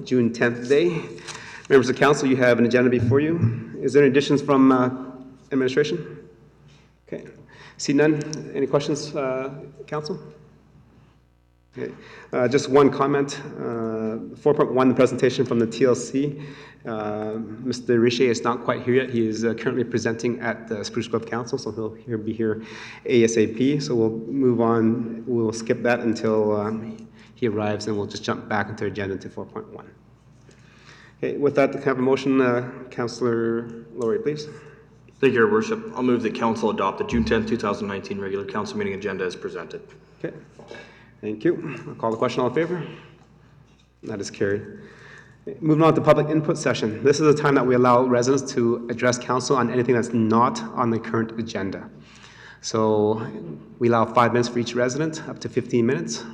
June 10th day. Members of council, you have an agenda before you. Is there any additions from administration? Okay. See none. Any questions, council? Okay. Just one comment. 4.1, the presentation from the TLC. Mr. Richer is not quite here yet. He is currently presenting at the Spruce Grove Council, so he'll be here ASAP. So we'll move on. We'll skip that until he arrives, and we'll just jump back into agenda to 4.1. Okay, with that, can I have a motion, Councillor Laurie, please? Thank you, Your Worship. I'll move that Council adopt the June 10, 2019 regular Council meeting agenda as presented. Okay, thank you. I'll call the question. All in favor? That is carried. Moving on to public input session. This is a time that we allow residents to address council on anything that's not on the current agenda. So we allow 5 minutes for each resident, up to 15 minutes.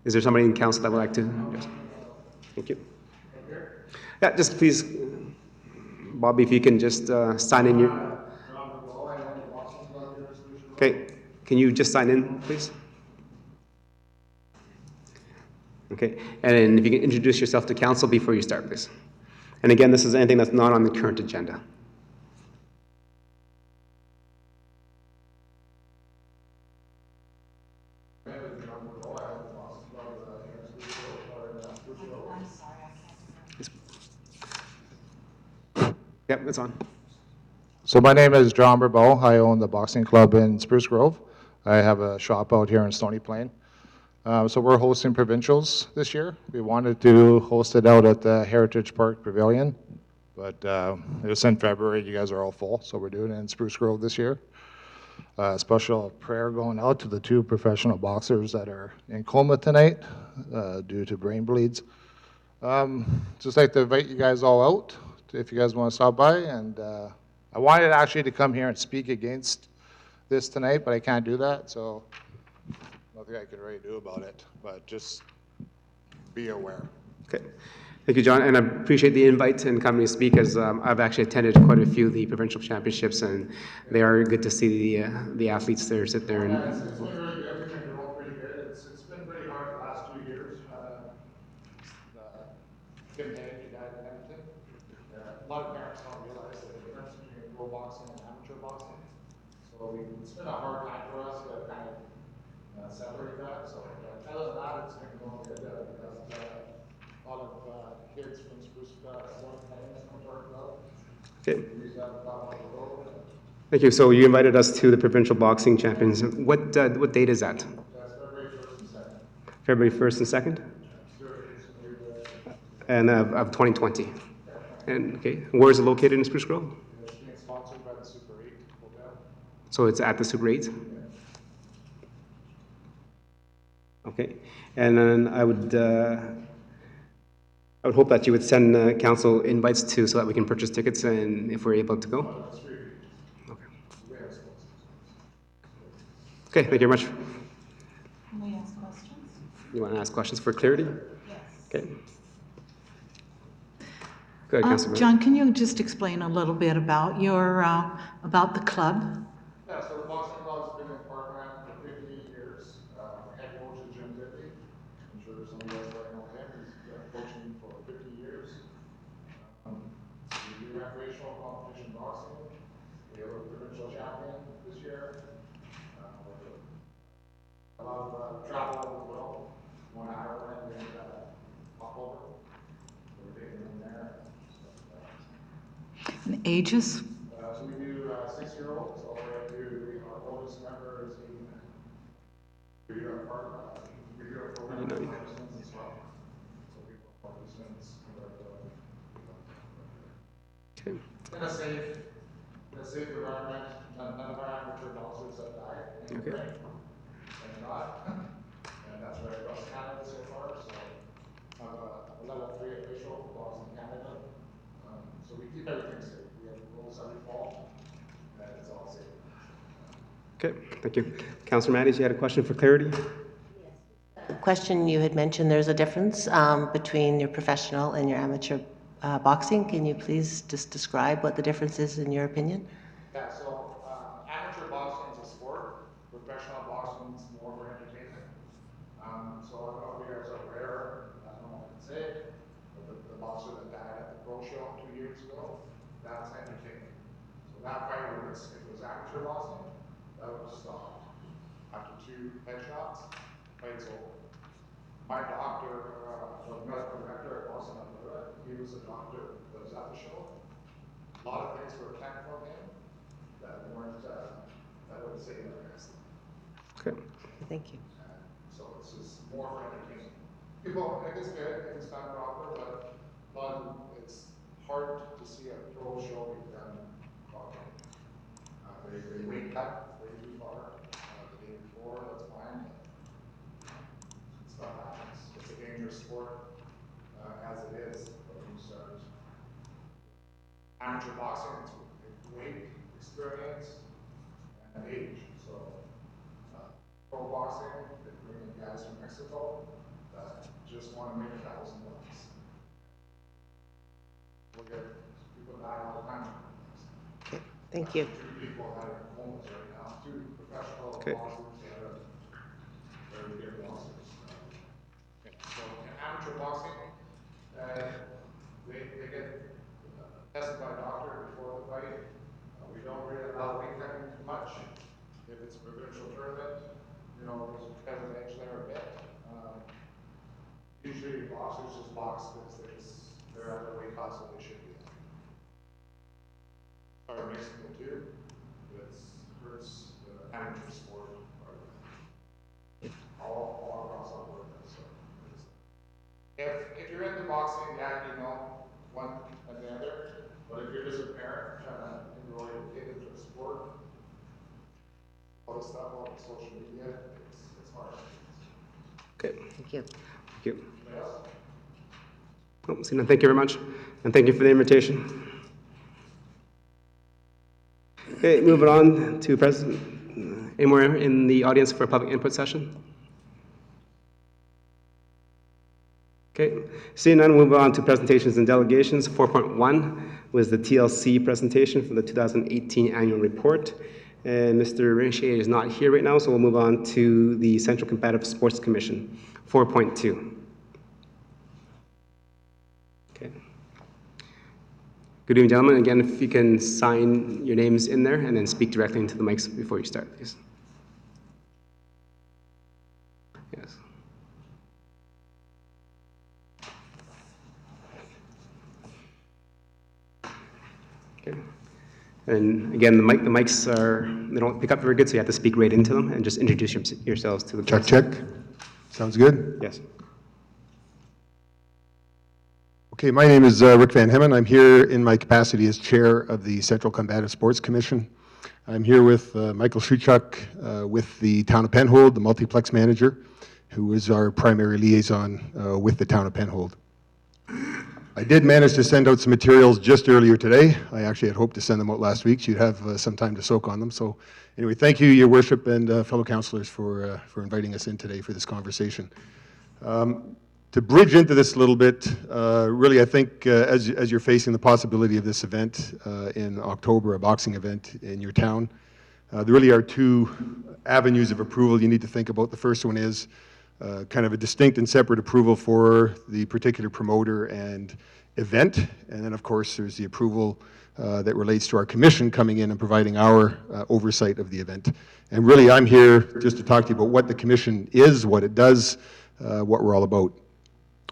Is there somebody in council that would like to? Yes. Thank you. Yeah, just please, Bobby, if you can just sign in your. Okay, can you just sign in, please? Okay, and if you can introduce yourself to council before you start, please. And again, this is anything that's not on the current agenda. Yep, it's on. So my name is John Burbeau. I own the boxing club in Spruce Grove. I have a shop out here in Stony Plain. So we're hosting provincials this year. We wanted to host it out at the Heritage Park Pavilion, but it was in February. You guys are all full, so we're doing it in Spruce Grove this year. Special prayer going out to the 2 professional boxers that are in coma tonight due to brain bleeds. Just like to invite you guys all out if you guys want to stop by. And I wanted actually to come here and speak against this tonight, but I can't do that, so nothing I can really do about it, but just be aware. Okay. Thank you, John, and I appreciate the invite and coming to speak, as I've actually attended quite a few of the provincial championships, and they are good to see the athletes there sit there. And it's been really good. They're all pretty good. It's been pretty hard the last 2 years. Tim Hague, you died in Edmonton. A lot of parents don't realize the difference between pro boxing and amateur boxing. So it's been a hard time for us to kind of separate that. So other than that, it's been going good because a lot of kids from Spruce Grove come to our club. okay. Thank you. So you invited us to the provincial boxing champions. What date is that? That's February 1st and 2nd. February 1st and 2nd? And of 2020. And okay, where is it located in Spruce Grove? It's being sponsored by the Super 8 Hotel. So it's at the Super 8? Okay, and then I would hope that you would send council invites too, so that we can purchase tickets and if we're able to go. Okay. Okay, thank you very much. Can we ask questions? You want to ask questions for clarity? Yes. Okay. Go ahead, Councilor. John, can you just explain a little bit about your about the club? Yeah, so the boxing club's been in Parkland for 58 years. Head coach is Jim Ditley. I'm sure some of you guys already know him. He's been coaching for 50 years. We do recreational competition boxing. We have a provincial champion this year. A lot of travel as well. One Ireland and October. We're taking them there. And ages? So we do 6-year-olds all the way up to our oldest member is 89. We do our program participants as well. So we have participants Okay. in a safe environment. None of our amateur boxers have died. Okay. Thank God. And that's right across Canada so far. So I'm a level 3 official for Boxing Canada. So we keep everything safe. We have rules every fall, and it's all safe. Okay, thank you. Councilor Matthews, you had a question for clarity? Question, you had mentioned there's a difference between your professional and your amateur boxing. Can you please just describe what the difference is in your opinion? Yeah, so amateur boxing is a sport. Professional boxing is more for entertainment. So I don't know if you guys are aware, I don't know, say, but the boxer that died at the pro show 2 years ago, that's entertaining. So that fight, if it was amateur boxing, that would have stopped. After 2 headshots, fight's over. My doctor, was medical director at Boston, Alberta. He was a doctor that was at the show. A lot of things were kept from him that weren't, that would save the rest. Okay. Thank you. So it's just more for entertainment. People, I think it's good, if it's done proper, but it's hard to see a pro show be done properly. They wake up way too far, the day before, that's fine. Stuff happens. It's a dangerous sport, as it is, but when you start amateur boxing, it's weight, experience, and age. So, pro boxing, they bring in guys from Mexico that just want to make $1,000. We'll get people die all the time. Okay, thank you. 2 people that are homeless right now, 2 professional Okay. boxers that are very good boxers. So in amateur boxing, they get tested by a doctor before the fight. We don't really allow weekend much. If it's a provincial tournament, you know, there's kind of an edge there a bit. Usually boxers just box because they're at the weight class that they should be at. Or Mexico too, but it hurts the amateur sport all across Alberta. So if you're into boxing, yeah, you know one and the other. But if you're just a parent trying to enroll your kid into a sport, all the stuff on social media, it's hard. Okay. Thank you. Thank you. Anybody else? Oh, Sina, thank you very much, and thank you for the invitation. Okay, moving on to President. Anywhere in the audience for a public input session? Okay, seeing none, we'll move on to presentations and delegations. 4.1 was the TLC presentation for the 2018 annual report. And Mr. Richer is not here right now, so we'll move on to the Central Competitive Sports Commission. 4.2. Okay. Good evening, gentlemen. Again, if you can sign your names in there and then speak directly into the mics before you start, please. Yes. Okay. And again, the mics they don't pick up very good, so you have to speak right into them and just introduce yourselves to the Check, press. check. Sounds good. Yes. Okay, my name is Rick Van Hemmen. I'm here in my capacity as chair of the Central Combative Sports Commission. I'm here with Michael Shuchuk with the Town of Penhold, the multiplex manager, who is our primary liaison with the Town of Penhold. I did manage to send out some materials just earlier today. I actually had hoped to send them out last week, so you'd have some time to soak on them. So anyway, thank you, Your Worship, and fellow councillors for inviting us in today for this conversation. To bridge into this a little bit, really I think as you're facing the possibility of this event in October, a boxing event in your town, there really are 2 avenues of approval you need to think about. The first one is kind of a distinct and separate approval for the particular promoter and event. And then, of course, there's the approval that relates to our commission coming in and providing our oversight of the event. And really, I'm here just to talk to you about what the commission is, what it does, what we're all about.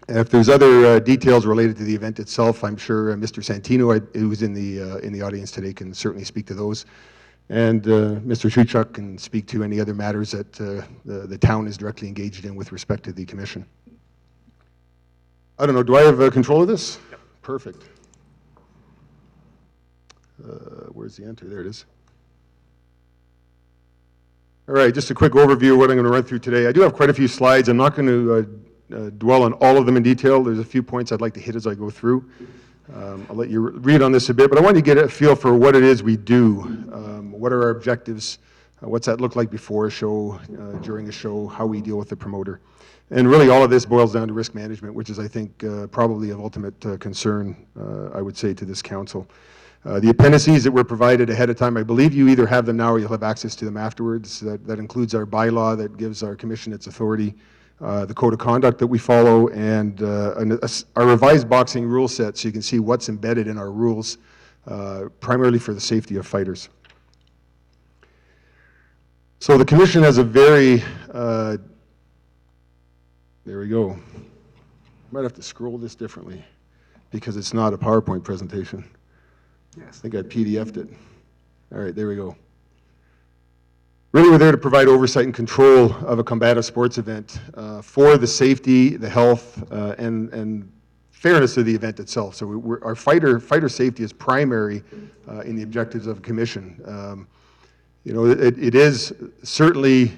If there's other details related to the event itself, I'm sure Mr. Santino, who's in the audience today, can certainly speak to those. And Mr. Shuchuk can speak to any other matters that the town is directly engaged in with respect to the commission. I don't know, do I have control of this? Yep. Perfect. Where's the enter? There it is. All right, just a quick overview of what I'm going to run through today. I do have quite a few slides. I'm not going to dwell on all of them in detail. There's a few points I'd like to hit as I go through. I'll let you read on this a bit, but I want you to get a feel for what it is we do. What are our objectives? What's that look like before a show, during a show, how we deal with the promoter. And really all of this boils down to risk management, which is, I think, probably of ultimate concern, I would say, to this council. The appendices that were provided ahead of time, I believe you either have them now or you'll have access to them afterwards. That includes our bylaw that gives our commission its authority the code of conduct that we follow, and our revised boxing rule set, so you can see what's embedded in our rules, primarily for the safety of fighters. So the commission has a very, there we go. Might have to scroll this differently because it's not a PowerPoint presentation. Yes. I think I PDF'd it. All right, there we go. Really, we're there to provide oversight and control of a combative sports event for the safety, the health, and fairness of the event itself. So our fighter safety is primary in the objectives of a commission. You know, it is certainly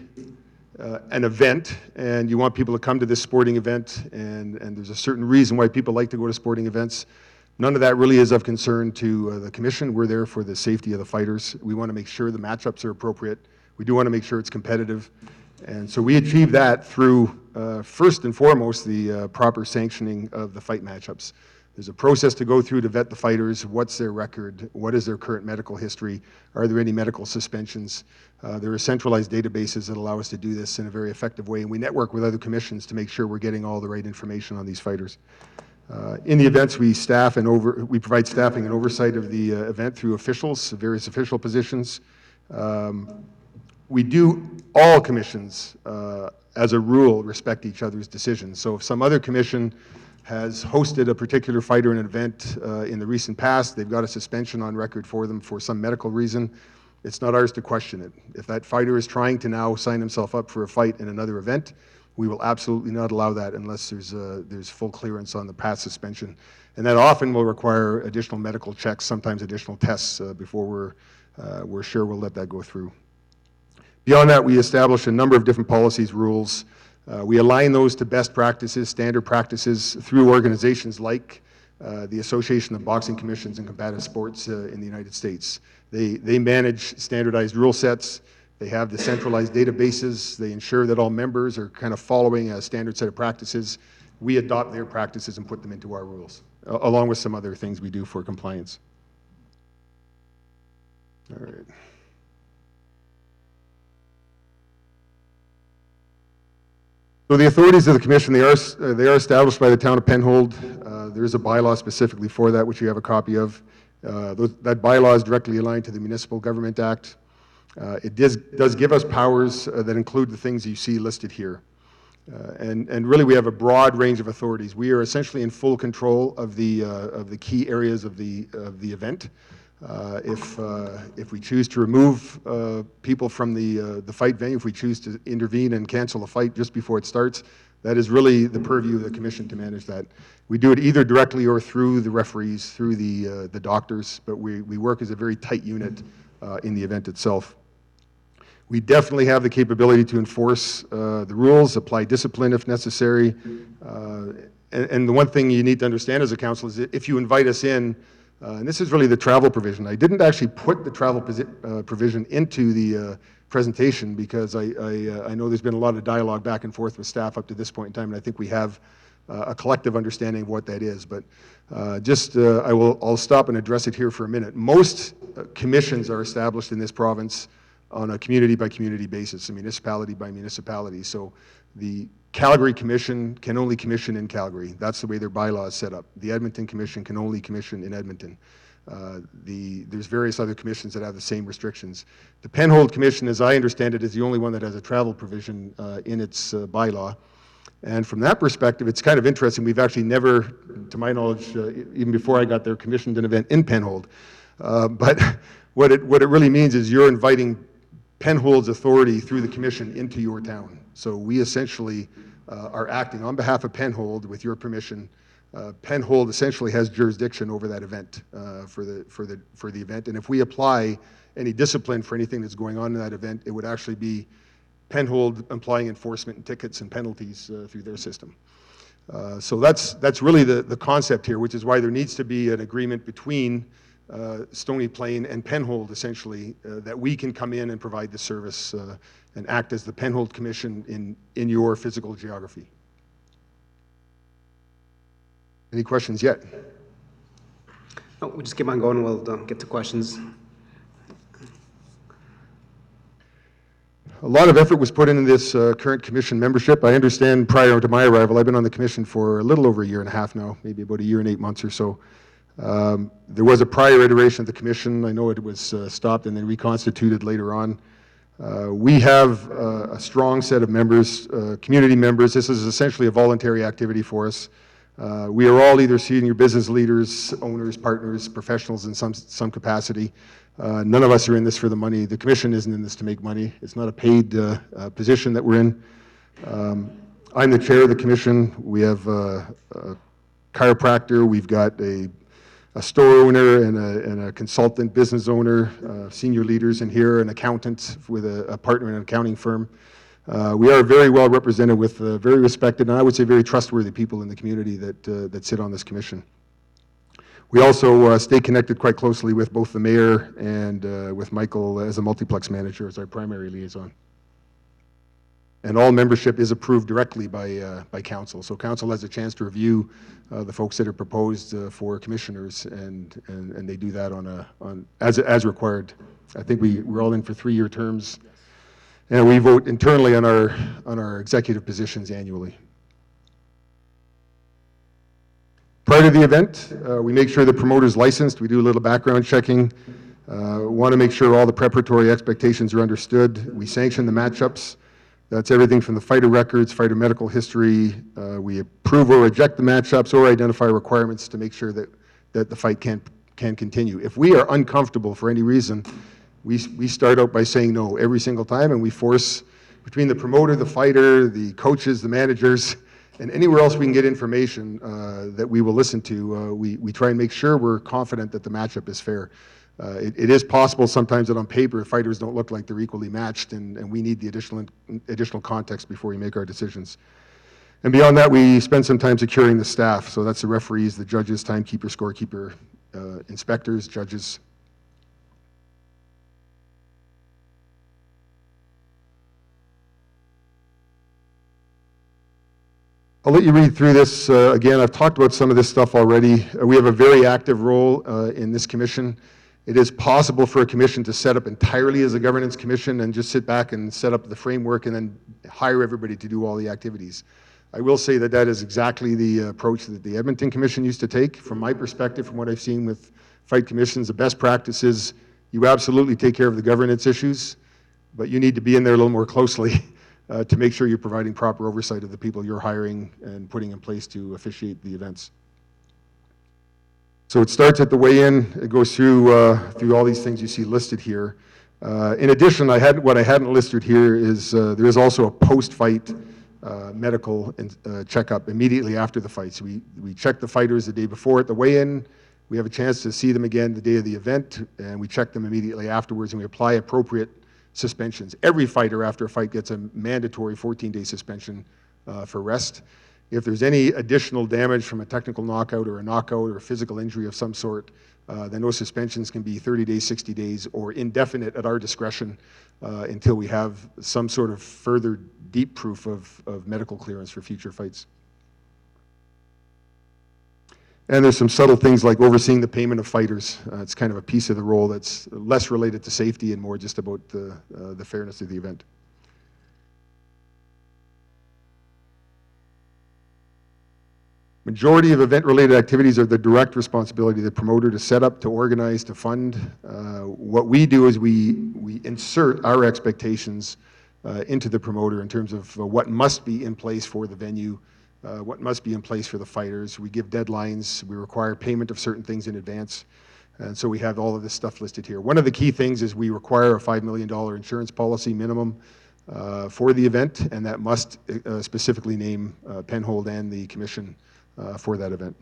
an event, and you want people to come to this sporting event, and there's a certain reason why people like to go to sporting events. None of that really is of concern to the commission. We're there for the safety of the fighters. We want to make sure the matchups are appropriate. We do want to make sure it's competitive. And so we achieve that through, first and foremost, the proper sanctioning of the fight matchups. There's a process to go through to vet the fighters. What's their record? What is their current medical history? Are there any medical suspensions? There are centralized databases that allow us to do this in a very effective way, and we network with other commissions to make sure we're getting all the right information on these fighters. In the events, we provide staffing and oversight of the event through officials, various official positions. All commissions, as a rule, respect each other's decisions. So if some other commission has hosted a particular fighter in an event in the recent past, they've got a suspension on record for them for some medical reason, it's not ours to question it. If that fighter is trying to now sign himself up for a fight in another event, we will absolutely not allow that unless there's full clearance on the past suspension. And that often will require additional medical checks, sometimes additional tests before we're sure we'll let that go through. Beyond that, we establish a number of different policies, rules. We align those to best practices, standard practices through organizations like the Association of Boxing Commissions and Combative Sports in the United States. They manage standardized rule sets. They have the centralized databases. They ensure that all members are kind of following a standard set of practices. We adopt their practices and put them into our rules, along with some other things we do for compliance. All right. So the authorities of the commission, they are established by the town of Penhold. There is a bylaw specifically for that, which you have a copy of. That bylaw is directly aligned to the Municipal Government Act. It does give us powers that include the things you see listed here. And really we have a broad range of authorities. We are essentially in full control of the key areas of the event. If we choose to remove people from the fight venue, if we choose to intervene and cancel a fight just before it starts, that is really the purview of the commission to manage that. We do it either directly or through the referees, through the doctors, but we work as a very tight unit in the event itself. We definitely have the capability to enforce the rules, apply discipline if necessary. And the one thing you need to understand as a council is that if you invite us in, and this is really the travel provision. I didn't actually put the travel provision into the presentation because I know there's been a lot of dialogue back and forth with staff up to this point in time, and I think we have a collective understanding of what that is. But I'll stop and address it here for a minute. Most commissions are established in this province on a community by community basis, a municipality by municipality. So the Calgary Commission can only commission in Calgary. That's the way their bylaw is set up. The Edmonton Commission can only commission in Edmonton. There's various other commissions that have the same restrictions. The Penhold Commission, as I understand it, is the only one that has a travel provision in its bylaw. And from that perspective, it's kind of interesting. We've actually never, to my knowledge, even before I got there, commissioned an event in Penhold. But what it really means is you're inviting Penhold's authority through the commission into your town. So we essentially are acting on behalf of Penhold with your permission. Penhold essentially has jurisdiction over that event for the event, and if we apply any discipline for anything that's going on in that event, it would actually be Penhold applying enforcement and tickets and penalties through their system. So that's really the concept here, which is why there needs to be an agreement between Stony Plain and Penhold, essentially, that we can come in and provide the service and act as the Penhold Commission in your physical geography. Any questions yet? No, we'll just keep on going. We'll get to questions. A lot of effort was put into this current commission membership. I understand prior to my arrival, I've been on the commission for a little over a year and a half now, maybe about a year and 8 months or so. There was a prior iteration of the commission. I know it was stopped and then reconstituted later on. We have a strong set of members, community members. This is essentially a voluntary activity for us. We are all either senior business leaders, owners, partners, professionals in some capacity. None of us are in this for the money. The commission isn't in this to make money. It's not a paid position that we're in. I'm the chair of the commission. We have a chiropractor. We've got a store owner and a consultant business owner, senior leaders in here, an accountant with a partner in an accounting firm. We are very well represented with very respected and I would say very trustworthy people in the community that sit on this commission. We also stay connected quite closely with both the mayor and with Michael as a multiplex manager as our primary liaison. And all membership is approved directly by council. So council has a chance to review the folks that are proposed for commissioners, and they do that as required. I think we're all in for 3-year terms, and we vote internally on our executive positions annually. Prior to the event, we make sure the promoter's licensed. We do a little background checking. Want to make sure all the preparatory expectations are understood. We sanction the matchups. That's everything from the fighter records, fighter medical history. We approve or reject the matchups or identify requirements to make sure that the fight can continue. If we are uncomfortable for any reason, we start out by saying no every single time, and we force, between the promoter, the fighter, the coaches, the managers, and anywhere else we can get information that we will listen to, we try and make sure we're confident that the matchup is fair. It is possible sometimes that on paper fighters don't look like they're equally matched, and we need the additional context before we make our decisions. And beyond that, we spend some time securing the staff. So that's the referees, the judges, timekeeper, scorekeeper, inspectors, judges. I'll let you read through this. Again, I've talked about some of this stuff already. We have a very active role in this commission. It is possible for a commission to set up entirely as a governance commission and just sit back and set up the framework and then hire everybody to do all the activities. I will say that that is exactly the approach that the Edmonton Commission used to take. From my perspective, from what I've seen with fight commissions, the best practice is you absolutely take care of the governance issues, but you need to be in there a little more closely to make sure you're providing proper oversight of the people you're hiring and putting in place to officiate the events. So it starts at the weigh-in. It goes through all these things you see listed here. In addition, what I hadn't listed here is there is also a post-fight medical checkup immediately after the fight. So we check the fighters the day before at the weigh-in. We have a chance to see them again the day of the event, and we check them immediately afterwards, and we apply appropriate suspensions. Every fighter after a fight gets a mandatory 14-day suspension for rest. If there's any additional damage from a technical knockout or a knockout or a physical injury of some sort, then those suspensions can be 30 days, 60 days, or indefinite at our discretion until we have some sort of further deep proof of medical clearance for future fights. And there's some subtle things like overseeing the payment of fighters. It's kind of a piece of the role that's less related to safety and more just about the fairness of the event. Majority of event-related activities are the direct responsibility of the promoter to set up, to organize, to fund. What we do is we insert our expectations into the promoter in terms of what must be in place for the venue, what must be in place for the fighters. We give deadlines. We require payment of certain things in advance. And so we have all of this stuff listed here. One of the key things is we require a $5 million insurance policy minimum for the event, and that must specifically name Penhold and the commission for that event.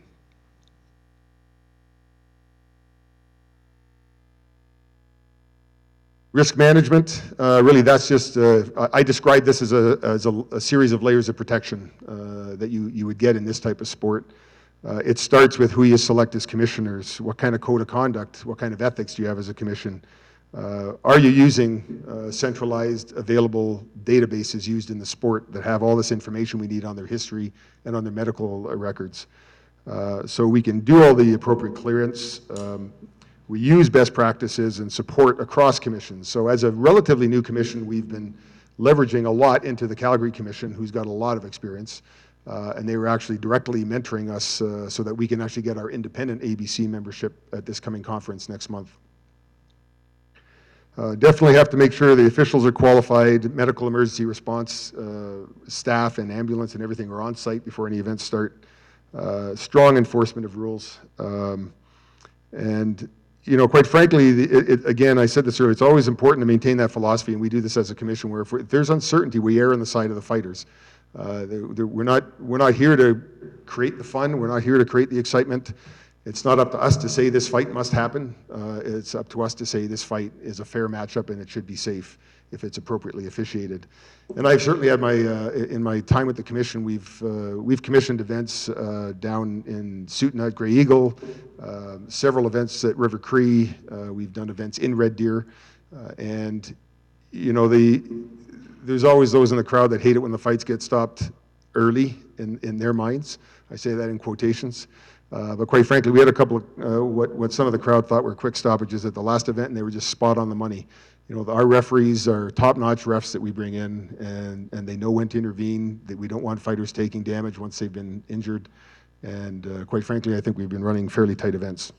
Risk management, really that's just, I describe this as a series of layers of protection that you would get in this type of sport. It starts with who you select as commissioners, what kind of code of conduct, what kind of ethics do you have as a commission. Are you using centralized, available databases used in the sport that have all this information we need on their history and on their medical records? So we can do all the appropriate clearance. We use best practices and support across commissions. So as a relatively new commission, we've been leveraging a lot into the Calgary Commission, who's got a lot of experience. And they were actually directly mentoring us so that we can actually get our independent ABC membership at this coming conference next month. Definitely have to make sure the officials are qualified, medical emergency response staff and ambulance and everything are on site before any events start. Strong enforcement of rules. And, you know, quite frankly, again, I said this earlier, it's always important to maintain that philosophy, and we do this as a commission, where if there's uncertainty, we err on the side of the fighters. We're not here to create the fun, we're not here to create the excitement. It's not up to us to say this fight must happen. It's up to us to say this fight is a fair matchup and it should be safe if it's appropriately officiated. And I've certainly had in my time with the commission, we've commissioned events down in Sutton at Grey Eagle, several events at River Cree. We've done events in Red Deer, and you know there's always those in the crowd that hate it when the fights get stopped early in their minds. I say that in quotations. But quite frankly, we had a couple of what some of the crowd thought were quick stoppages at the last event, and they were just spot on the money. You know, our referees are top-notch refs that we bring in, and they know when to intervene, that we don't want fighters taking damage once they've been injured. And quite frankly, I think we've been running fairly tight events.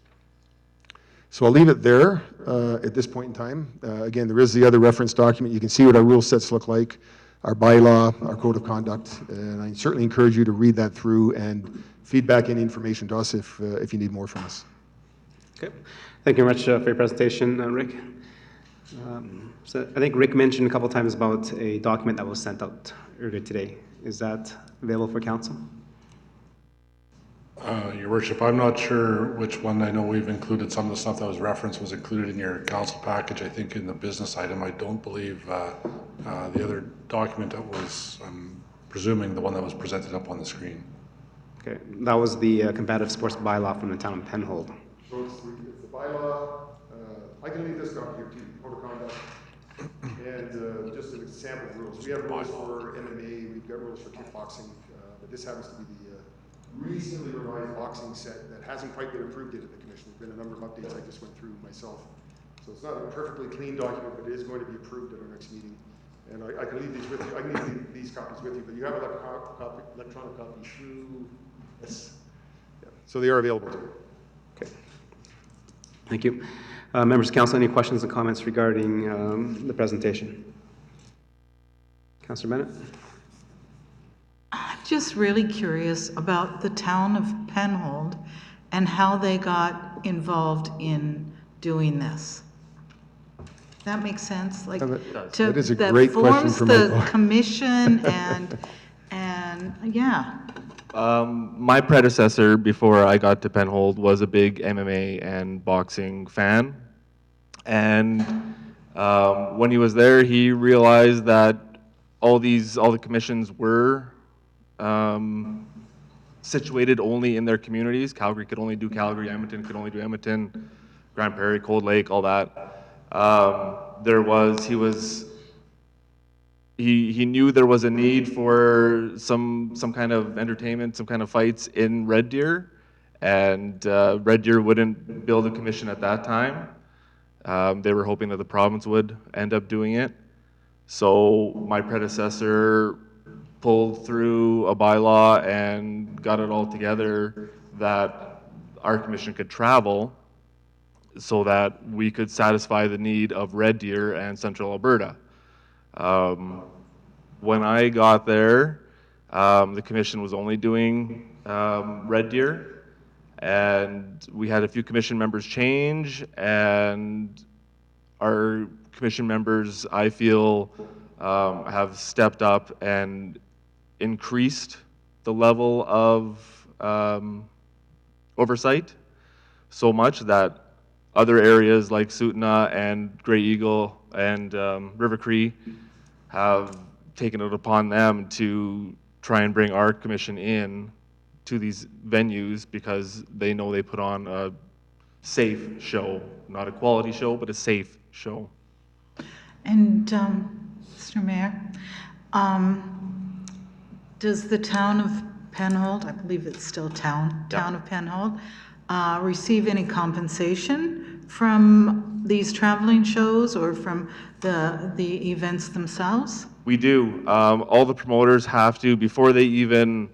So I'll leave it there at this point in time. Again, there is the other reference document. You can see what our rule sets look like, our bylaw, our code of conduct, and I certainly encourage you to read that through and feedback any information to us if you need more from us. Okay. Thank you very much for your presentation, Rick. So I think Rick mentioned a couple times about a document that was sent out earlier today. Is that available for council? Your Worship, I'm not sure which one. I know we've included some of the stuff that was referenced was included in your council package. I think in the business item. I don't believe the other document that was, I'm presuming, the one that was presented up on the screen. Okay, that was the combative sports bylaw from the town of Penhold. So it's the bylaw. I can leave this down here too, code of conduct, and just an example of rules. We have rules for MMA, we've got rules for kickboxing, but this happens to be the recently revised boxing set that hasn't quite been approved yet at the commission. There's been a number of updates I just went through myself. So it's not a perfectly clean document, but it is going to be approved at our next meeting. And I can leave these with you. I can leave these copies with you, but you have an electronic copy through this. Yeah. So they are available to you. Okay. Thank you. Members of council, any questions and comments regarding the presentation? Councillor Bennett? I'm just really curious about the town of Penhold and how they got involved in doing this. That makes sense? Like, That is a great question for That forms Michael. the commission and yeah. My predecessor, before I got to Penhold, was a big MMA and boxing fan. And when he was there, he realized that all the commissions were situated only in their communities. Calgary could only do Calgary, Edmonton could only do Edmonton, Grand Prairie, Cold Lake, all that. He knew there was a need for some kind of entertainment, some kind of fights in Red Deer, and Red Deer wouldn't build a commission at that time. They were hoping that the province would end up doing it. So my predecessor pulled through a bylaw and got it all together that our commission could travel so that we could satisfy the need of Red Deer and Central Alberta. When I got there, the commission was only doing Red Deer, and we had a few commission members change, and our commission members, I feel, have stepped up and increased the level of oversight so much that other areas like Sutna and Grey Eagle and River Cree have taken it upon them to try and bring our commission in to these venues because they know they put on a safe show, not a quality show, but a safe show. And Mr. Mayor, does the town of Penhold, I believe it's still town of Penhold, receive any compensation from these traveling shows or from the events themselves? We do. All the promoters have to, before they even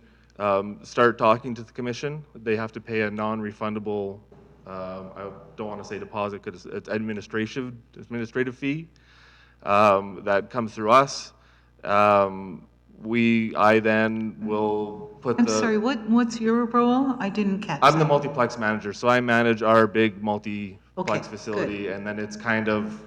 start talking to the commission, they have to pay a non-refundable, I don't want to say deposit because it's administrative fee that comes through us. I then will put I'm sorry, what's your role? I didn't catch I'm the that. multiplex manager, so I manage our big multiplex Okay, facility, and then it's kind of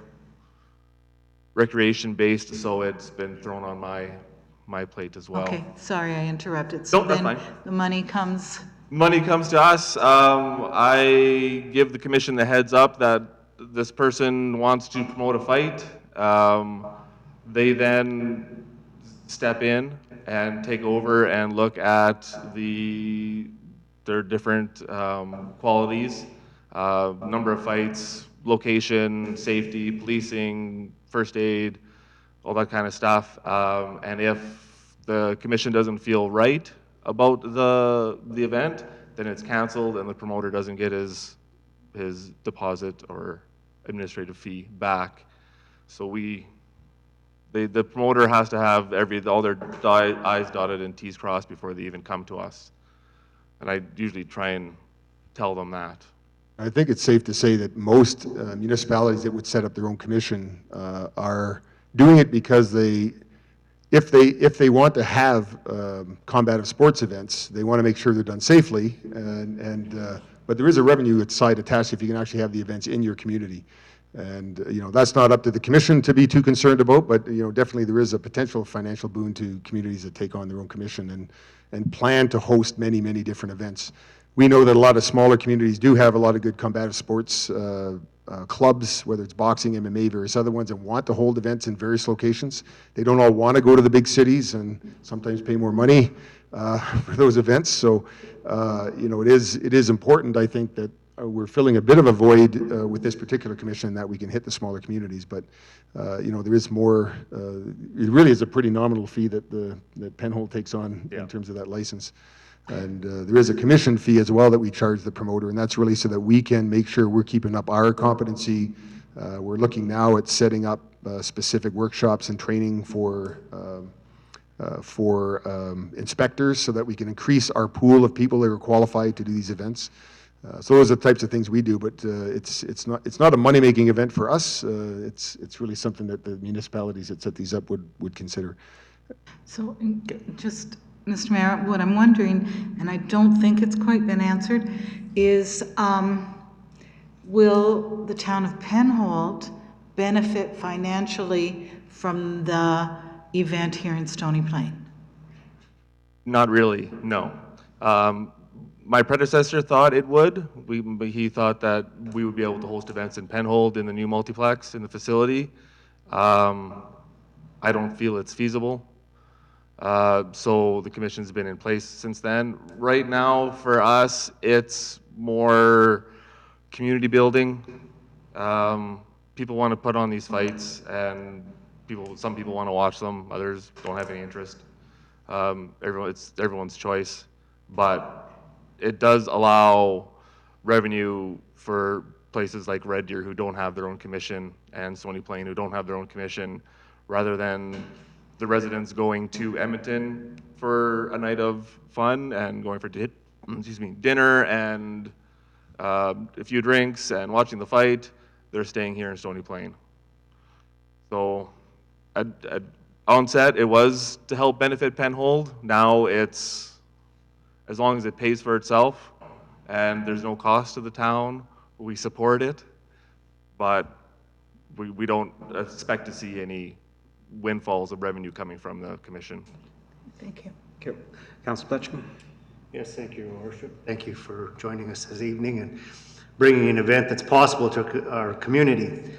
recreation-based, so it's been thrown on my plate as well. Okay, sorry I interrupted. So Nope, that's then fine. the money comes, Money comes to us. I give the commission the heads up that this person wants to promote a fight. They then step in and take over and look at their different qualities, number of fights, location, safety, policing, first aid, all that kind of stuff. And if the commission doesn't feel right about the event, then it's canceled and the promoter doesn't get his deposit or administrative fee back. So the promoter has to have all their I's dotted and T's crossed before they even come to us. And I usually try and tell them that. I think it's safe to say that most municipalities that would set up their own commission are doing it because if they want to have combative sports events, they want to make sure they're done safely, but there is a revenue side attached if you can actually have the events in your community. And that's not up to the commission to be too concerned about, but definitely there is a potential financial boon to communities that take on their own commission and plan to host many, many different events. We know that a lot of smaller communities do have a lot of good combative sports clubs, whether it's boxing, MMA, various other ones, and want to hold events in various locations. They don't all want to go to the big cities and sometimes pay more money for those events. So, it is important, I think, that we're filling a bit of a void with this particular commission that we can hit the smaller communities. But, there is more, it really is a pretty nominal fee that Penhold takes on in terms of that license. And there is a commission fee as well that we charge the promoter, and that's really so that we can make sure we're keeping up our competency. We're looking now at setting up specific workshops and training for inspectors so that we can increase our pool of people that are qualified to do these events. So those are the types of things we do, but it's not a money-making event for us. It's really something that the municipalities that set these up would consider. so just, Mr. Mayor, what I'm wondering, and I don't think it's quite been answered, is will the town of Penhold benefit financially from the event here in Stony Plain? Not really, no. My predecessor thought it would. He thought that we would be able to host events in Penhold in the new multiplex in the facility. I don't feel it's feasible. So the commission's been in place since then. Right now, for us, it's more community building. People want to put on these fights, and some people want to watch them. Others don't have any interest. It's everyone's choice, but it does allow revenue for places like Red Deer who don't have their own commission and Stony Plain who don't have their own commission, rather than the residents going to Edmonton for a night of fun and going for dinner and a few drinks and watching the fight. They're staying here in Stony Plain. So at onset, it was to help benefit Penhold. Now it's, as long as it pays for itself and there's no cost to the town, we support it, but we don't expect to see any windfalls of revenue coming from the commission. Thank you. Okay. Councilor Fletcher? Yes, thank you, Your Worship. Thank you for joining us this evening and bringing an event that's possible to our community.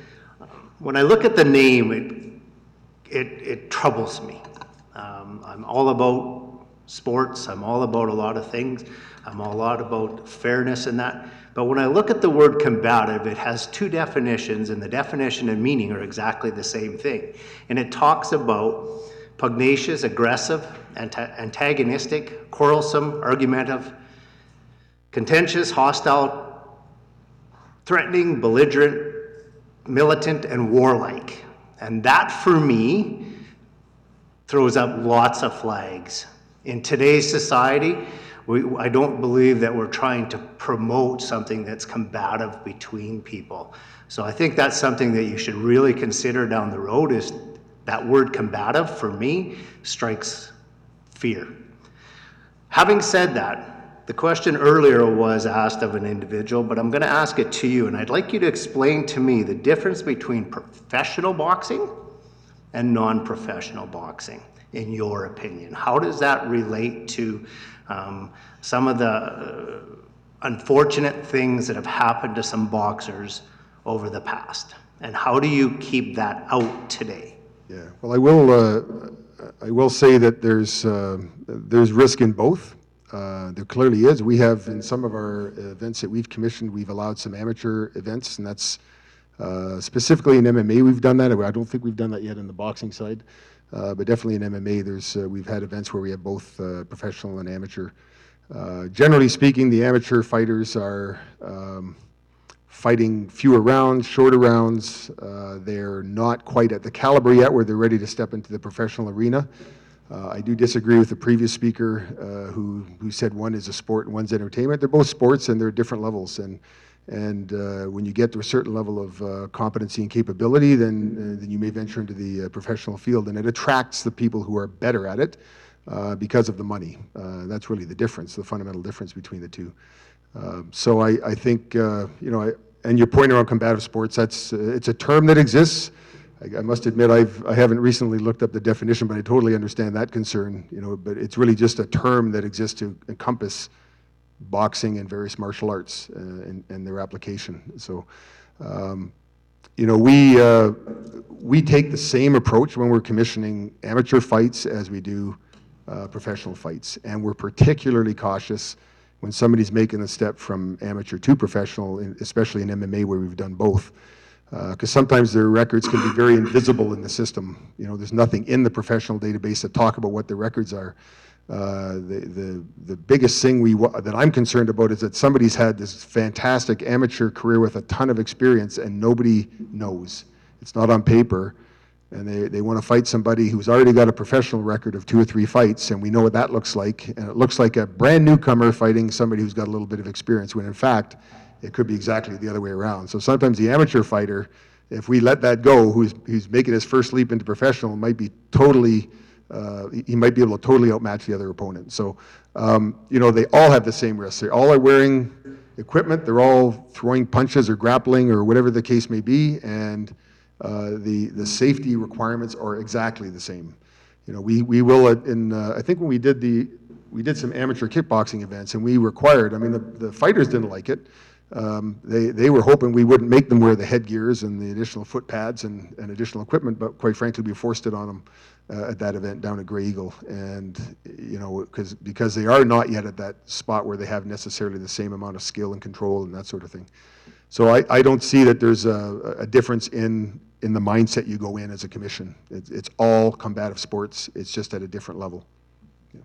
When I look at the name, it troubles me. I'm all about sports. I'm all about a lot of things. I'm a lot about fairness in that. But when I look at the word combative, it has two definitions, and the definition and meaning are exactly the same thing. And it talks about pugnacious, aggressive, antagonistic, quarrelsome, argumentative, contentious, hostile, threatening, belligerent, militant, and warlike. And that, for me, throws up lots of flags. In today's society, I don't believe that we're trying to promote something that's combative between people. So I think that's something that you should really consider down the road. Is that word combative, for me, strikes fear. Having said that, the question earlier was asked of an individual, but I'm going to ask it to you, and I'd like you to explain to me the difference between professional boxing and non-professional boxing, in your opinion. How does that relate to some of the unfortunate things that have happened to some boxers over the past? And how do you keep that out today? Yeah, well, I will say that there's risk in both. There clearly is. We have, in some of our events that we've commissioned, we've allowed some amateur events, and that's specifically in MMA we've done that. I don't think we've done that yet in the boxing side, but definitely in MMA we've had events where we have both professional and amateur. Generally speaking, the amateur fighters are fighting fewer rounds, shorter rounds. They're not quite at the caliber yet where they're ready to step into the professional arena. I do disagree with the previous speaker who said one is a sport and one's entertainment. They're both sports and they're at different levels. And when you get to a certain level of competency and capability, then you may venture into the professional field, and it attracts the people who are better at it because of the money. That's really the difference, the fundamental difference between the two. So I think, and your point around combative sports, it's a term that exists. I must admit I haven't recently looked up the definition, but I totally understand that concern. But it's really just a term that exists to encompass boxing and various martial arts and their application. So, we take the same approach when we're commissioning amateur fights as we do professional fights, and we're particularly cautious when somebody's making the step from amateur to professional, especially in MMA where we've done both, because sometimes their records can be very invisible in the system. There's nothing in the professional database that talk about what their records are. The biggest thing that I'm concerned about is that somebody's had this fantastic amateur career with a ton of experience and nobody knows. It's not on paper, and they want to fight somebody who's already got a professional record of 2 or 3 fights, and we know what that looks like, and it looks like a brand newcomer fighting somebody who's got a little bit of experience, when in fact it could be exactly the other way around. So sometimes the amateur fighter, if we let that go, who's making his first leap into professional, might be totally he might be able to totally outmatch the other opponent. So, they all have the same risks. They all are wearing equipment. They're all throwing punches or grappling or whatever the case may be, and the safety requirements are exactly the same. We will I think when we did some amateur kickboxing events, and we required. The fighters didn't like it. They were hoping we wouldn't make them wear the headgears and the additional foot pads and additional equipment, but quite frankly, we forced it on them at that event down at Grey Eagle, and because they are not yet at that spot where they have necessarily the same amount of skill and control and that sort of thing. So I don't see that there's a difference in the mindset you go in as a commission. It's all combative sports. It's just at a different level. Yeah.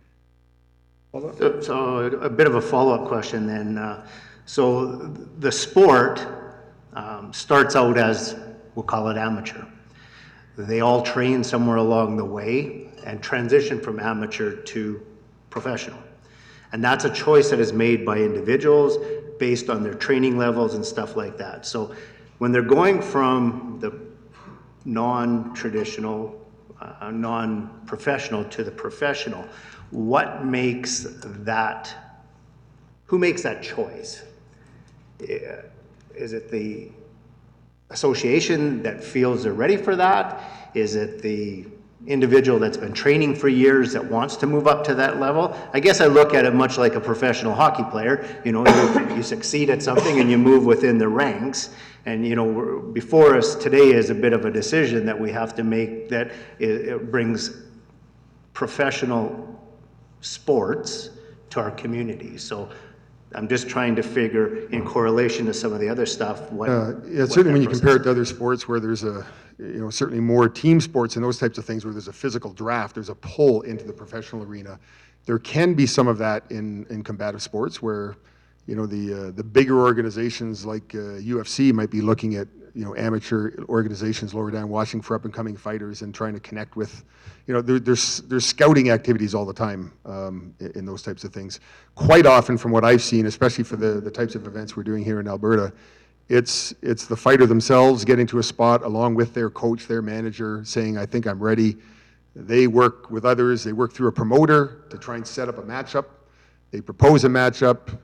So a bit of a follow-up question then. So the sport starts out as, we'll call it amateur. They all train somewhere along the way and transition from amateur to professional. And that's a choice that is made by individuals based on their training levels and stuff like that. So when they're going from the non-traditional, non-professional to the professional, who makes that choice? Is it the association that feels they're ready for that? Is it the individual that's been training for years that wants to move up to that level? I guess I look at it much like a professional hockey player. You succeed at something and you move within the ranks. And before us today is a bit of a decision that we have to make, that it brings professional sports to our community. So I'm just trying to figure, in correlation to some of the other stuff, certainly when you compare it to other sports where there's certainly more team sports and those types of things where there's a physical draft, there's a pull into the professional arena. There can be some of that in combative sports where, the bigger organizations like UFC might be looking at, amateur organizations lower down watching for up-and-coming fighters and trying to connect with, there's scouting activities all the time in those types of things. Quite often, from what I've seen, especially for the types of events we're doing here in Alberta, it's the fighter themselves getting to a spot along with their coach, their manager, saying, I think I'm ready. They work with others. They work through a promoter to try and set up a matchup. They propose a matchup.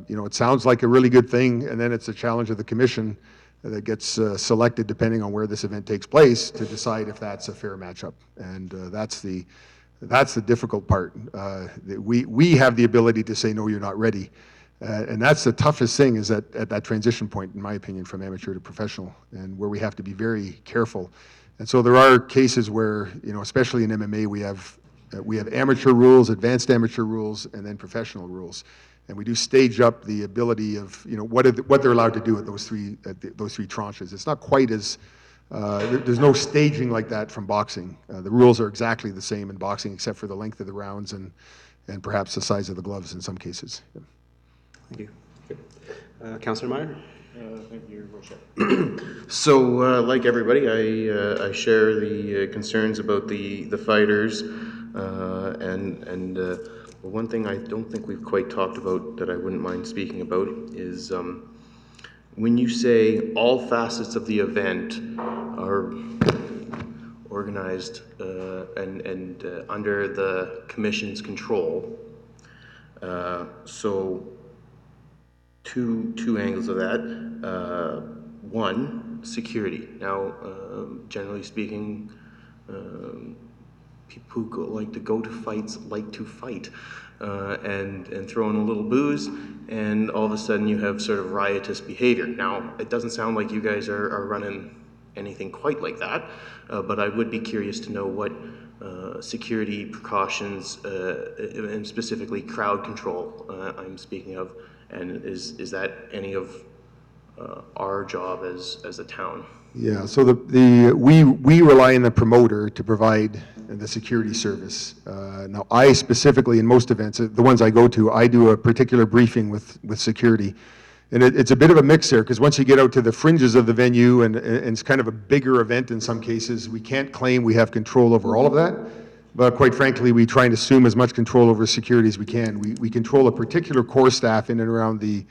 It sounds like a really good thing, and then it's a challenge of the commission that gets selected depending on where this event takes place to decide if that's a fair matchup. And that's the difficult part. We have the ability to say, no, you're not ready. And that's the toughest thing, is at that transition point, in my opinion, from amateur to professional, and where we have to be very careful. And so there are cases where, especially in MMA, we have amateur rules, advanced amateur rules, and then professional rules. And we do stage up the ability of, what they're allowed to do at those three tranches. It's not quite as, there's no staging like that from boxing. The rules are exactly the same in boxing, except for the length of the rounds and perhaps the size of the gloves in some cases. Yeah. Thank you. Councillor Meyer? Thank you, Your Worship. So, like everybody, I share the concerns about the fighters, and one thing I don't think we've quite talked about that I wouldn't mind speaking about is when you say all facets of the event are organized and under the commission's control. So two angles of that. One, security. Now, generally speaking, people who like to go to fights like to fight, and throw in a little booze, and all of a sudden you have sort of riotous behavior. Now, it doesn't sound like you guys are running anything quite like that, but I would be curious to know what security precautions, and specifically crowd control, I'm speaking of, and is that any of our job as a town? Yeah, so we rely on the promoter to provide the security service. Now, I specifically, in most events, the ones I go to, I do a particular briefing with security. And it's a bit of a mix there, because once you get out to the fringes of the venue, and it's kind of a bigger event in some cases, we can't claim we have control over all of that. But quite frankly, we try and assume as much control over security as we can. We control a particular core staff in and around the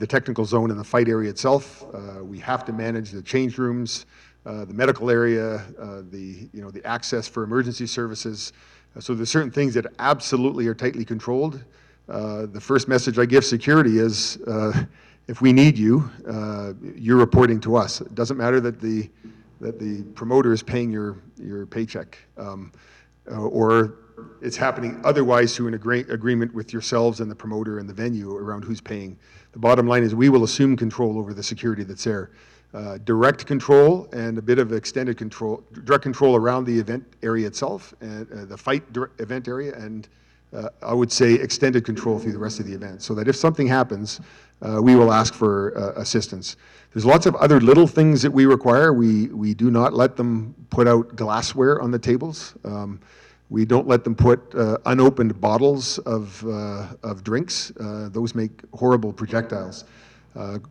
technical zone and the fight area itself. We have to manage the change rooms, the medical area, the access for emergency services. So there's certain things that absolutely are tightly controlled. The first message I give security is, if we need you, you're reporting to us. It doesn't matter that the promoter is paying your paycheck, or it's happening otherwise through an agreement with yourselves and the promoter and the venue around who's paying. The bottom line is we will assume control over the security that's there. Direct control and a bit of extended control, direct control around the event area itself, and the fight event area, and I would say extended control through the rest of the event, so that if something happens, we will ask for assistance. There's lots of other little things that we require. We do not let them put out glassware on the tables. We don't let them put unopened bottles of drinks. Those make horrible projectiles.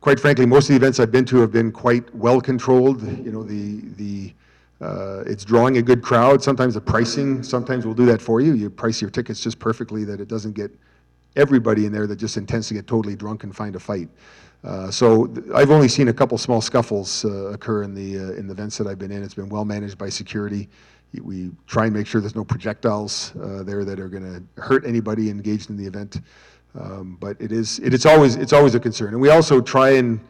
Quite frankly, most of the events I've been to have been quite well controlled. It's drawing a good crowd. Sometimes the pricing, sometimes we'll do that for you. You price your tickets just perfectly that it doesn't get everybody in there that just intends to get totally drunk and find a fight. So I've only seen a couple small scuffles occur in the events that I've been in. It's been well managed by security. We try and make sure there's no projectiles there that are going to hurt anybody engaged in the event. But it's always a concern. And we also try and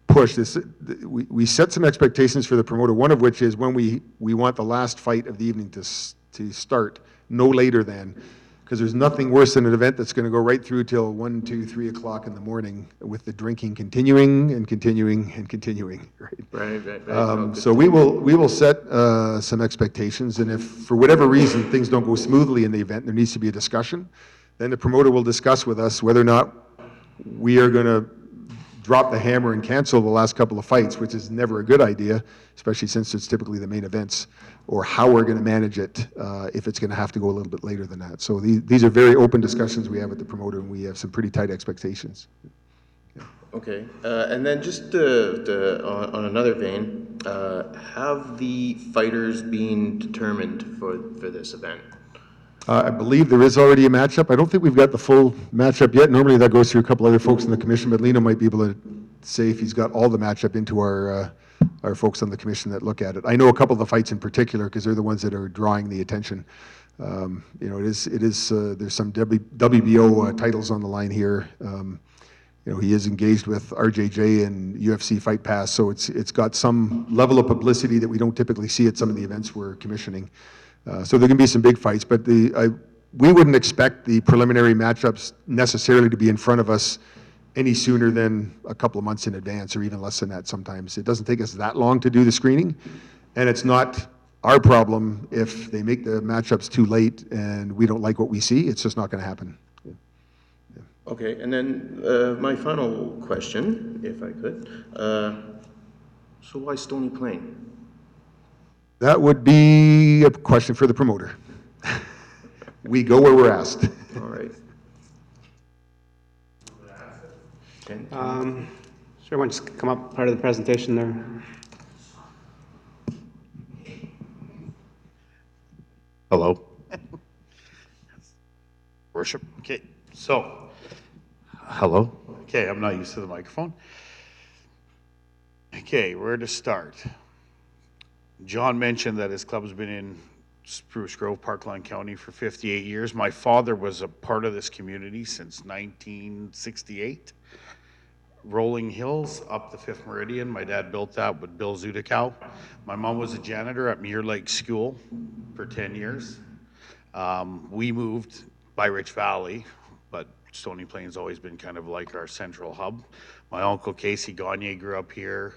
push this. We set some expectations for the promoter, one of which is when we want the last fight of the evening to start no later than, because there's nothing worse than an event that's going to go right through till 1, 2, 3 o'clock in the morning with the drinking continuing and continuing and continuing. Right. So we will set some expectations, and if for whatever reason things don't go smoothly in the event, there needs to be a discussion. Then the promoter will discuss with us whether or not we are going to drop the hammer and cancel the last couple of fights, which is never a good idea, especially since it's typically the main events, or how we're going to manage it if it's going to have to go a little bit later than that. So these are very open discussions we have with the promoter, and we have some pretty tight expectations. Yeah. Okay, and then just on another vein, have the fighters been determined for this event? I believe there is already a matchup. I don't think we've got the full matchup yet. Normally that goes through a couple other folks in the commission, but Lino might be able to say if he's got all the matchup into our folks on the commission that look at it. I know a couple of the fights in particular because they're the ones that are drawing the attention. You know, there's some WBO titles on the line here. You know, he is engaged with RJJ and UFC Fight Pass, so it's got some level of publicity that we don't typically see at some of the events we're commissioning. So there can be some big fights, but we wouldn't expect the preliminary matchups necessarily to be in front of us any sooner than a couple of months in advance, or even less than that sometimes. It doesn't take us that long to do the screening, and it's not our problem if they make the matchups too late and we don't like what we see. It's just not going to happen. Okay, and then my final question, if I could. So why Stony Plain? That would be a question for the promoter. We go where we're asked. All right. Sure, why don't you just come up part of the presentation there? Hello. Worship. Okay, so, hello. Okay, I'm not used to the microphone. Okay, where to start? John mentioned that his club's been in Spruce Grove, Parkland County for 58 years. My father was a part of this community since 1968. Rolling Hills up the 5th Meridian. My dad built that with Bill Zudakow. My mom was a janitor at Muir Lake School for 10 years. We moved by Rich Valley, but Stony Plain's always been kind of like our central hub. My uncle Casey Gagne grew up here.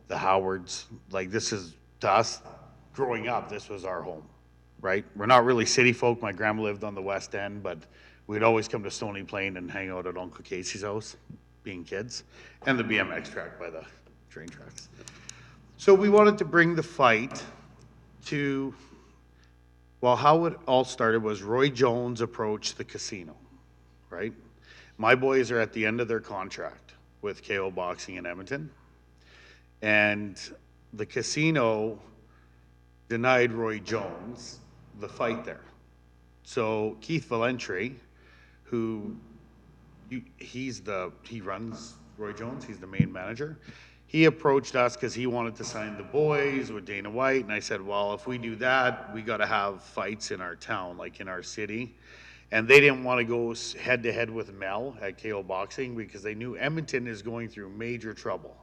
The Howards, like this is, to us, growing up, this was our home, right? We're not really city folk. My grandma lived on the West End, but we'd always come to Stony Plain and hang out at Uncle Casey's house, being kids, and the BMX track by the train tracks. So we wanted to bring the fight to, well, how it all started was Roy Jones approached the casino, right? My boys are at the end of their contract with KO Boxing in Edmonton, and the casino denied Roy Jones the fight there. So Keith Valentry, who he runs Roy Jones, he's the main manager. He approached us because he wanted to sign the boys with Dana White, and I said, well, if we do that, we got to have fights in our town, like in our city. And they didn't want to go head to head with Mel at KO Boxing because they knew Edmonton is going through major trouble.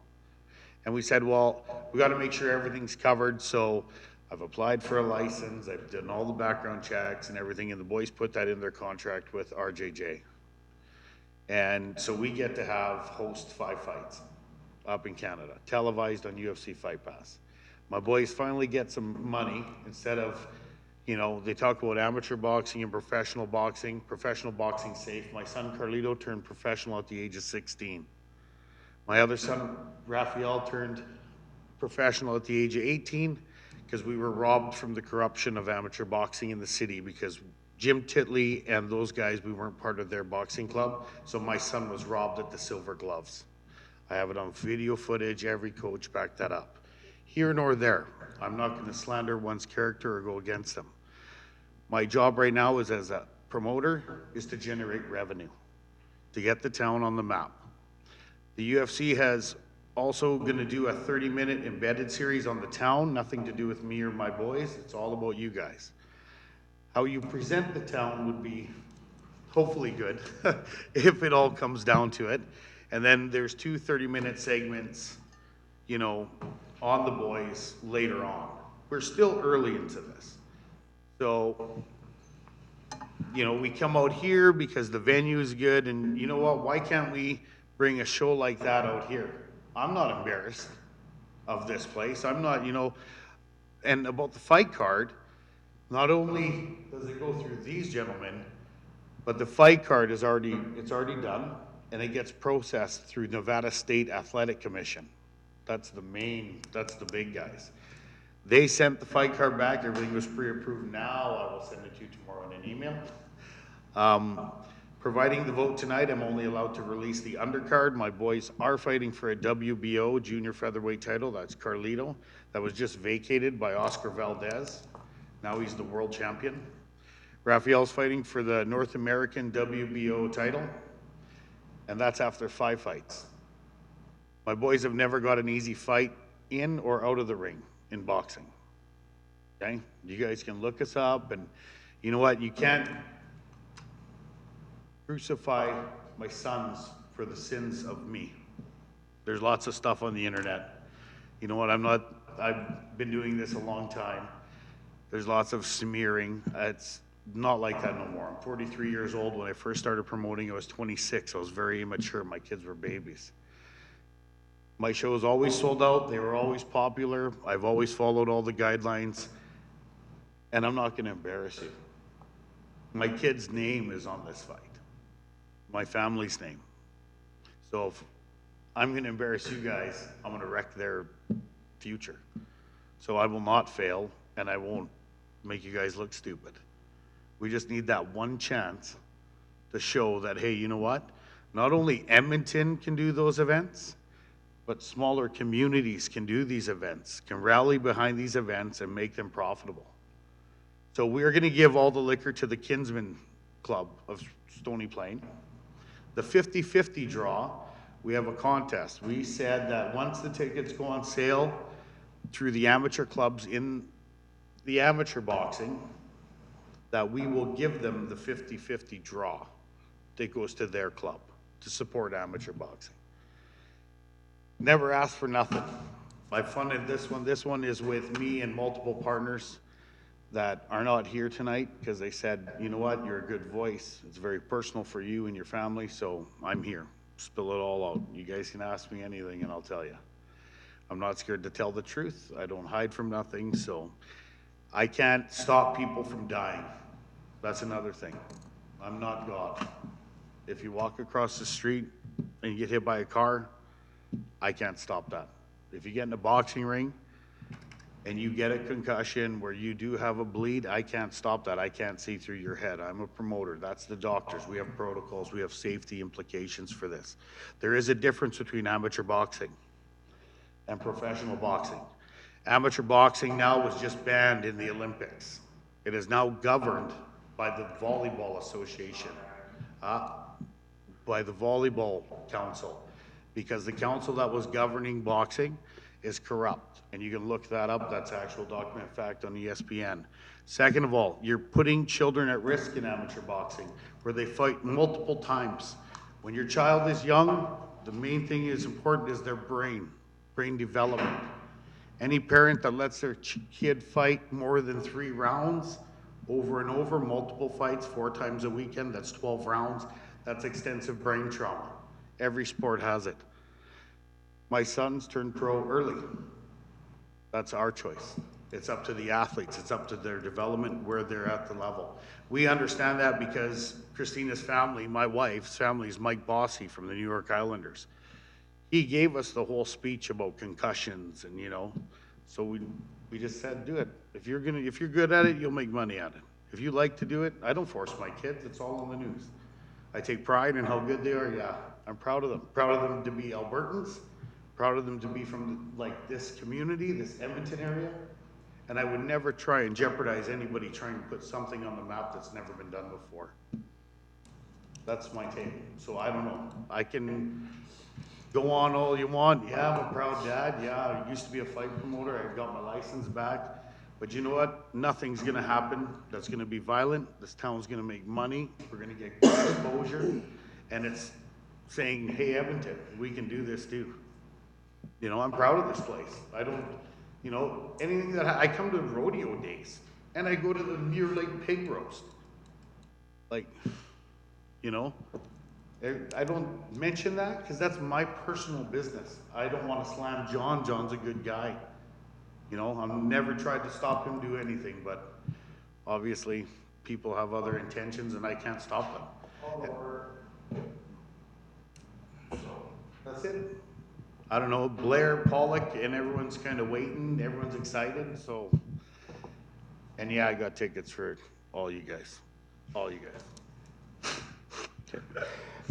And we said, well, we got to make sure everything's covered. So I've applied for a license. I've done all the background checks and everything. And the boys put that in their contract with RJJ. And so we get to host 5 fights up in Canada, televised on UFC Fight Pass. My boys finally get some money instead of, you know, they talk about amateur boxing and professional boxing safe. My son Carlito turned professional at the age of 16. My other son, Raphael, turned professional at the age of 18 because we were robbed from the corruption of amateur boxing in the city because Jim Titley and those guys, we weren't part of their boxing club. So my son was robbed at the Silver Gloves. I have it on video footage, every coach backed that up. Here nor there. I'm not going to slander one's character or go against them. My job right now is as a promoter is to generate revenue, to get the town on the map. The UFC has also going to do a 30-minute embedded series on the town, nothing to do with me or my boys. It's all about you guys. How you present the town would be hopefully good if it all comes down to it. And then there's 2 30-minute segments, you know, on the boys later on. We're still early into this. So, you know, we come out here because the venue is good, and you know what, why can't we bring a show like that out here? I'm not embarrassed of this place. I'm not, you know, and about the fight card, not only does it go through these gentlemen, but the fight card is already done, and it gets processed through Nevada State Athletic Commission. That's the big guys. They sent the fight card back, everything was pre-approved now, I will send it to you tomorrow in an email. Providing the vote tonight, I'm only allowed to release the undercard. My boys are fighting for a WBO junior featherweight title. That's Carlito. That was just vacated by Oscar Valdez. Now he's the world champion. Raphael's fighting for the North American WBO title, and that's after 5 fights. My boys have never got an easy fight in or out of the ring in boxing. Okay? You guys can look us up, and you know what? You can't crucify my sons for the sins of me. There's lots of stuff on the internet. You know what? I've been doing this a long time. There's lots of smearing. It's not like that no more. I'm 43 years old. When I first started promoting, I was 26. I was very immature. My kids were babies. My shows always sold out. They were always popular. I've always followed all the guidelines. And I'm not gonna embarrass you. My kid's name is on this fight. My family's name. So if I'm gonna embarrass you guys, I'm gonna wreck their future. So I will not fail, and I won't make you guys look stupid. We just need that one chance to show that, hey, you know what? Not only Edmonton can do those events, but smaller communities can do these events, can rally behind these events and make them profitable. So we're gonna give all the liquor to the Kinsman Club of Stony Plain. The 50-50 draw, we have a contest. We said that once the tickets go on sale through the amateur clubs in the amateur boxing, that we will give them the 50-50 draw that goes to their club to support amateur boxing. Never asked for nothing. I funded this one. This one is with me and multiple partners that are not here tonight because they said, you know what, you're a good voice. It's very personal for you and your family, so I'm here. Spill it all out. You guys can ask me anything and I'll tell you. I'm not scared to tell the truth. I don't hide from nothing, so I can't stop people from dying. That's another thing. I'm not God. If you walk across the street and you get hit by a car, I can't stop that. If you get in a boxing ring and you get a concussion where you do have a bleed, I can't stop that. I can't see through your head. I'm a promoter. That's the doctors. We have protocols. We have safety implications for this. There is a difference between amateur boxing and professional boxing. Amateur boxing now was just banned in the Olympics. It is now governed by the Volleyball Association, by the Volleyball Council, because the council that was governing boxing is corrupt. And you can look that up. That's actual document fact on ESPN. Second of all, you're putting children at risk in amateur boxing where they fight multiple times. When your child is young, the main thing is important is their brain development. Any parent that lets their kid fight more than 3 rounds over and over, multiple fights, 4 times a weekend, that's 12 rounds, that's extensive brain trauma. Every sport has it. My sons turned pro early. That's our choice. It's up to the athletes. It's up to their development, where they're at the level. We understand that because Christina's family, my wife's family, is Mike Bossy from the New York Islanders. He gave us the whole speech about concussions and, you know, so we just said, do it. If you're good at it, you'll make money at it. If you like to do it, I don't force my kids. It's all on the news. I take pride in how good they are. Yeah, I'm proud of them. Proud of them to be Albertans. Proud of them to be from like this community, this Edmonton area. And I would never try and jeopardize anybody trying to put something on the map that's never been done before. That's my take. So I don't know. I can go on all you want. Yeah, I'm a proud dad. Yeah, I used to be a fight promoter. I got my license back. But you know what? Nothing's gonna happen that's gonna be violent. This town's gonna make money. We're gonna get good exposure. And it's saying, hey, Edmonton, we can do this too. You know, I'm proud of this place. I don't, you know, anything that I come to rodeo days and I go to the Muir Lake pig roast. Like, you know, I don't mention that because that's my personal business. I don't want to slam John. John's a good guy. You know, I've never tried to stop him do anything, but obviously people have other intentions and I can't stop them. So that's it. I don't know, Blair, Pollock, and everyone's kind of waiting. Everyone's excited, so. And yeah, I got tickets for all you guys. All you guys.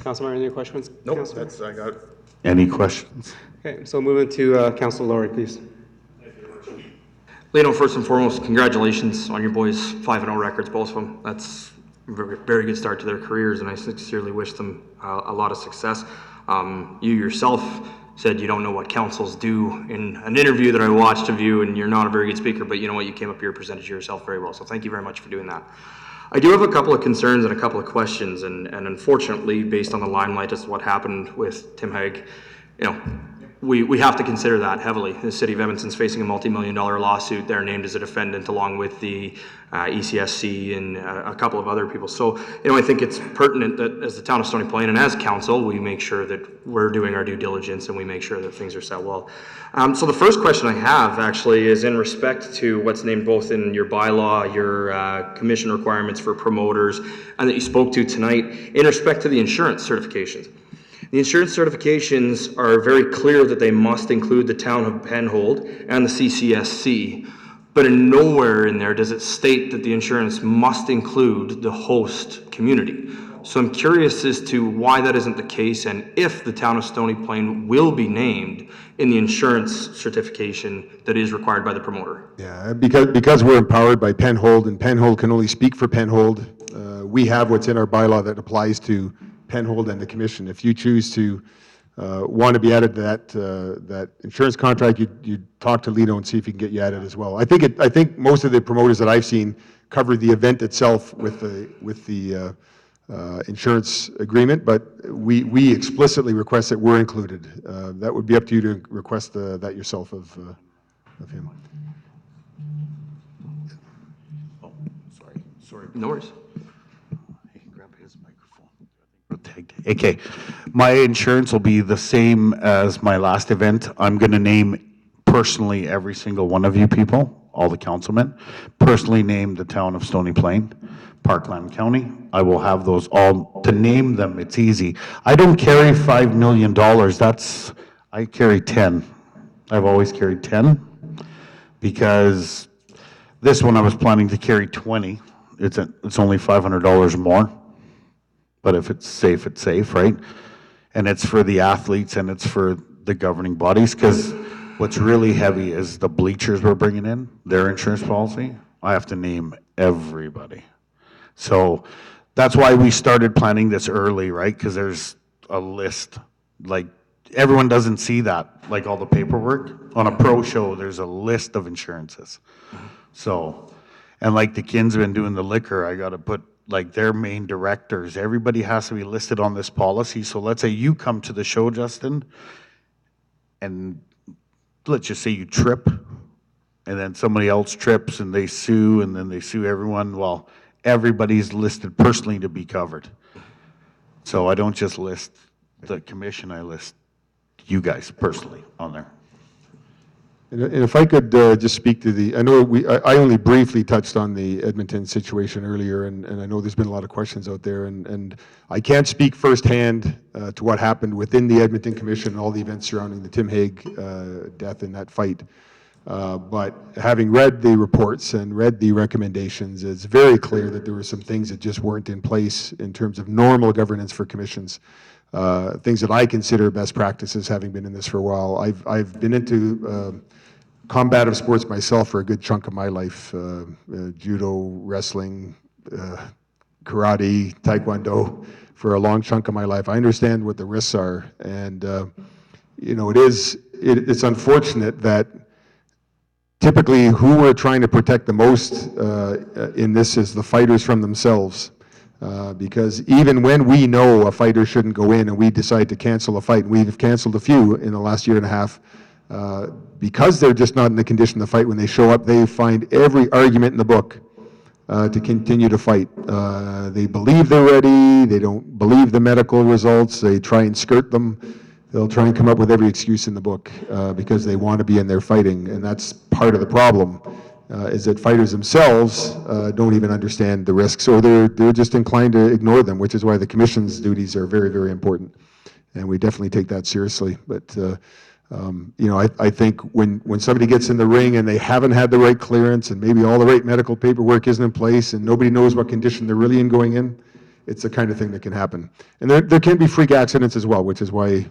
Councilor, any questions? Nope, Councilor? that's, I got it. Any questions? Okay, so moving to Councilor Laurie, please. Lino, first and foremost, congratulations on your boys' 5-0 records, both of them. That's a very, very good start to their careers, and I sincerely wish them a lot of success. You yourself said you don't know what councils do in an interview that I watched of you, and you're not a very good speaker, but you know what, you came up here and presented yourself very well, so thank you very much for doing that. I do have a couple of concerns and a couple of questions, and unfortunately, based on the limelight as to what happened with Tim Hague, you know, we have to consider that heavily. The city of Edmonton's facing a multi-million-dollar lawsuit. They're named as a defendant along with the ECSC and a couple of other people. So, you know, I think it's pertinent that as the town of Stony Plain and as council, we make sure that we're doing our due diligence and we make sure that things are set well. So the first question I have actually is in respect to what's named both in your bylaw, your commission requirements for promoters, and that you spoke to tonight in respect to the insurance certifications. The insurance certifications are very clear that they must include the town of Penhold and the CCSC, but in nowhere in there does it state that the insurance must include the host community. So I'm curious as to why that isn't the case and if the town of Stony Plain will be named in the insurance certification that is required by the promoter. Yeah, because we're empowered by Penhold, and Penhold can only speak for Penhold, we have what's in our bylaw that applies to Penhold and the commission. If you choose to want to be added to that insurance contract, you talk to Lino and see if he can get you added as well. I think most of the promoters that I've seen cover the event itself with the insurance agreement, but we explicitly request that we're included. That would be up to you to request that yourself of him. Oh, sorry. No worries. Grab his microphone. Okay, my insurance will be the same as my last event. I'm going to name personally every single one of you people, all the councilmen, personally name the town of Stony Plain, Parkland County. I will have those all, to name them, it's easy. I don't carry $5 million, I carry 10. I've always carried 10, because this one I was planning to carry 20. It's only $500 more. But if it's safe, right? And it's for the athletes and it's for the governing bodies, because what's really heavy is the bleachers we're bringing in, their insurance policy. I have to name everybody. So that's why we started planning this early, right? Because there's a list, like everyone doesn't see that, like all the paperwork. On a pro show, there's a list of insurances. So, and like the Kinsman doing the liquor, I got to put like their main directors, everybody has to be listed on this policy. So let's say you come to the show, Justin, and let's just say you trip, and then somebody else trips and they sue, and then they sue everyone. Well, everybody's listed personally to be covered. So I don't just list the commission, I list you guys personally on there. And if I could just speak to the, I know I only briefly touched on the Edmonton situation earlier, and I know there's been a lot of questions out there, and I can't speak firsthand to what happened within the Edmonton Commission and all the events surrounding the Tim Hague death in that fight. But having read the reports and read the recommendations, it's very clear that there were some things that just weren't in place in terms of normal governance for commissions. Things that I consider best practices, having been in this for a while. I've been into combative sports myself for a good chunk of my life, judo, wrestling, karate, taekwondo, for a long chunk of my life. I understand what the risks are, and you know, it's unfortunate that typically who we're trying to protect the most in this is the fighters from themselves. Because even when we know a fighter shouldn't go in and we decide to cancel a fight, and we've canceled a few in the last year and a half, because they're just not in the condition to fight, when they show up, they find every argument in the book to continue to fight. They believe they're ready, they don't believe the medical results, they try and skirt them. They'll try and come up with every excuse in the book because they want to be in there fighting, and that's part of the problem. Is that fighters themselves don't even understand the risks, or they're just inclined to ignore them, which is why the commission's duties are very, very important, and we definitely take that seriously. But you know, I think when somebody gets in the ring and they haven't had the right clearance, and maybe all the right medical paperwork isn't in place, and nobody knows what condition they're really in going in, it's the kind of thing that can happen. And there can be freak accidents as well, which is why,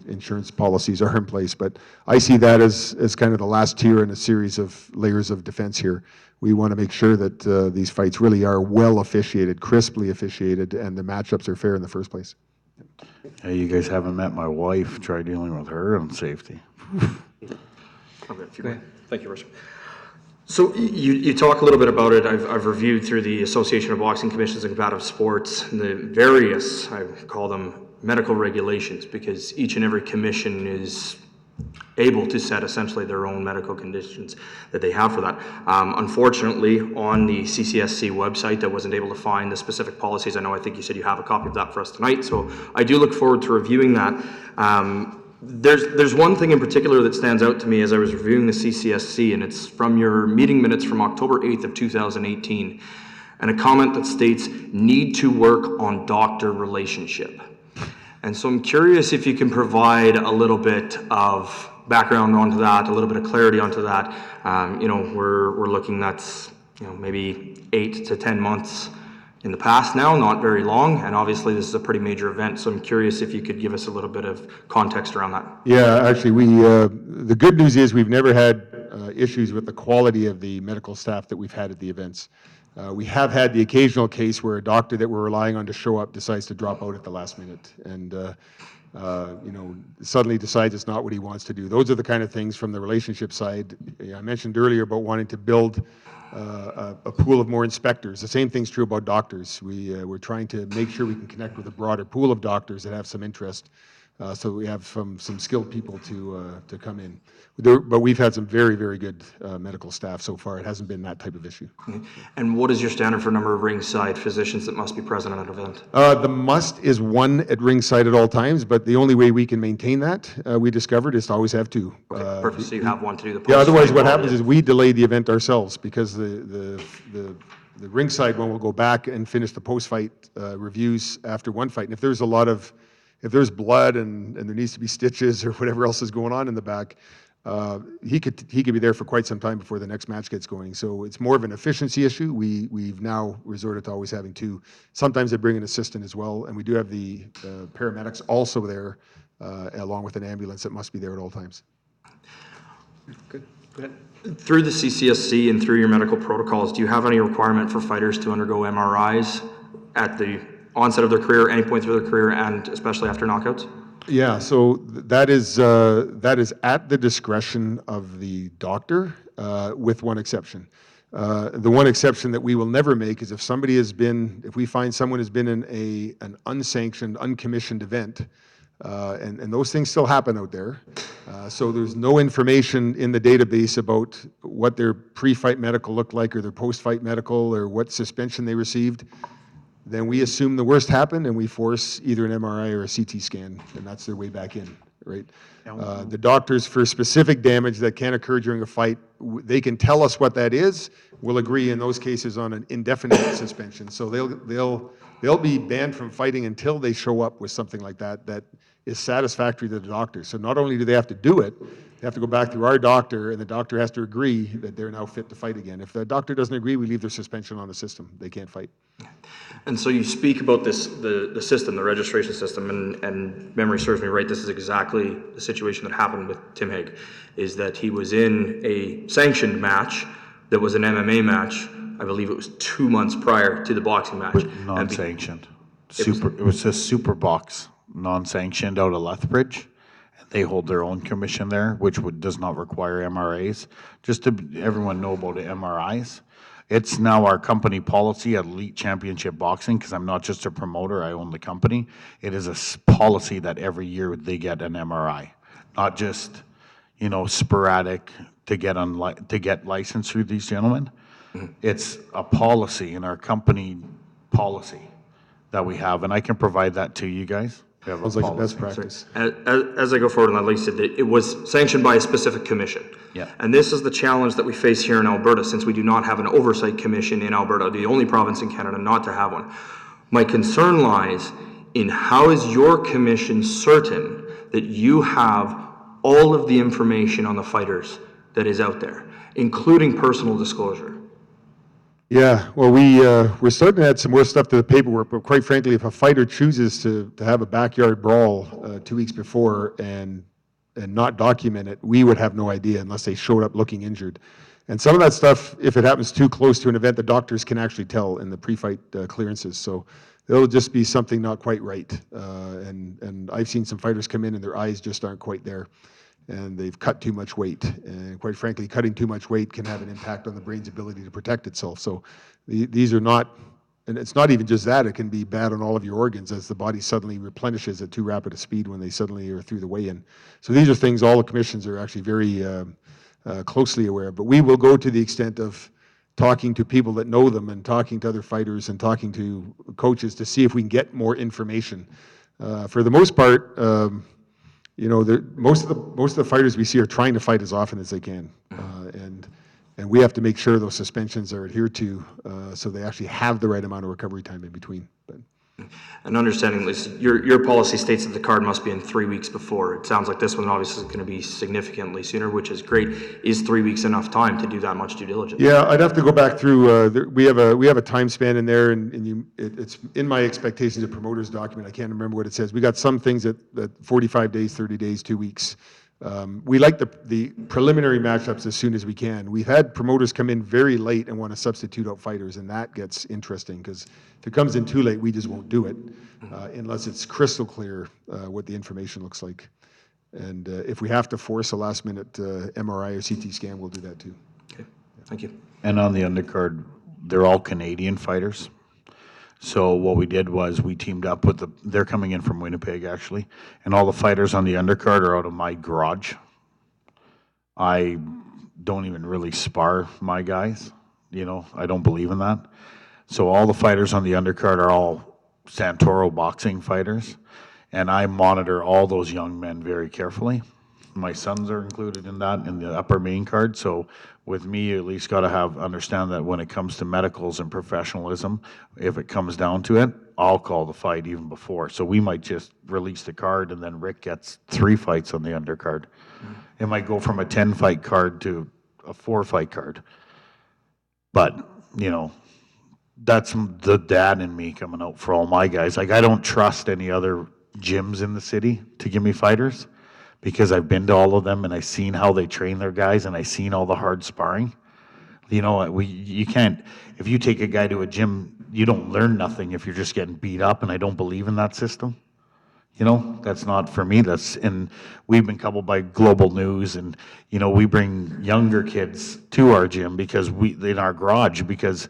insurance policies are in place. But I see that as kind of the last tier in a series of layers of defense here. We want to make sure that these fights really are well officiated, crisply officiated, and the matchups are fair in the first place. Hey, you guys haven't met my wife. Try dealing with her on safety. Okay. Thank you, Richard. So you talk a little bit about it. I've reviewed through the Association of Boxing Commissions and Combative Sports the various, I call them medical regulations, because each and every commission is able to set essentially their own medical conditions that they have for that. Unfortunately, on the CCSC website, I wasn't able to find the specific policies. I think you said you have a copy of that for us tonight, so I do look forward to reviewing that. There's one thing in particular that stands out to me as I was reviewing the CCSC, and it's from your meeting minutes from October 8th of 2018, and a comment that states, need to work on doctor relationship. And so I'm curious if you can provide a little bit of background onto that, a little bit of clarity onto that. We're looking at maybe 8 to 10 months in the past now, not very long, and obviously this is a pretty major event, so I'm curious if you could give us a little bit of context around that. Yeah, actually, the good news is we've never had issues with the quality of the medical staff that we've had at the events. We have had the occasional case where a doctor that we're relying on to show up decides to drop out at the last minute and suddenly decides it's not what he wants to do. Those are the kind of things from the relationship side. I mentioned earlier about wanting to build a pool of more inspectors. The same thing's true about doctors. We're trying to make sure we can connect with a broader pool of doctors that have some interest, so we have some skilled people to come in. But we've had some very, very good medical staff so far. It hasn't been that type of issue. And what is your standard for number of ringside physicians that must be present at an event? The must is 1 at ringside at all times, but the only way we can maintain that, we discovered, is to always have 2. Okay, perfect. So you have 1 to do the post. Yeah, otherwise what happens is we delay the event ourselves, because the ringside one will go back and finish the post-fight reviews after one fight. And if there's blood and there needs to be stitches or whatever else is going on in the back, he could be there for quite some time before the next match gets going. So it's more of an efficiency issue. We've now resorted to always having 2. Sometimes they bring an assistant as well, and we do have the paramedics also there, along with an ambulance that must be there at all times. Good. Go ahead. Through the CCSC and through your medical protocols, do you have any requirement for fighters to undergo MRIs at the onset of their career, any point through their career, and especially after knockouts? Yeah, so that is at the discretion of the doctor, with one exception. The one exception that we will never make is if we find someone has been in an unsanctioned, uncommissioned event, and those things still happen out there. So there's no information in the database about what their pre-fight medical looked like, or their post-fight medical, or what suspension they received. Then we assume the worst happened and we force either an MRI or a CT scan, and that's their way back in, right? The doctors, for specific damage that can occur during a fight, they can tell us what that is. We'll agree in those cases on an indefinite suspension. So they'll be banned from fighting until they show up with something like that is satisfactory to the doctor. So not only do they have to do it, they have to go back through our doctor, and the doctor has to agree that they're now fit to fight again. If the doctor doesn't agree, we leave their suspension on the system. They can't fight. And so you speak about this, the system, the registration system, and memory serves me right, this is exactly the situation that happened with Tim Hague, is that he was in a sanctioned match that was an MMA match. I believe it was 2 months prior to the boxing match. Non-sanctioned. It was a super box, non-sanctioned, out of Lethbridge. They hold their own commission there, which does not require MRAs. Just to everyone know about the MRIs, it's now our company policy at Elite Championship Boxing, because I'm not just a promoter, I own the company. It is a policy that every year they get an MRI, not just sporadic to get licensed through these gentlemen. Mm-hmm. It's a policy in our company policy that we have, and I can provide that to you guys. Sounds like a best practice. As I go forward, and like I said, it was sanctioned by a specific commission. Yeah. And this is the challenge that we face here in Alberta, since we do not have an oversight commission in Alberta, the only province in Canada not to have one. My concern lies in how is your commission certain that you have all of the information on the fighters that is out there, including personal disclosure? Yeah, well, we're starting to add some more stuff to the paperwork, but quite frankly, if a fighter chooses to have a backyard brawl 2 weeks before and not document it, we would have no idea unless they showed up looking injured. And some of that stuff, if it happens too close to an event, the doctors can actually tell in the pre-fight clearances. So it'll just be something not quite right. And I've seen some fighters come in and their eyes just aren't quite there, and they've cut too much weight. And quite frankly, cutting too much weight can have an impact on the brain's ability to protect itself. So these are not, and it's not even just that, it can be bad on all of your organs as the body suddenly replenishes at too rapid a speed when they suddenly are through the weigh-in. So these are things all the commissions are actually very closely aware of. But we will go to the extent of talking to people that know them and talking to other fighters and talking to coaches to see if we can get more information. For the most part, you know, most of the fighters we see are trying to fight as often as they can, and we have to make sure those suspensions are adhered to, so they actually have the right amount of recovery time in between. But And understanding, Lisa, your policy states that the card must be in 3 weeks before. It sounds like this one obviously is going to be significantly sooner, which is great. Is 3 weeks enough time to do that much due diligence? yeah, I'd have to go back through. We have a time span in there, and it's in my expectations of promoters document. I can't remember what it says. We got some things that 45 days, 30 days, 2 weeks. We like the preliminary matchups as soon as we can. We've had promoters come in very late and want to substitute out fighters, and that gets interesting because if it comes in too late, we just won't do it unless it's crystal clear what the information looks like. And if we have to force a last-minute MRI or CT scan, we'll do that too. Okay, thank you. And on the undercard, they're all Canadian fighters. So what we did was we teamed up with they're coming in from Winnipeg actually, and all the fighters on the undercard are out of my garage. I don't even really spar my guys, you know, I don't believe in that. So all the fighters on the undercard are all Santoro boxing fighters, and I monitor all those young men very carefully. My sons are included in that in the upper main card. So with me, you at least got to understand that when it comes to medicals and professionalism, if it comes down to it, I'll call the fight even before. So we might just release the card and then Rick gets 3 fights on the undercard. It might go from a 10-fight card to a 4-fight card. But, you know, that's the dad in me coming out for all my guys. Like, I don't trust any other gyms in the city to give me fighters, because I've been to all of them and I've seen how they train their guys and I've seen all the hard sparring. You know, you can't, if you take a guy to a gym, you don't learn nothing if you're just getting beat up, and I don't believe in that system. You know, that's not for me. And we've been coupled by Global News, and, you know, we bring younger kids to our gym because in our garage, because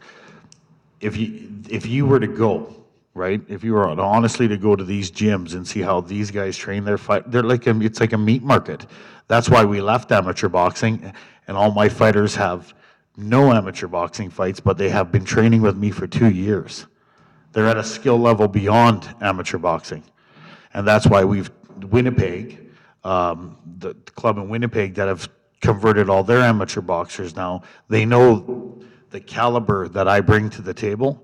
if you were to go, right? If you were honestly to go to these gyms and see how these guys train their fight, it's like a meat market. That's why we left amateur boxing, and all my fighters have no amateur boxing fights, but they have been training with me for 2 years. They're at a skill level beyond amateur boxing, and that's why Winnipeg, the club in Winnipeg that have converted all their amateur boxers now, they know the caliber that I bring to the table.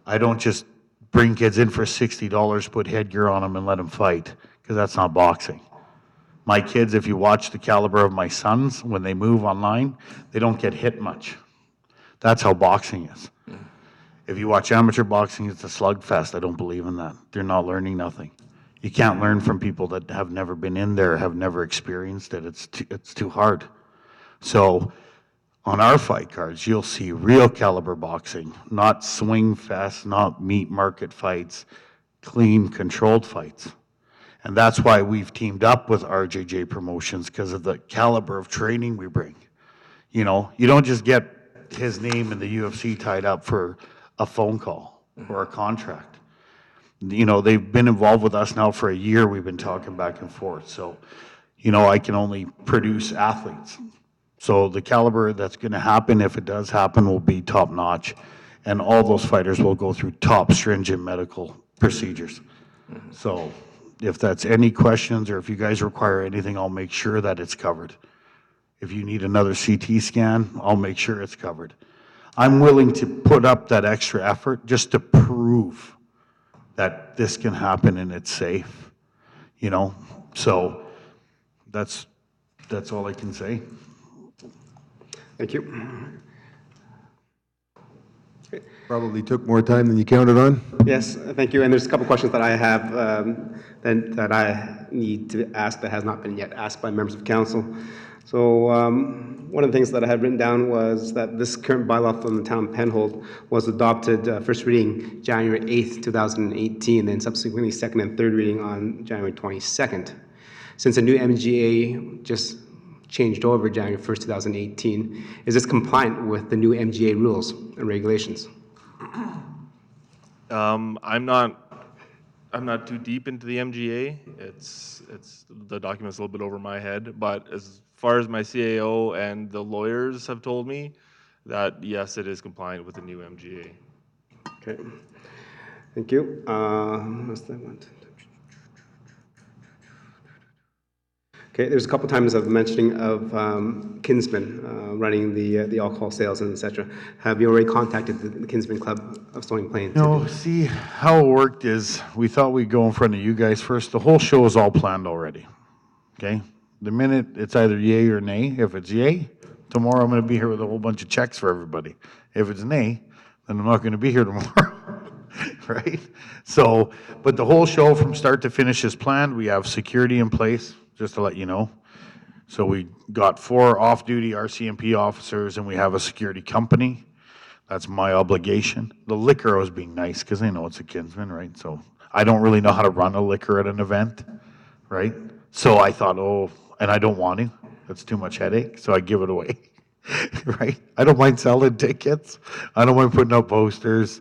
I don't just bring kids in for $60, put headgear on them and let them fight, because that's not boxing. My kids, if you watch the caliber of my sons, when they move online, they don't get hit much. That's how boxing is. If you watch amateur boxing, it's a slugfest. I don't believe in that. They're not learning nothing. You can't learn from people that have never been in there, have never experienced it. It's too hard. So on our fight cards, you'll see real caliber boxing, not swing fest, not meat market fights, clean, controlled fights. And that's why we've teamed up with RJJ Promotions, because of the caliber of training we bring. You know, you don't just get his name in the UFC tied up for a phone call or a contract. You know, they've been involved with us now for a year. We've been talking back and forth. So, you know, I can only produce athletes. So the caliber that's going to happen, if it does happen, will be top notch. And all those fighters will go through top stringent medical procedures. So if that's any questions, or if you guys require anything, I'll make sure that it's covered. If you need another CT scan, I'll make sure it's covered. I'm willing to put up that extra effort just to prove that this can happen and it's safe, you know? So that's all I can say. Thank you. Probably took more time than you counted on. Yes, thank you. And there's a couple questions that I have that I need to ask that has not been yet asked by members of council. So one of the things that I had written down was that this current bylaw from the town of Penhold was adopted first reading January 8th, 2018, then subsequently second and third reading on January 22nd. Since a new MGA just changed over January 1st, 2018, is this compliant with the new MGA rules and regulations? I'm not too deep into the MGA. It's the document's a little bit over my head, but as far as my CAO and the lawyers have told me, that yes, it is compliant with the new MGA. Okay, thank you. What's that one? Okay, there's a couple times of mentioning of Kinsman running the alcohol sales and etc. Have you already contacted the Kinsman Club of Stony Plain? No, see, how it worked is, we thought we'd go in front of you guys first. The whole show is all planned already, okay? The minute it's either yay or nay. If it's yay, tomorrow I'm gonna be here with a whole bunch of checks for everybody. If it's nay, then I'm not gonna be here tomorrow, right? So, but the whole show from start to finish is planned. We have security in place, just to let you know. So we got 4 off-duty RCMP officers and we have a security company. That's my obligation. The liquor I was being nice because I know it's a Kinsman, right? So I don't really know how to run a liquor at an event, right? So I thought, oh, and I don't want to. That's too much headache, so I give it away, right? I don't mind selling tickets. I don't mind putting up posters.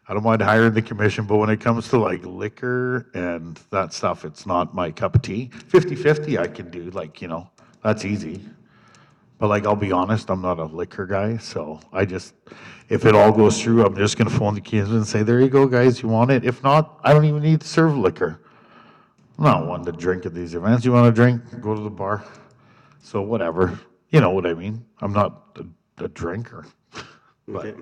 I don't mind hiring the commission, but when it comes to like liquor and that stuff, it's not my cup of tea. 50-50 I can do, like, you know, that's easy. But like, I'll be honest, I'm not a liquor guy, so I just, if it all goes through, I'm just gonna phone the kids and say, there you go, guys, you want it? If not, I don't even need to serve liquor. I'm not one to drink at these events. You wanna drink, go to the bar. So whatever, you know what I mean? I'm not a drinker. But Okay.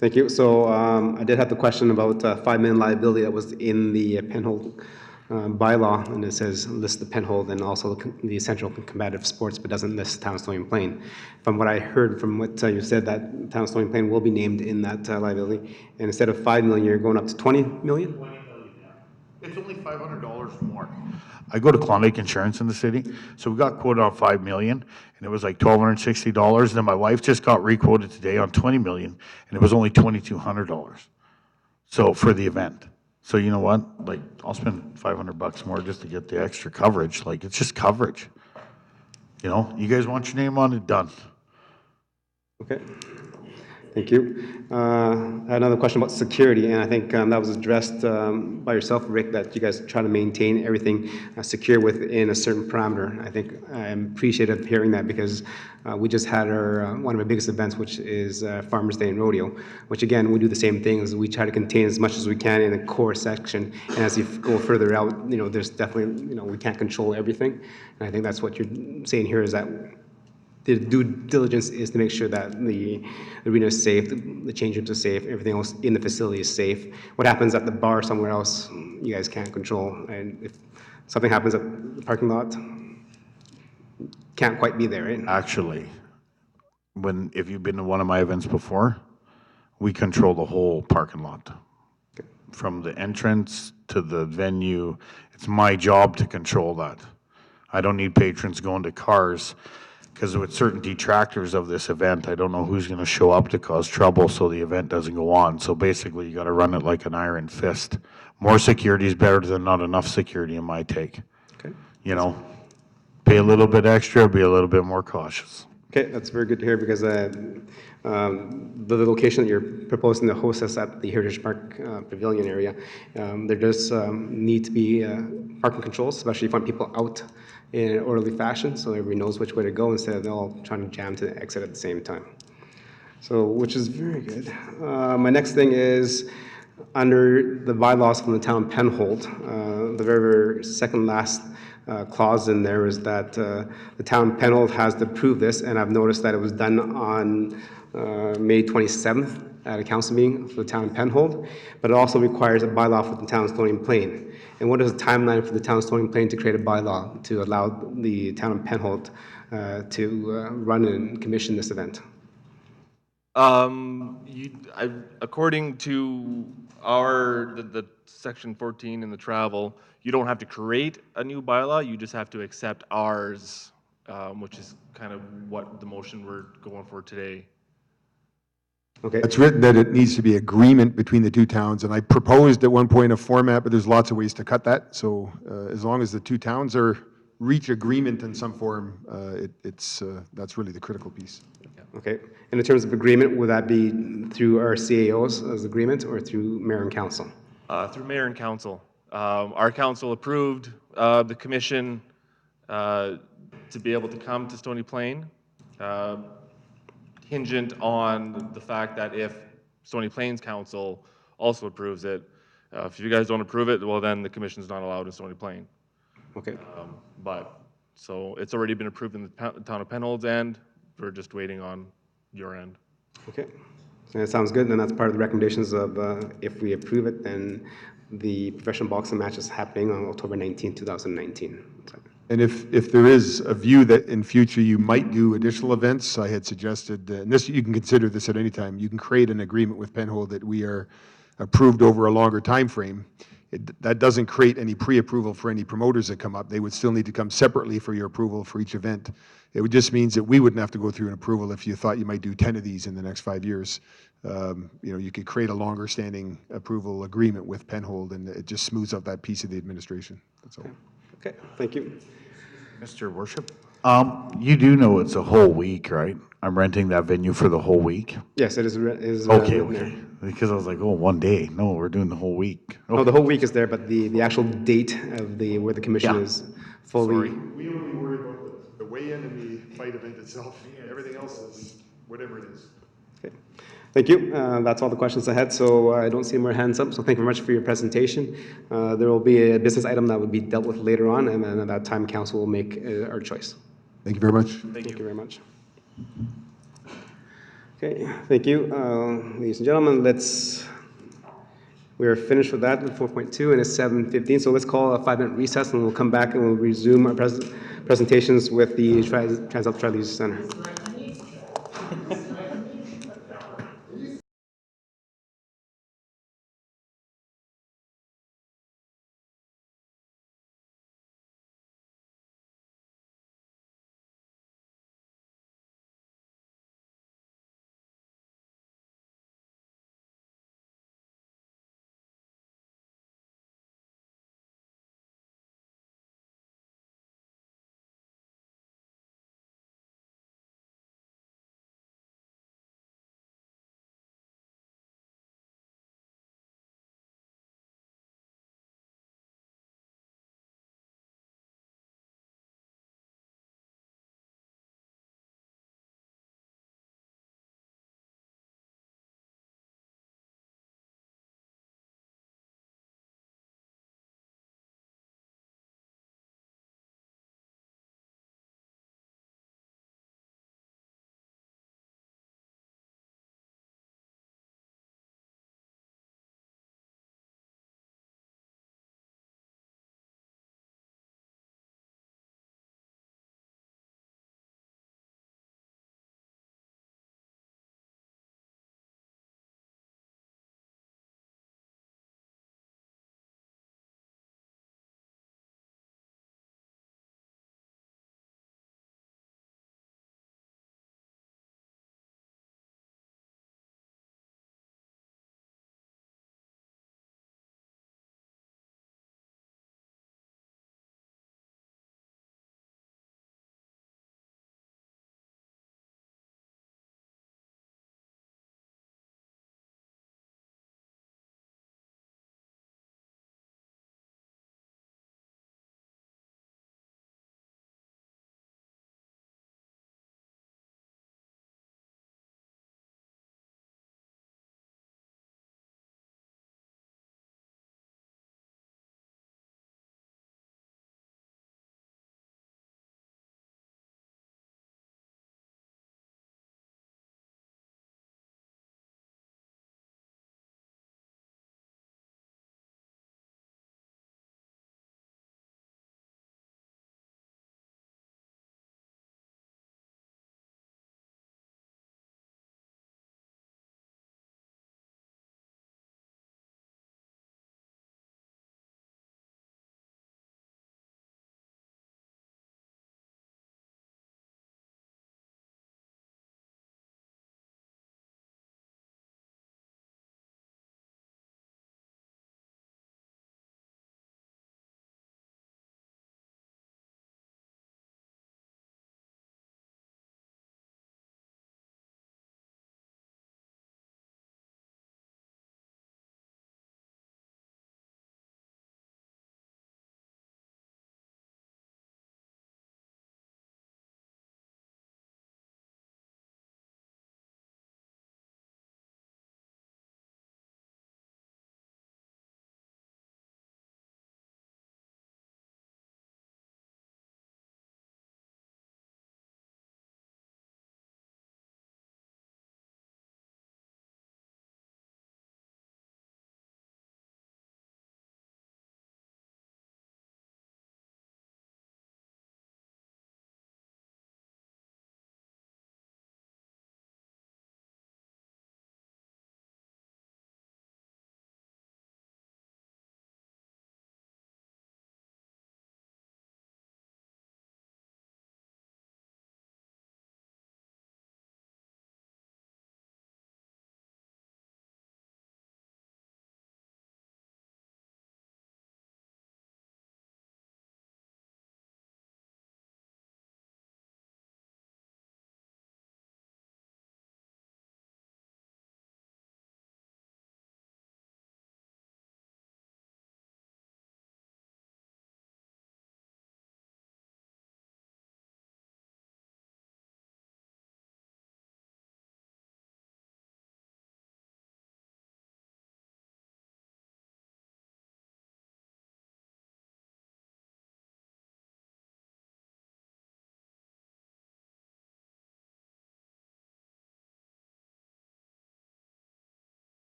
Thank you. So I did have the question about 5 million liability that was in the Penhold bylaw, and it says list the Penhold and also the essential combative sports, but doesn't list town of Stony Plain. From what I heard, from what you said, that town of Stony Plain will be named in that liability, and instead of 5 million, you're going up to 20 million? 20 million, yeah. It's only $500 more. I go to Klondike Insurance in the city, so we got quoted on 5 million, and it was like $1,260. And then my wife just got requoted today on 20 million, and it was only $2,200. So for the event. So you know what? Like, I'll spend $500 more just to get the extra coverage. Like, it's just coverage. You know, you guys want your name on it, done. Okay. Thank you. I had another question about security, and I think that was addressed by yourself, Rick, that you guys try to maintain everything secure within a certain parameter. I think I'm appreciative of hearing that because we just had one of our biggest events, which is Farmers Day and Rodeo, which again, we do the same thing as we try to contain as much as we can in the core section. And as you go further out, you know, there's definitely, you know, we can't control everything. And I think that's what you're saying here is that the due diligence is to make sure that the arena is safe, the change rooms are safe, everything else in the facility is safe. What happens at the bar somewhere else, you guys can't control. And if something happens at the parking lot, can't quite be there, right? Actually, if you've been to one of my events before, we control the whole parking lot. From the entrance to the venue, it's my job to control that. I don't need patrons going to cars. Because with certain detractors of this event, I don't know who's going to show up to cause trouble so the event doesn't go on. So basically, you got to run it like an iron fist. More security is better than not enough security in my take. Okay. You know, pay a little bit extra, be a little bit more cautious. Okay, that's very good to hear because the location that you're proposing to host us at the Heritage Park Pavilion area, there does need to be parking controls, especially if you want people out in an orderly fashion so everybody knows which way to go instead of they all trying to jam to the exit at the same time. So, which is very good. My next thing is under the bylaws from the town of Penhold, the very second last clause in there is that the town of Penhold has to approve this, and I've noticed that it was done on May 27th at a council meeting for the town of Penhold, but it also requires a bylaw for the town of Stony Plain. And what is the timeline for the town of Stony Plain to create a bylaw to allow the town of Penhold to run and commission this event? According to the section 14 in the travel, you don't have to create a new bylaw, you just have to accept ours, which is kind of what the motion we're going for today. Okay, It's written that it needs to be agreement between the two towns, and I proposed at one point a format, but there's lots of ways to cut that. So as long as the two towns reach agreement in some form, that's really the critical piece. okay. And in terms of agreement, will that be through our CAOs as agreement or through mayor and council? Through mayor and council. Our council approved the commission to be able to come to Stony Plain, contingent on the fact that if Stony Plains Council also approves it, if you guys don't approve it, well, then the commission's not allowed in Stony Plain. Okay, So it's already been approved in the town of Penhold's end. We're just waiting on your end. okay. So that sounds good. Then that's part of the recommendations of if we approve it, then the professional boxing match is happening on October 19, 2019. So, And if there is a view that in future you might do additional events, I had suggested, and this, you can consider this at any time, you can create an agreement with Penhold that we are approved over a longer time frame. That doesn't create any pre-approval for any promoters that come up. They would still need to come separately for your approval for each event. It would just means that we wouldn't have to go through an approval if you thought you might do 10 of these in the next 5 years. You could create a longer standing approval agreement with Penhold, and it just smooths out that piece of the administration. That's all. okay, thank you. Mr. Worship? You do know it's a whole week, right? I'm renting that venue for the whole week. Yes, it is. Okay, written there. okay. Because I was like, oh, one day. No, we're doing the whole week. No, the whole week is there, but the actual date of where the commission Yeah. is fully. We only worry about the weigh-in and the fight event itself. Everything else is whatever it is. Okay. Thank you. That's all the questions I had, so I don't see more hands up. So thank you very much for your presentation. There will be a business item that will be dealt with later on, and then at that time, council will make our choice. Thank you very much. Thank you very much. Okay, thank you. Ladies and gentlemen, we're finished with that, 4.2, and it's 7:15, so let's call a 5-minute recess, and we'll come back and we'll resume our presentations with the Trans-Alp Tri-Leisure Center.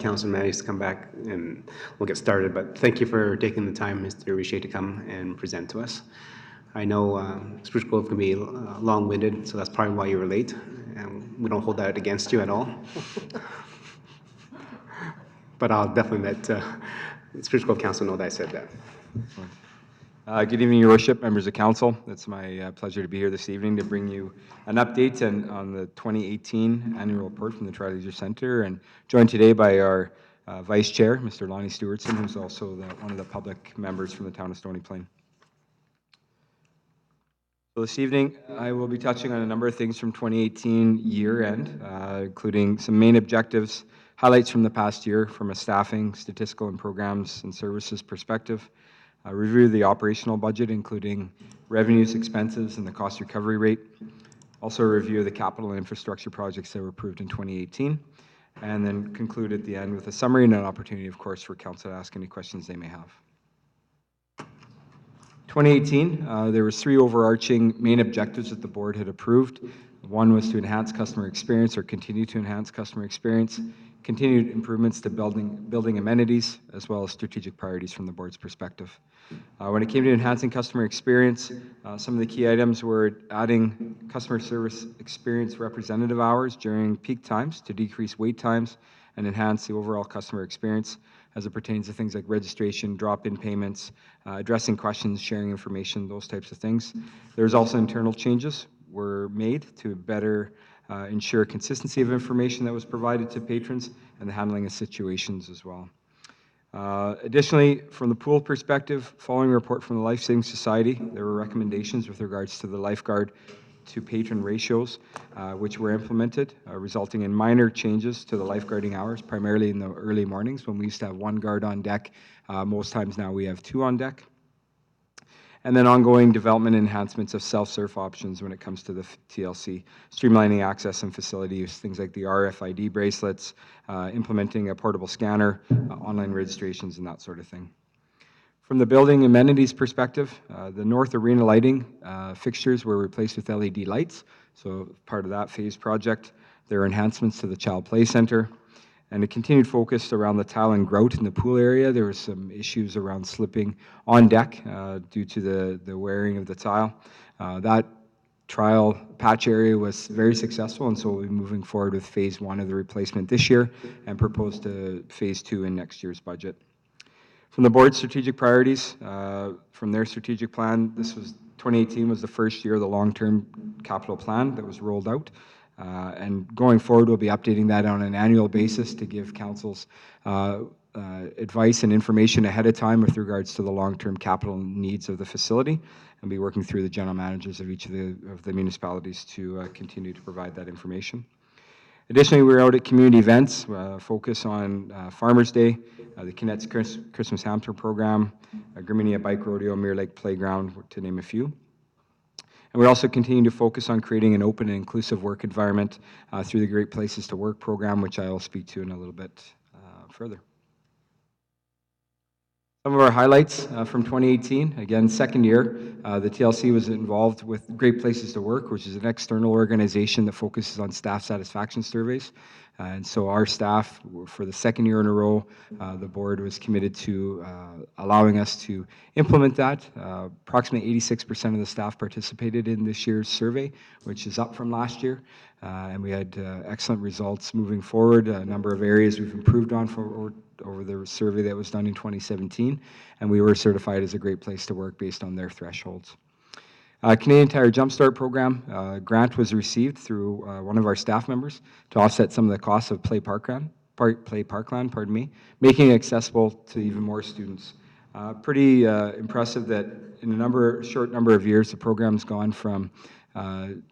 council managed to come back, and we'll get started. But thank you for taking the time, Mr. Richer, to come and present to us. I know Spruce Grove can be long-winded, so that's probably why you were late, and we don't hold that against you at all. But I'll definitely let Spruce Grove Council know that I said that. Good evening, Your Worship, members of council. It's my pleasure to be here this evening to bring you an update on the 2018 annual report from the Tri-Leisure Centre, and joined today by our Vice Chair, Mr. Lonnie Stewartson, who's also one of the public members from the town of Stony Plain. So this evening, I will be touching on a number of things from 2018 year-end, including some main objectives, highlights from the past year from a staffing, statistical, and programs and services perspective, review the operational budget, including revenues, expenses, and the cost recovery rate, also a review of the capital and infrastructure projects that were approved in 2018, and then conclude at the end with a summary and an opportunity, of course, for council to ask any questions they may have. 2018, there was 3 overarching main objectives that the board had approved. One was to enhance customer experience or continue to enhance customer experience, continued improvements to building amenities, as well as strategic priorities from the board's perspective. When it came to enhancing customer experience, some of the key items were adding customer service experience representative hours during peak times to decrease wait times and enhance the overall customer experience as it pertains to things like registration, drop-in payments, addressing questions, sharing information, those types of things. There's also internal changes were made to better ensure consistency of information that was provided to patrons and the handling of situations as well. Additionally, from the pool perspective, following a report from the Life Saving Society, there were recommendations with regards to the lifeguard to patron ratios, which were implemented, resulting in minor changes to the lifeguarding hours, primarily in the early mornings when we used to have 1 guard on deck. Most times now we have 2 on deck. And then ongoing development and enhancements of self-serve options when it comes to the TLC, streamlining access and facility use, things like the RFID bracelets, implementing a portable scanner, online registrations, and that sort of thing. From the building amenities perspective, the North Arena lighting fixtures were replaced with LED lights, so part of that phase project. There are enhancements to the Child Play Center, and a continued focus around the tile and grout in the pool area. There were some issues around slipping on deck due to the wearing of the tile. That trial patch area was very successful, and so we'll be moving forward with phase 1 of the replacement this year and proposed to phase 2 in next year's budget. From the board's strategic priorities, from their strategic plan, 2018 was the first year of the long-term capital plan that was rolled out. And going forward, we'll be updating that on an annual basis to give councils advice and information ahead of time with regards to the long-term capital needs of the facility, and be working through the general managers of each of the municipalities to continue to provide that information. Additionally, we're out at community events, focus on Farmers Day, the Kinet's Christmas Hamper Program, Grimminia Bike Rodeo, Mirror Lake Playground, to name a few. And we're also continuing to focus on creating an open and inclusive work environment through the Great Places to Work program, which I will speak to in a little bit further. Some of our highlights from 2018, again, second year, the TLC was involved with Great Places to Work, which is an external organization that focuses on staff satisfaction surveys. And so our staff, for the second year in a row, the board was committed to allowing us to implement that. Approximately 86% of the staff participated in this year's survey, which is up from last year. And we had excellent results moving forward, a number of areas we've improved on over the survey that was done in 2017, and we were certified as a great place to work based on their thresholds. Canadian Tire Jumpstart program grant was received through one of our staff members to offset some of the costs of Play Parkland, making it accessible to even more students. Pretty impressive that in a short number of years, the program's gone from 2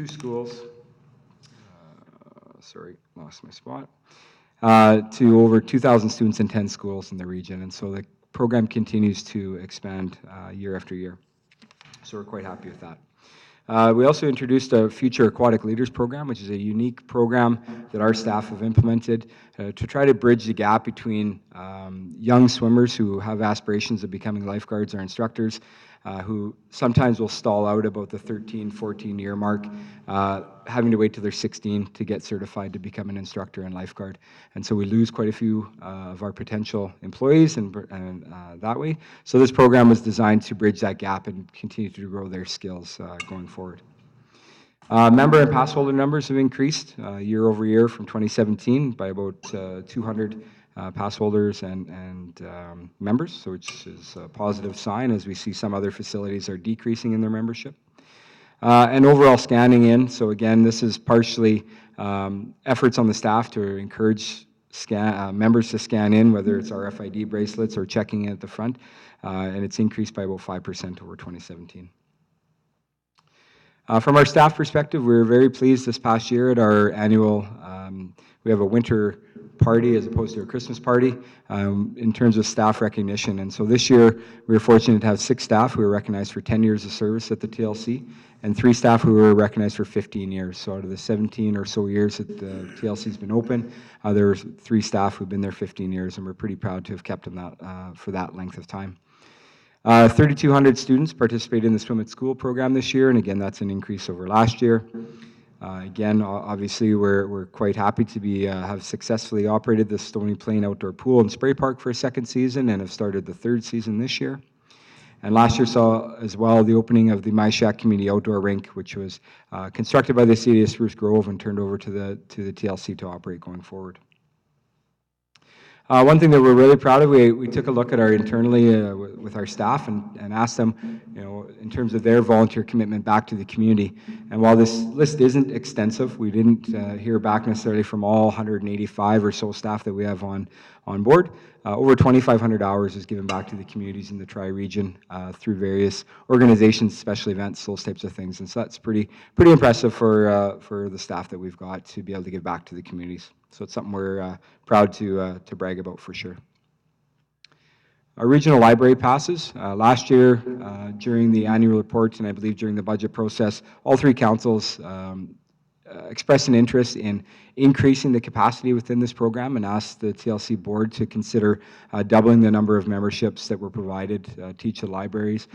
schools, sorry, lost my spot, to over 2,000 students in 10 schools in the region. And so the program continues to expand year after year. So we're quite happy with that. We also introduced a Future Aquatic Leaders program, which is a unique program that our staff have implemented to try to bridge the gap between young swimmers who have aspirations of becoming lifeguards or instructors who sometimes will stall out about the 13, 14-year mark, having to wait till they're 16 to get certified to become an instructor and lifeguard. And so we lose quite a few of our potential employees and that way. So this program was designed to bridge that gap and continue to grow their skills going forward. Member and pass holder numbers have increased year over year from 2017 by about 200 pass holders and members, so which is a positive sign as we see some other facilities are decreasing in their membership. And overall scanning in, so again, this is partially efforts on the staff to encourage members to scan in, whether it's RFID bracelets or checking in at the front, and it's increased by about 5% over 2017. From our staff perspective, we were very pleased this past year at our annual, we have a winter party as opposed to a Christmas party in terms of staff recognition. And so this year, we were fortunate to have 6 staff who were recognized for 10 years of service at the TLC and 3 staff who were recognized for 15 years. So out of the 17 or so years that the TLC's been open, there were 3 staff who've been there 15 years, and we're pretty proud to have kept them that, for that length of time. 3,200 students participated in the Swim at School program this year, and again, that's an increase over last year. Again, obviously, we're quite happy to be have successfully operated the Stony Plain Outdoor Pool and Spray Park for a 2nd season and have started the 3rd season this year. And last year saw as well the opening of the My Shack Community Outdoor Rink, which was constructed by the city of Spruce Grove and turned over to the TLC to operate going forward. One thing that we're really proud of, we took a look at our internally with our staff and asked them, you know, in terms of their volunteer commitment back to the community. And while this list isn't extensive, we didn't hear back necessarily from all 185 or so staff that we have on board. Over 2,500 hours is given back to the communities in the Tri-region through various organizations, special events, those types of things. And so that's pretty impressive for the staff that we've got to be able to give back to the communities. So it's something we're proud to brag about for sure. Our regional library passes. Last year, during the annual report, and I believe during the budget process, all 3 councils expressed an interest in increasing the capacity within this program and asked the TLC board to consider doubling the number of memberships that were provided to each of the libraries,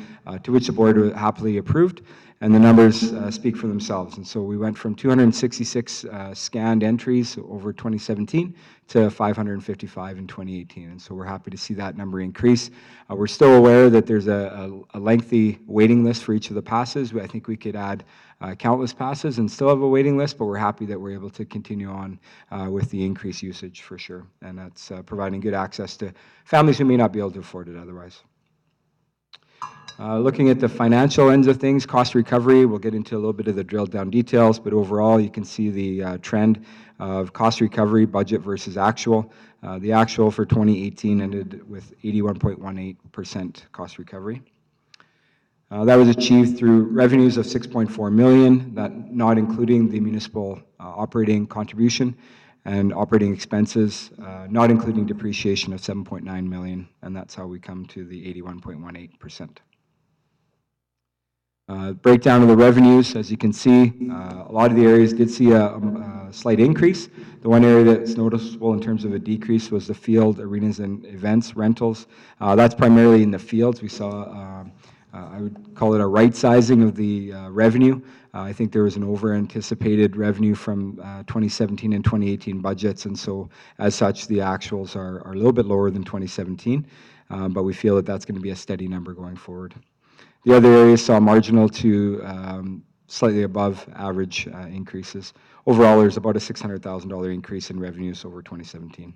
to which the board happily approved, and the numbers speak for themselves. And so we went from 266 scanned entries over 2017 to 555 in 2018, and so we're happy to see that number increase. We're still aware that there's a lengthy waiting list for each of the passes. I think we could add countless passes and still have a waiting list, but we're happy that we're able to continue on with the increased usage for sure, and that's providing good access to families who may not be able to afford it otherwise. Looking at the financial ends of things, cost recovery, we'll get into a little bit of the drilled down details, but overall you can see the trend of cost recovery, budget versus actual. The actual for 2018 ended with 81.18% cost recovery. That was achieved through revenues of $6.4 million, that not including the municipal operating contribution, and operating expenses, not including depreciation of $7.9 million, and that's how we come to the 81.18%. Breakdown of the revenues, as you can see, a lot of the areas did see a slight increase. The one area that's noticeable in terms of a decrease was the field, arenas, and events rentals. That's primarily in the fields. We saw, I would call it a right sizing of the revenue. I think there was an over-anticipated revenue from 2017 and 2018 budgets, and so as such, the actuals are a little bit lower than 2017, but we feel that that's going to be a steady number going forward. The other areas saw marginal to slightly above average increases. Overall, there's about a $600,000 increase in revenues over 2017.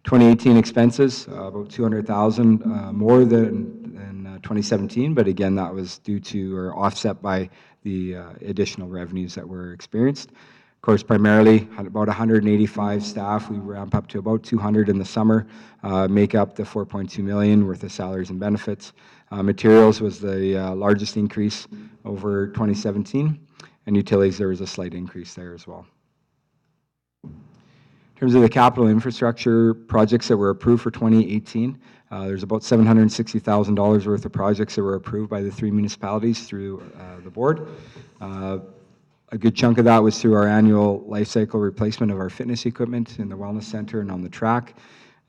2018 expenses, about $200,000 more than 2017, but again, that was due to or offset by the additional revenues that were experienced. Of course, primarily about 185 staff. We ramp up to about 200 in the summer, make up the $4.2 million worth of salaries and benefits. Materials was the largest increase over 2017, and utilities, there was a slight increase there as well. In terms of the capital infrastructure projects that were approved for 2018, there's about $760,000 worth of projects that were approved by the 3 municipalities through the board. A good chunk of that was through our annual life cycle replacement of our fitness equipment in the wellness center and on the track.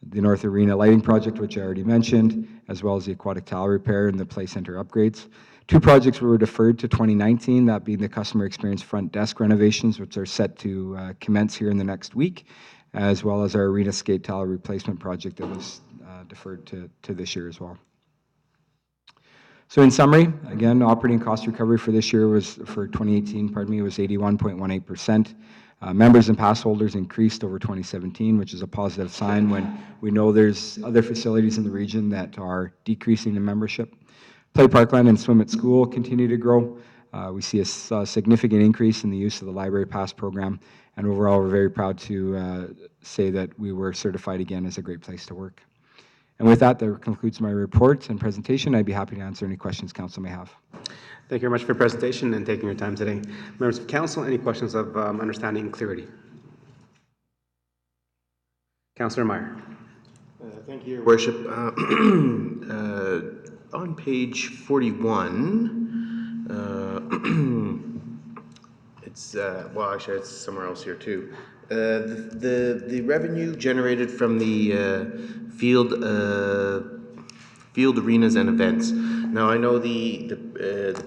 the North Arena lighting project, which I already mentioned, as well as the aquatic tile repair and the play center upgrades. 2 projects were deferred to 2019, that being the customer experience front desk renovations, which are set to commence here in the next week, as well as our arena skate tile replacement project that was deferred to this year as well. So in summary, again, operating cost recovery for this year was, for 2018, pardon me, was 81.18%. Members and pass holders increased over 2017, which is a positive sign when we know there's other facilities in the region that are decreasing in membership. Play Parkland and Swim at School continue to grow. We see a significant increase in the use of the library pass program, and overall we're very proud to say that we were certified again as a great place to work. And with that concludes my report and presentation. I'd be happy to answer any questions council may have. Thank you very much for your presentation and taking your time today. Members of council, any questions of understanding and clarity? Councillor Meyer. Thank you, Your Worship. On page 41, it's, well, actually, it's somewhere else here too. The revenue generated from the field arenas and events. Now, I know the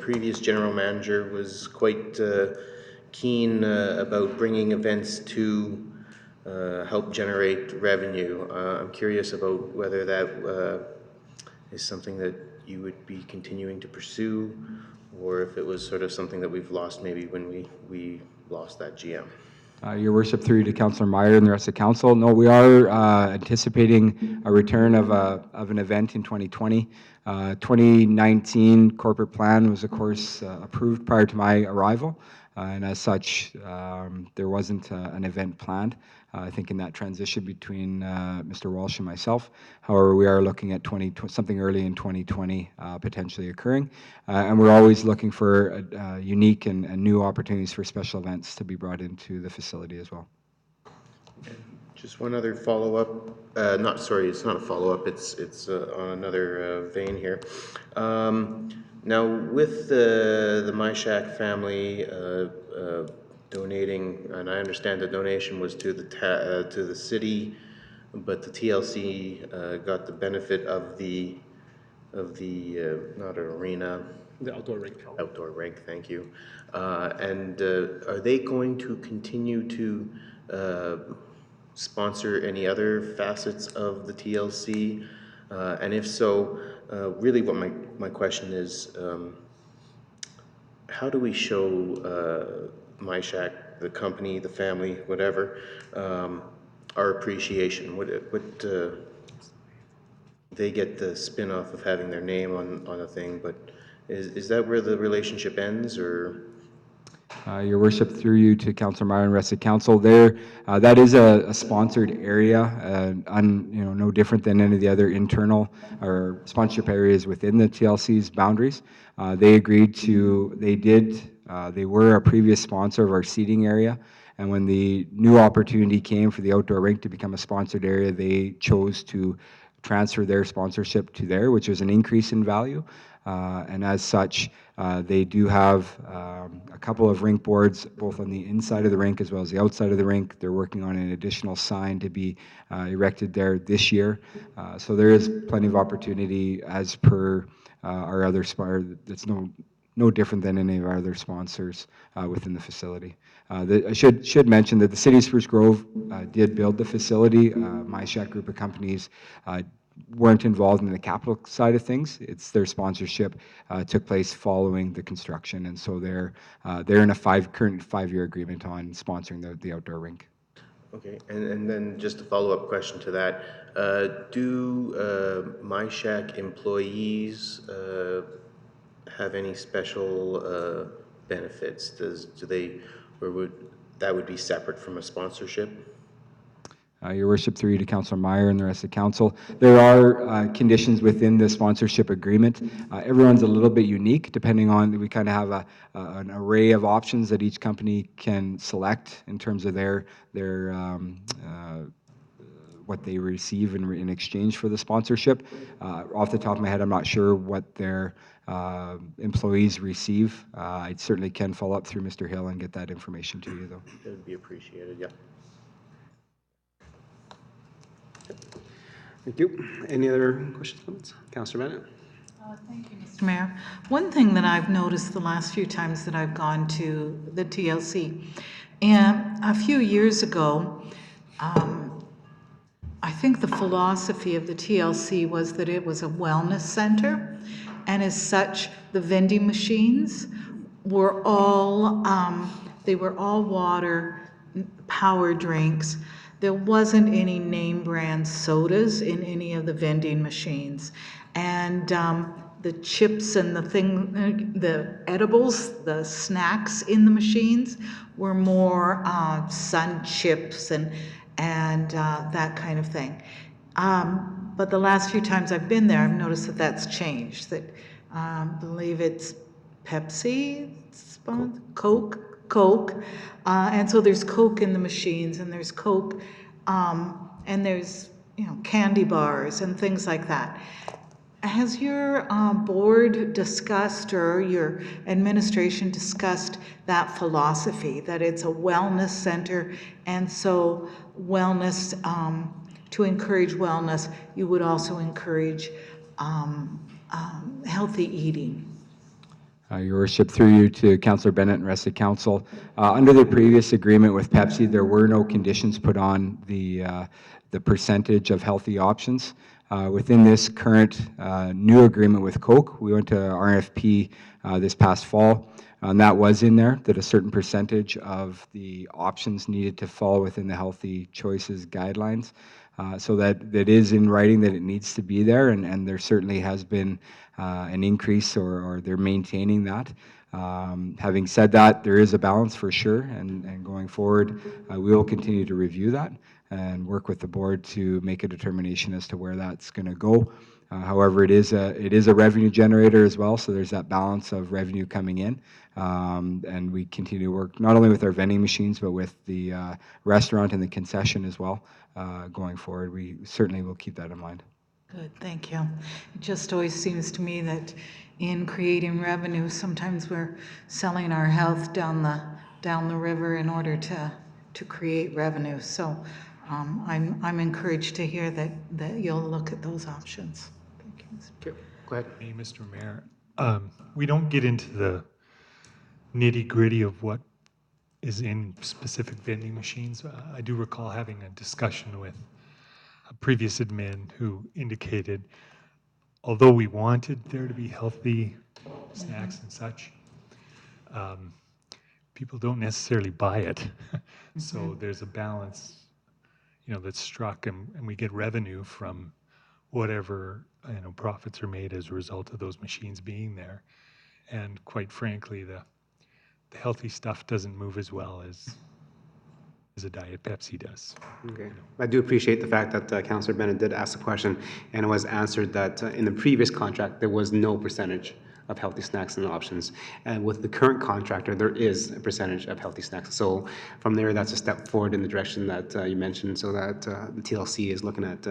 previous general manager was quite keen about bringing events to help generate revenue. I'm curious about whether that is something that you would be continuing to pursue, or if it was sort of something that we've lost maybe when we lost that GM. Your Worship, through you to Councillor Meyer and the rest of council. No, we are anticipating a return of an event in 2020. 2019 corporate plan was, of course, approved prior to my arrival, and as such, there wasn't an event planned. I think in that transition between Mr. Walsh and myself. However, we are looking at something early in 2020 potentially occurring, and we're always looking for unique and new opportunities for special events to be brought into the facility as well. Just one other follow-up. Sorry, it's not a follow-up. It's on another vein here. Now, with the MyShack family donating, and I understand the donation was to the city, but the TLC got the benefit of the not an arena. The outdoor rink. Outdoor rink, thank you. And are they going to continue to sponsor any other facets of the TLC? And if so, really what my question is, how do we show MyShack, the company, the family, whatever, our appreciation? What they get the spin-off of having their name on a thing, but is that where the relationship ends, or? Your Worship, through you to Councillor Meyer and rest of council, there that is a sponsored area, no different than any of the other internal or sponsorship areas within the TLC's boundaries. They agreed to, they were a previous sponsor of our seating area, and when the new opportunity came for the outdoor rink to become a sponsored area, they chose to transfer their sponsorship to there, which was an increase in value. And as such, they do have a couple of rink boards, both on the inside of the rink as well as the outside of the rink. They're working on an additional sign to be erected there this year. So there is plenty of opportunity as per our other sponsor. It's no different than any of our other sponsors within the facility. I should mention that the City of Spruce Grove did build the facility. MyShack group of companies weren't involved in the capital side of things. It's their sponsorship took place following the construction, and so they're in a current 5-year agreement on sponsoring the outdoor rink. Okay, and then just a follow-up question to that. Do MyShack employees have any special benefits? Do they, or would that be separate from a sponsorship? Your Worship, through you to Councillor Meyer and the rest of council, there are conditions within the sponsorship agreement. Everyone's a little bit unique, depending on, we kind of have an array of options that each company can select in terms of their what they receive in exchange for the sponsorship. Off the top of my head, I'm not sure what their employees receive. I certainly can follow up through Mr. Hill and get that information to you, though. That would be appreciated, yeah. Thank you. Any other questions, comments? Councillor Bennett? Thank you, Mr. Mayor. One thing that I've noticed the last few times that I've gone to the TLC, and a few years ago, I think the philosophy of the TLC was that it was a wellness center, and as such, the vending machines were all, they were all water, power drinks. There wasn't any name brand sodas in any of the vending machines. And the chips and the edibles, the snacks in the machines were more sun chips and that kind of thing. But the last few times I've been there, I've noticed that that's changed. That I believe it's Pepsi, Coke, and so there's Coke in the machines, and there's Coke, and there's candy bars and things like that. Has your board discussed or your administration discussed that philosophy, that it's a wellness center, and so wellness, to encourage wellness, you would also encourage healthy eating? Your Worship, through you to Councillor Bennett and rest of council. Under the previous agreement with Pepsi, there were no conditions put on the percentage of healthy options. Within this current new agreement with Coke, we went to RFP this past fall, and that was in there, that a certain percentage of the options needed to fall within the healthy choices guidelines. So that is in writing that it needs to be there, and there certainly has been an increase, or they're maintaining that. Having said that, there is a balance for sure, and going forward, we will continue to review that and work with the board to make a determination as to where that's going to go. However, it is a revenue generator as well, so there's that balance of revenue coming in, and we continue to work not only with our vending machines, but with the restaurant and the concession as well. Going forward, we certainly will keep that in mind. Good, thank you. It just always seems to me that in creating revenue, sometimes we're selling our health down the river in order to create revenue. So I'm encouraged to hear that you'll look at those options. Thank you. Okay, go ahead. Hey, Mr. Mayor. We don't get into the nitty-gritty of what is in specific vending machines. I do recall having a discussion with a previous admin who indicated, although we wanted there to be healthy snacks and such, people don't necessarily buy it. So there's a balance, that's struck, and we get revenue from whatever profits are made as a result of those machines being there. And quite frankly, the healthy stuff doesn't move as well as a Diet Pepsi does. Okay. I do appreciate the fact that Councillor Bennett did ask the question, and it was answered that in the previous contract, there was no percentage of healthy snacks and options. And with the current contractor, there is a percentage of healthy snacks. So from there, that's a step forward in the direction that you mentioned, so that the TLC is looking at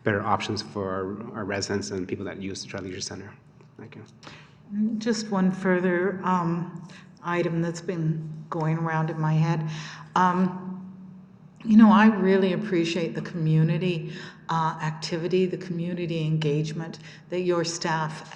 better options for our residents and people that use the Tri Leisure Centre. Thank you. Just one further item that's been going around in my head. I really appreciate the community activity, the community engagement that your staff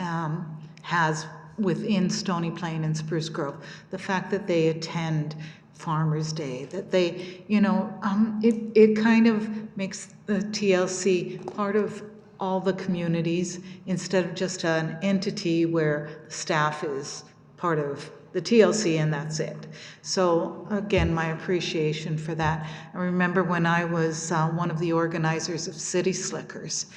has within Stony Plain and Spruce Grove. The fact that they attend Farmers Day, that they, it kind of makes the TLC part of all the communities instead of just an entity where the staff is part of the TLC and that's it. So again, my appreciation for that. I remember when I was one of the organizers of City Slickers,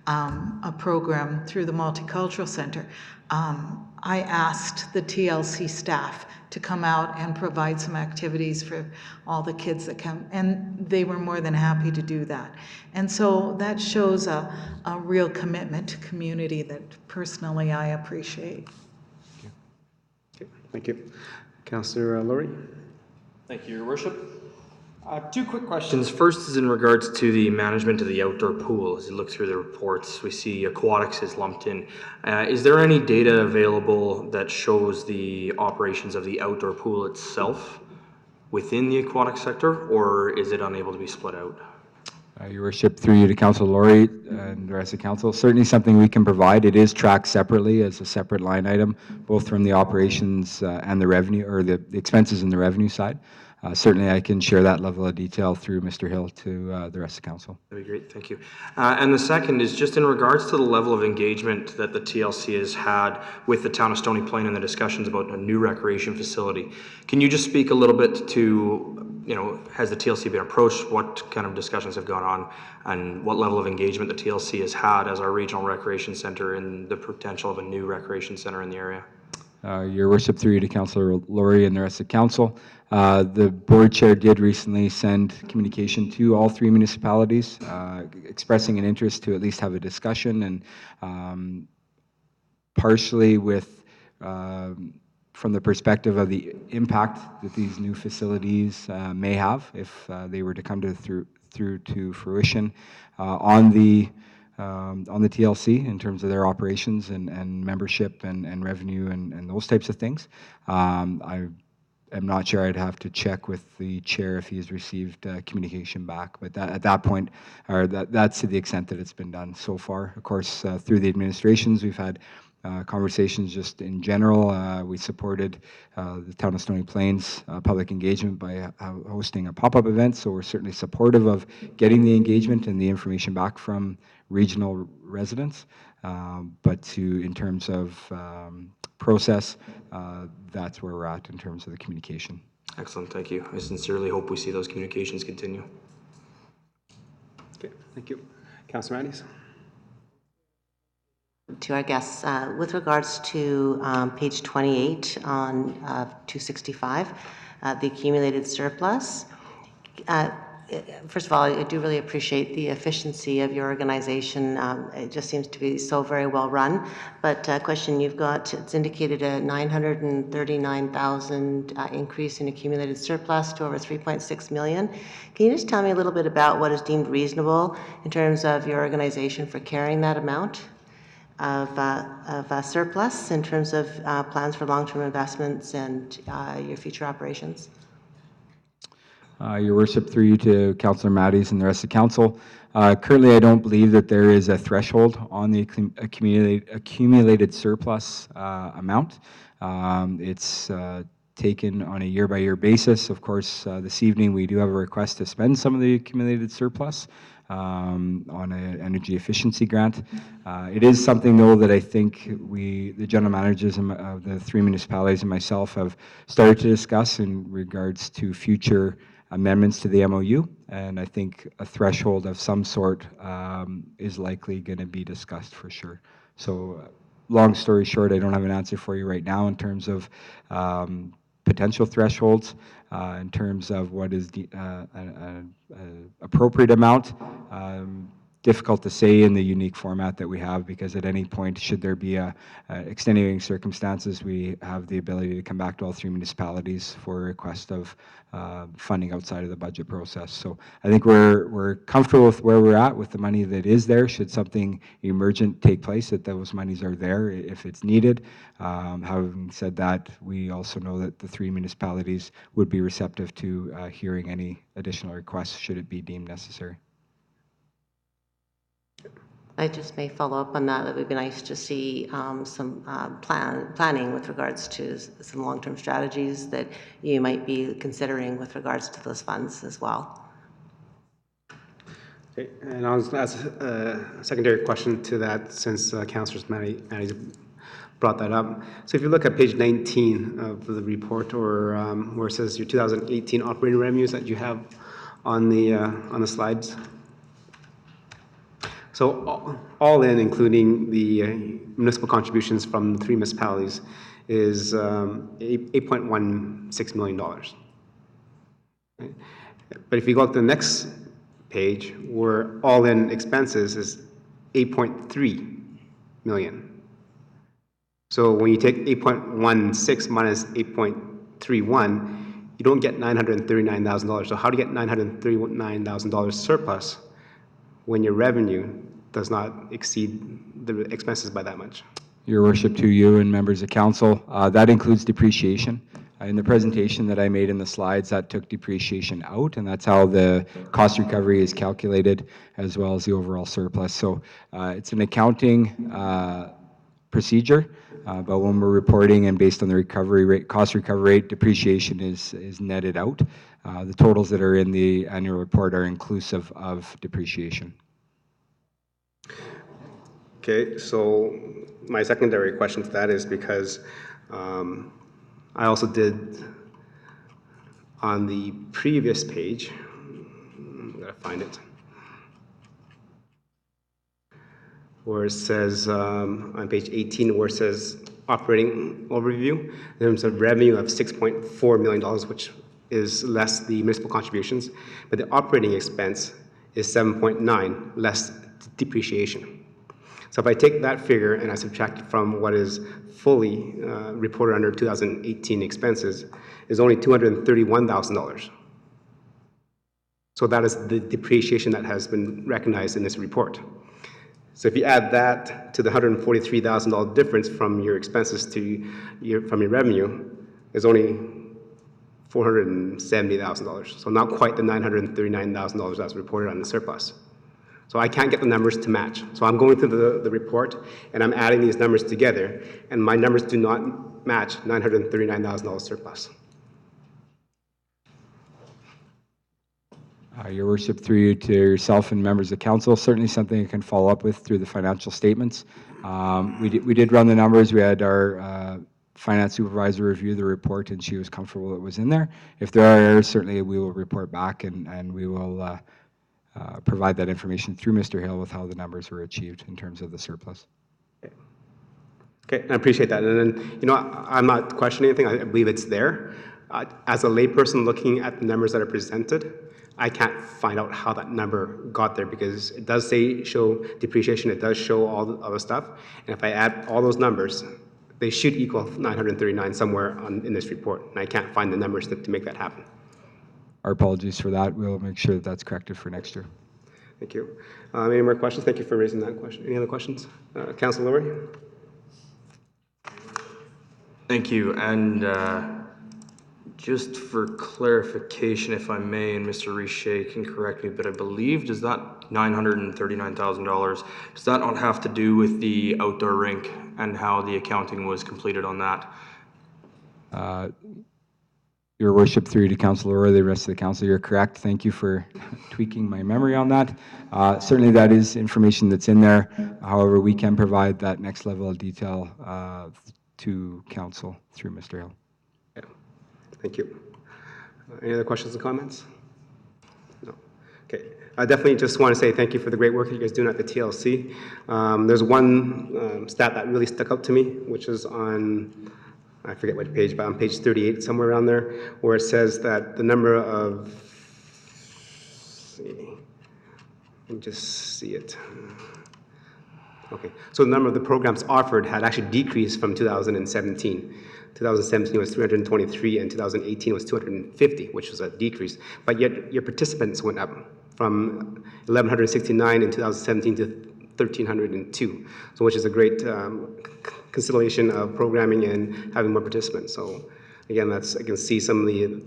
a program through the Multicultural Center, I asked the TLC staff to come out and provide some activities for all the kids that come, and they were more than happy to do that. And so that shows a real commitment to community that personally I appreciate. Thank you. Councillor Laurie? Thank you, Your Worship. Two quick questions. First is in regards to the management of the outdoor pool. As you look through the reports, we see aquatics is lumped in. Is there any data available that shows the operations of the outdoor pool itself within the aquatic sector, or is it unable to be split out? Your Worship, through you to Councilor Laurie and the rest of council, certainly something we can provide. It is tracked separately as a separate line item, both from the operations and the revenue, or the expenses and the revenue side. Certainly, I can share that level of detail through Mr. Hill to the rest of council. That'd be great, thank you. And the second is just in regards to the level of engagement that the TLC has had with the town of Stony Plain and the discussions about a new recreation facility. Can you just speak a little bit to, has the TLC been approached? What kind of discussions have gone on? And what level of engagement the TLC has had as our regional recreation center and the potential of a new recreation center in the area? Your Worship, through you to Councilor Laurie and the rest of council. The board chair did recently send communication to all 3 municipalities expressing an interest to at least have a discussion, and partially with from the perspective of the impact that these new facilities may have if they were to come through to fruition on the TLC in terms of their operations and membership and revenue and those types of things. I'm not sure. I'd have to check with the chair if he has received communication back, but at that point, or that's to the extent that it's been done so far. Of course, through the administrations, we've had conversations just in general. We supported the town of Stony Plain's public engagement by hosting a pop-up event, so we're certainly supportive of getting the engagement and the information back from regional residents. But in terms of process, that's where we're at in terms of the communication. Excellent, thank you. I sincerely hope we see those communications continue. Okay, thank you. Councilor Matthews. To our guests, with regards to page 28 on 265, the accumulated surplus. First of all, I do really appreciate the efficiency of your organization. It just seems to be so very well run. But question you've got, it's indicated a 939,000 increase in accumulated surplus to over 3.6 million. Can you just tell me a little bit about what is deemed reasonable in terms of your organization for carrying that amount of surplus in terms of plans for long-term investments and your future operations? Your Worship, through you to Councillor Matthews and the rest of council. Currently, I don't believe that there is a threshold on the accumulated surplus amount. It's taken on a year-by-year basis. Of course, this evening we do have a request to spend some of the accumulated surplus on an energy efficiency grant. It is something, though, that I think the general managers of the 3 municipalities and myself have started to discuss in regards to future amendments to the MOU, and I think a threshold of some sort is likely going to be discussed for sure. So long story short, I don't have an answer for you right now in terms of potential thresholds, in terms of what is the appropriate amount. Difficult to say in the unique format that we have, because at any point, should there be extenuating circumstances, we have the ability to come back to all 3 municipalities for a request of funding outside of the budget process. So I think we're comfortable with where we're at with the money that is there. Should something emergent take place, that those monies are there if it's needed. Having said that, we also know that the 3 municipalities would be receptive to hearing any additional requests should it be deemed necessary. I just may follow up on that. It would be nice to see some planning with regards to some long-term strategies that you might be considering with regards to those funds as well. Okay, and I'll ask a secondary question to that, since Councillor Matthews brought that up. So if you look at page 19 of the report, or where it says your 2018 operating revenues that you have on the slides. So all in, including the municipal contributions from the 3 municipalities, is $8.16 million. Right? But if you go to the next page, where all in expenses is $8.3 million. So when you take 8.16 minus 8.31, you don't get $939,000. So how do you get $939,000 surplus when your revenue does not exceed the expenses by that much? Your Worship, to you and members of council, that includes depreciation. In the presentation that I made in the slides, that took depreciation out, and that's how the cost recovery is calculated, as well as the overall surplus. So it's an accounting procedure, but when we're reporting and based on the recovery rate, cost recovery rate, depreciation is netted out. The totals that are in the annual report are inclusive of depreciation. Okay, so my secondary question to that is because I also did on the previous page, I gotta find it, where it says, on page 18, where it says operating overview, in terms of revenue of $6.4 million, which is less the municipal contributions, but the operating expense is 7.9, less depreciation. So if I take that figure and I subtract it from what is fully reported under 2018 expenses, is only $231,000. So that is the depreciation that has been recognized in this report. So if you add that to the $143,000 difference from your expenses to from your revenue, is only $470,000. So not quite the $939,000 that's reported on the surplus. So I can't get the numbers to match. So I'm going through the report and I'm adding these numbers together, and my numbers do not match $939,000 surplus. Your worship, through you to yourself and members of council, certainly something you can follow up with through the financial statements. We did run the numbers. We had our finance supervisor review the report, and she was comfortable it was in there. If there are errors, certainly we will report back, and we will provide that information through Mr. Hill with how the numbers were achieved in terms of the surplus. Okay, I appreciate that. And then, you know, I'm not questioning anything. I believe it's there. As a layperson looking at the numbers that are presented, I can't find out how that number got there, because it does show depreciation, it does show all the other stuff. And if I add all those numbers, they should equal 939 somewhere in this report. And I can't find the numbers to make that happen. Our apologies for that. We'll make sure that that's corrected for next year. Thank you. Any more questions? Thank you for raising that question. Any other questions? Councilor Lowry? Thank you. And just for clarification, if I may, and Mr. Richer can correct me, but I believe, does that $939,000, does that not have to do with the outdoor rink and how the accounting was completed on that? Your worship, through to Councilor Roy, the rest of the council, you're correct. Thank you for tweaking my memory on that. Certainly that is information that's in there. However, we can provide that next level of detail to council through Mr. Hill. Yeah. Thank you. Any other questions or comments? No. Okay. I definitely just want to say thank you for the great work that you guys are doing at the TLC. There's one stat that really stuck out to me, which is on, I forget what page, but on page 38, somewhere around there, where it says that the number of, let me just see it. Okay, so the number of the programs offered had actually decreased from 2017. 2017 was 323 and 2018 was 250, which was a decrease. But yet your participants went up from 1,169 in 2017 to 1,302, so which is a great consideration of programming and having more participants. So again, I can see some of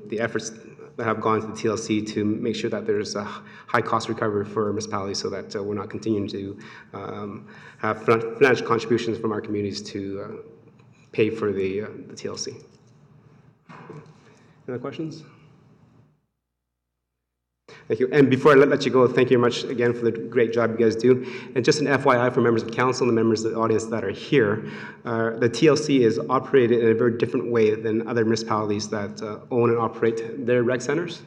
the efforts that have gone to the TLC to make sure that there's a high cost recovery for municipalities, so that we're not continuing to have financial contributions from our communities to pay for the TLC. Any other questions? Thank you. And before I let you go, thank you very much again for the great job you guys do. And just an FYI for members of council and the members of the audience that are here, the TLC is operated in a very different way than other municipalities that own and operate their rec centers.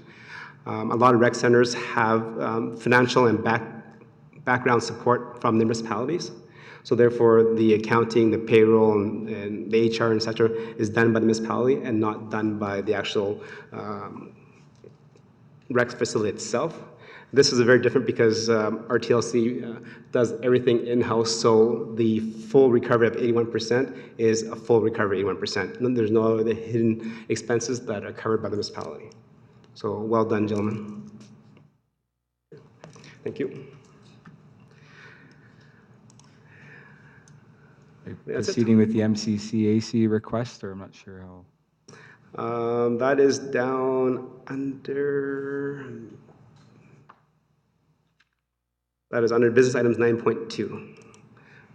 A lot of rec centers have financial and background support from the municipalities. So therefore, the accounting, the payroll, and the HR, et cetera, is done by the municipality and not done by the actual rec facility itself. This is very different because our TLC does everything in-house, so the full recovery of 81% is a full recovery of 81%. And there's no other hidden expenses that are covered by the municipality. So well done, gentlemen. Thank you. That's Proceeding with the MCCAC request, or I'm not sure how. That is down under, that is under business items 9.2.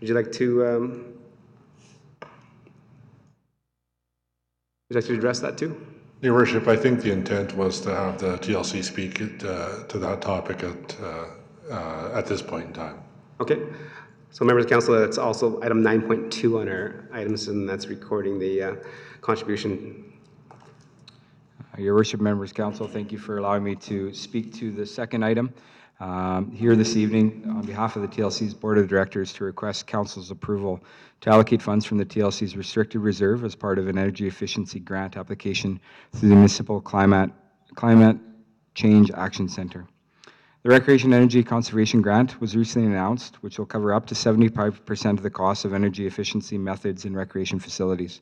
Would you like to, address that too? Your worship, I think the intent was to have the TLC speak to that topic at this point in time. Okay. So members of council, it's also item 9.2 on our items, and that's recording the contribution. Your worship, members of council, thank you for allowing me to speak to the second item here this evening on behalf of the TLC's Board of Directors to request council's approval to allocate funds from the TLC's restricted reserve as part of an energy efficiency grant application through the Municipal Climate Change Action Centre. The Recreation Energy Conservation Grant was recently announced, which will cover up to 75% of the cost of energy efficiency methods in recreation facilities.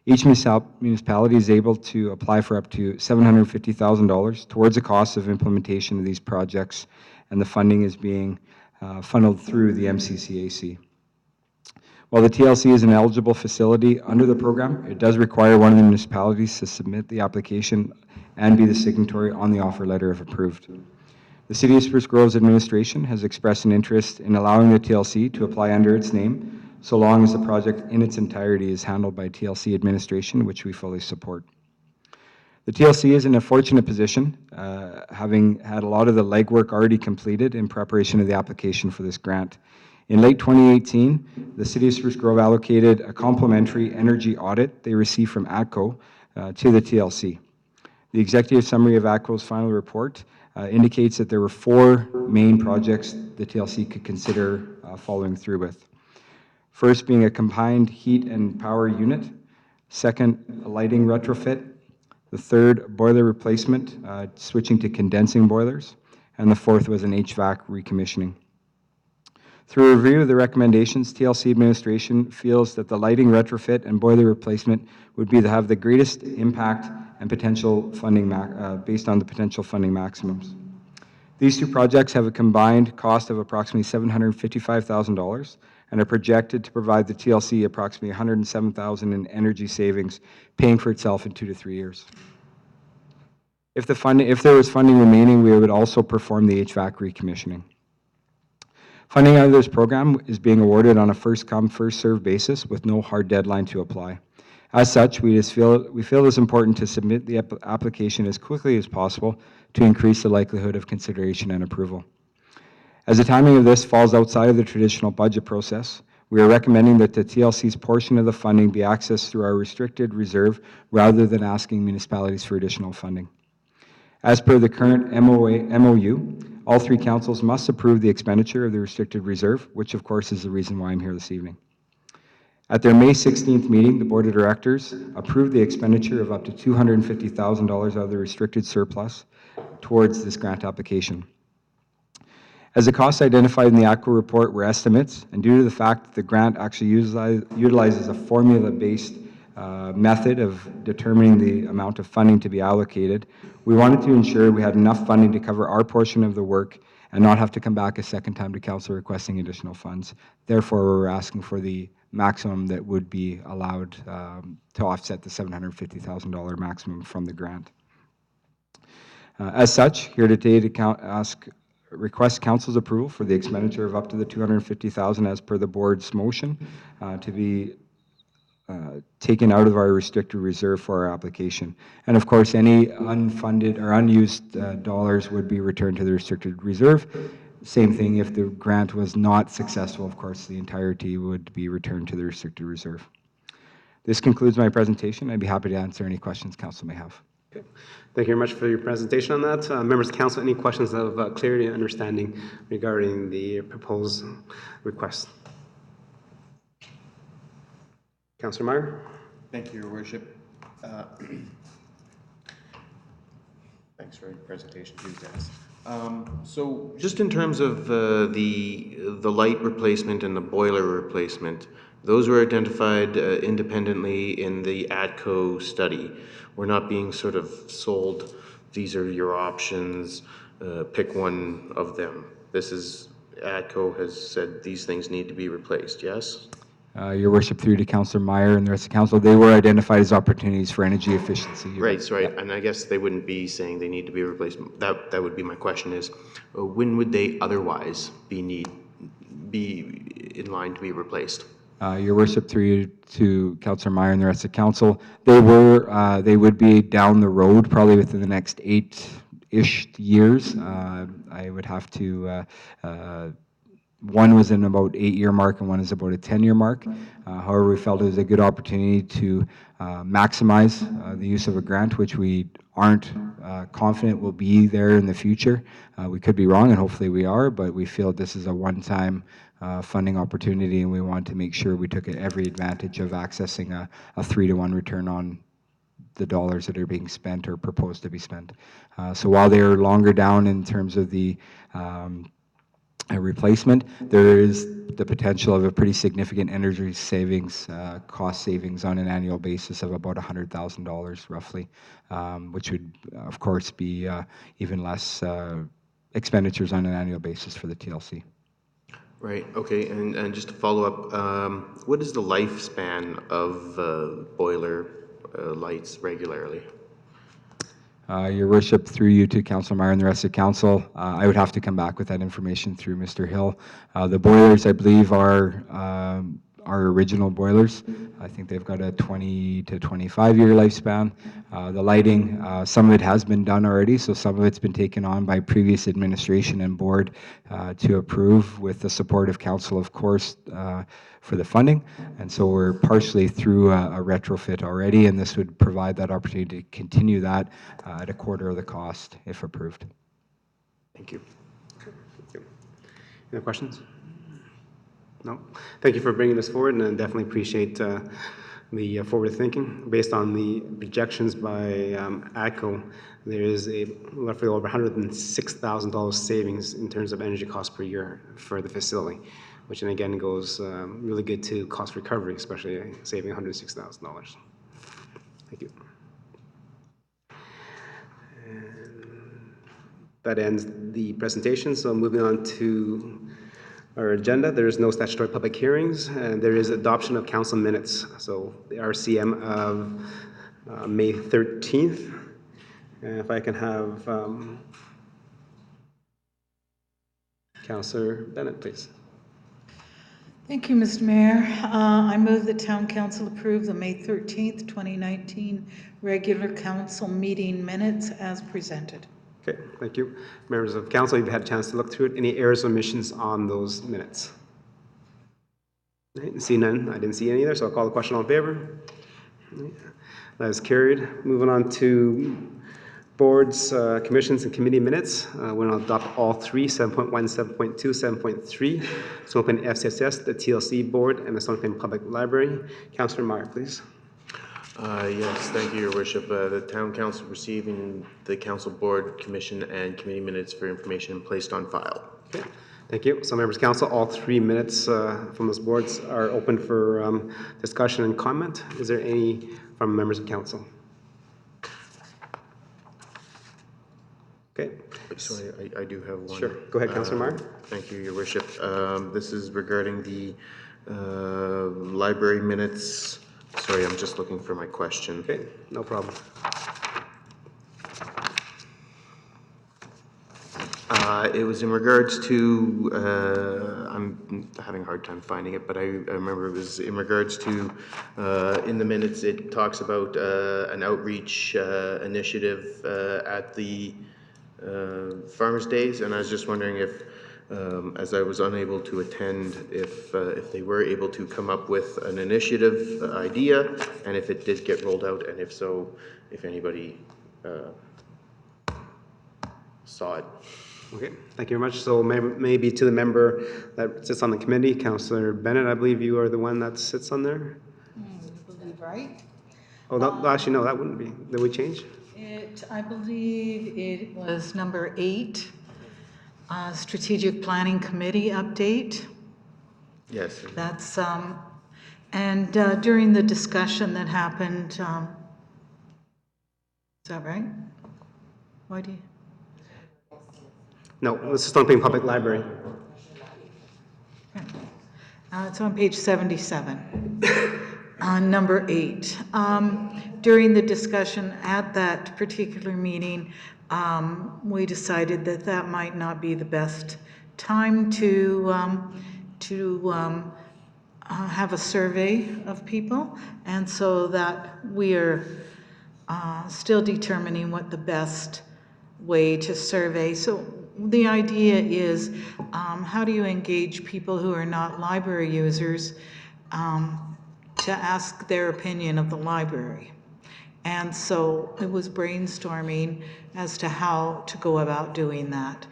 Each municipality is able to apply for up to $750,000 towards the cost of implementation of these projects, and the funding is being funneled through the MCCAC. While the TLC is an eligible facility under the program, it does require one of the municipalities to submit the application and be the signatory on the offer letter if approved. The City of Spruce Grove's administration has expressed an interest in allowing the TLC to apply under its name, so long as the project in its entirety is handled by TLC administration, which we fully support. The TLC is in a fortunate position, having had a lot of the legwork already completed in preparation of the application for this grant. In late 2018, the City of Spruce Grove allocated a complimentary energy audit they received from ATCO to the TLC. The executive summary of ATCO's final report indicates that there were 4 main projects the TLC could consider following through with. First being a combined heat and power unit. Second, a lighting retrofit. The third, boiler replacement, switching to condensing boilers. And the fourth was an HVAC recommissioning. Through a review of the recommendations, TLC administration feels that the lighting retrofit and boiler replacement would be to have the greatest impact and potential funding based on the potential funding maximums. These 2 projects have a combined cost of approximately $755,000 and are projected to provide the TLC approximately $107,000 in energy savings, paying for itself in 2 to 3 years. If there was funding remaining, we would also perform the HVAC recommissioning. Funding out of this program is being awarded on a first-come, first-served basis with no hard deadline to apply. As such, we feel it's important to submit the application as quickly as possible to increase the likelihood of consideration and approval. As the timing of this falls outside of the traditional budget process, we are recommending that the TLC's portion of the funding be accessed through our restricted reserve rather than asking municipalities for additional funding. As per the current MOU, all 3 councils must approve the expenditure of the restricted reserve, which of course is the reason why I'm here this evening. At their May 16th meeting, the Board of Directors approved the expenditure of up to $250,000 out of the restricted surplus towards this grant application. As the costs identified in the ATCO report were estimates, and due to the fact that the grant actually utilizes a formula-based method of determining the amount of funding to be allocated, we wanted to ensure we had enough funding to cover our portion of the work and not have to come back a second time to council requesting additional funds. Therefore, we're asking for the maximum that would be allowed to offset the $750,000 maximum from the grant. As such, here today to request council's approval for the expenditure of up to the $250,000 as per the board's motion to be taken out of our restricted reserve for our application. And of course, any unfunded or unused dollars would be returned to the restricted reserve. Same thing if the grant was not successful, of course, the entirety would be returned to the restricted reserve. This concludes my presentation. I'd be happy to answer any questions council may have. Okay. Thank you very much for your presentation on that. Members of council, any questions of clarity and understanding regarding the proposed request? Councillor Meyer? Thank you, Your Worship. Thanks for your presentation, too, Dennis. So just in terms of the light replacement and the boiler replacement, those were identified independently in the ATCO study. We're not being sort of sold, these are your options, pick one of them. This is, ATCO has said these things need to be replaced, yes? Your worship, through to Councillor Meyer and the rest of council, they were identified as opportunities for energy efficiency. Right, so and I guess they wouldn't be saying they need to be replaced. That would be my question is, when would they otherwise be in line to be replaced? Your worship, through you to Councillor Meyer and the rest of council, they would be down the road, probably within the next 8-ish years. I would have to, one was in about 8-year mark and one is about a 10-year mark. However, we felt it was a good opportunity to maximize the use of a grant, which we aren't confident will be there in the future. We could be wrong, and hopefully we are, but we feel this is a one-time funding opportunity, and we want to make sure we took every advantage of accessing a 3-to-1 return on the dollars that are being spent or proposed to be spent. So while they are longer down in terms of the a replacement, there is the potential of a pretty significant energy savings, cost savings on an annual basis of about $100,000 roughly, which would of course be even less expenditures on an annual basis for the TLC. Right, okay, and just to follow up, what is the lifespan of boiler lights regularly? Your worship, through you to Councillor Meyer and the rest of council, I would have to come back with that information through Mr. Hill. The boilers, I believe, are original boilers. I think they've got a 20 to 25-year lifespan. The lighting, some of it has been done already, so some of it's been taken on by previous administration and board to approve with the support of council, of course, for the funding. And so we're partially through a retrofit already, and this would provide that opportunity to continue that at a quarter of the cost if approved. Thank you. Thank you. Any questions? No? Thank you for bringing this forward, and I definitely appreciate the forward thinking. Based on the projections by ATCO, there is a roughly over $106,000 savings in terms of energy costs per year for the facility, which then again goes really good to cost recovery, especially saving $106,000. Thank you. And that ends the presentation, so moving on to our agenda. There is no statutory public hearings, and there is adoption of council minutes. So the RCM of May 13th. And if I can have Councillor Bennett, please. Thank you, Mr. Mayor. I move the Town Council approve the May 13th, 2019 regular council meeting minutes as presented. Okay, thank you. Members of council, you've had a chance to look through it. Any errors or omissions on those minutes? Right, see none. I didn't see any either, so I'll call the question. All in favor? That is carried. Moving on to boards, commissions, and committee minutes. We're going to adopt all three: 7.1, 7.2, 7.3. Stony Plain FCSS, the TLC board, and the Stony Plain Public Library. Councillor Meyer, please. Yes, thank you, Your Worship. The Town Council receiving the Council Board, Commission, and Committee minutes for information placed on file. Okay, thank you. So, members of council, all 3 minutes from those boards are open for discussion and comment. Is there any from members of council? Okay. Sorry, I do have one. Sure. Go ahead, Councillor Meyer. Thank you, Your Worship. This is regarding the library minutes. Sorry, I'm just looking for my question. Okay, no problem. It was in regards to, I'm having a hard time finding it, but I remember it was in regards to, in the minutes, it talks about an outreach initiative at the Farmers' Days, and I was just wondering if, as I was unable to attend, if they were able to come up with an initiative idea, and if it did get rolled out, and if so, if anybody saw it. Okay, thank you very much. So maybe to the member that sits on the committee, Councillor Bennett, I believe you are the one that sits on there? I believe, right? Oh, no, actually, no, that wouldn't be. Did we change? I believe it was number 8, Strategic Planning Committee update. Yes. That's, and during the discussion that happened, is that right? Why do you? No, this is Stony Plain Public Library. Okay. It's on page 77, on number 8. During the discussion at that particular meeting, we decided that that might not be the best time to have a survey of people, and so that we are still determining what the best way to survey. So the idea is, how do you engage people who are not library users to ask their opinion of the library? And so it was brainstorming as to how to go about doing that.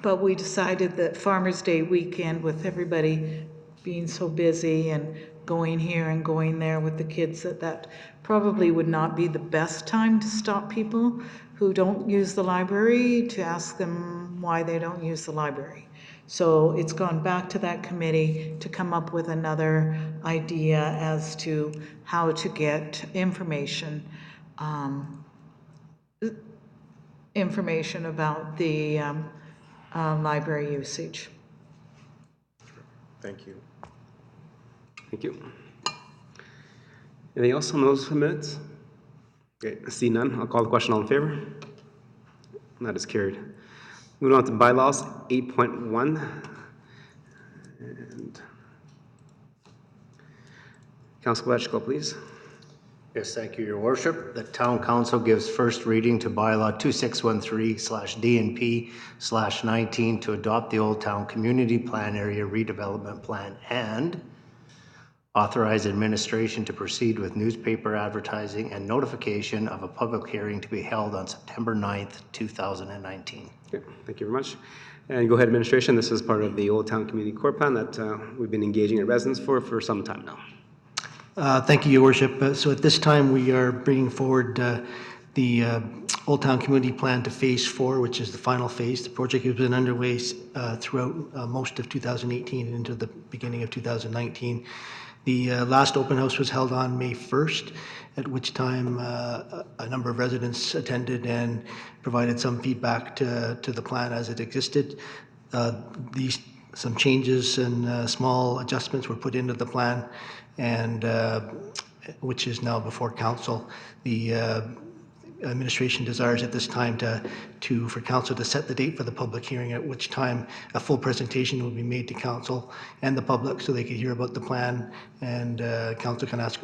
But we decided that Farmers Day weekend, with everybody being so busy and going here and going there with the kids, that probably would not be the best time to stop people who don't use the library, to ask them why they don't use the library. So it's gone back to that committee to come up with another idea as to how to get information about the library usage. Thank you. Thank you. Anything else on those minutes? Okay, I see none. I'll call the question. All in favor? That is carried. Moving on to bylaws 8.1. And Councilor Bletchko, please. Yes, thank you, Your Worship. The Town Council gives first reading to bylaw 2613/DNP/19 to adopt the Old Town Community Plan Area Redevelopment Plan and authorize administration to proceed with newspaper advertising and notification of a public hearing to be held on September 9th, 2019. Okay, thank you very much. And go ahead, administration. This is part of the Old Town Community Core Plan that we've been engaging our residents for some time now. Thank you, Your Worship. So at this time, we are bringing forward the Old Town Community Plan to Phase 4, which is the final phase. The project has been underway throughout most of 2018 and into the beginning of 2019. The last open house was held on May 1st, at which time a number of residents attended and provided some feedback to the plan as it existed. Some changes and small adjustments were put into the plan, and which is now before council. The administration desires at this time for council to set the date for the public hearing, at which time a full presentation will be made to council and the public so they can hear about the plan, and council can ask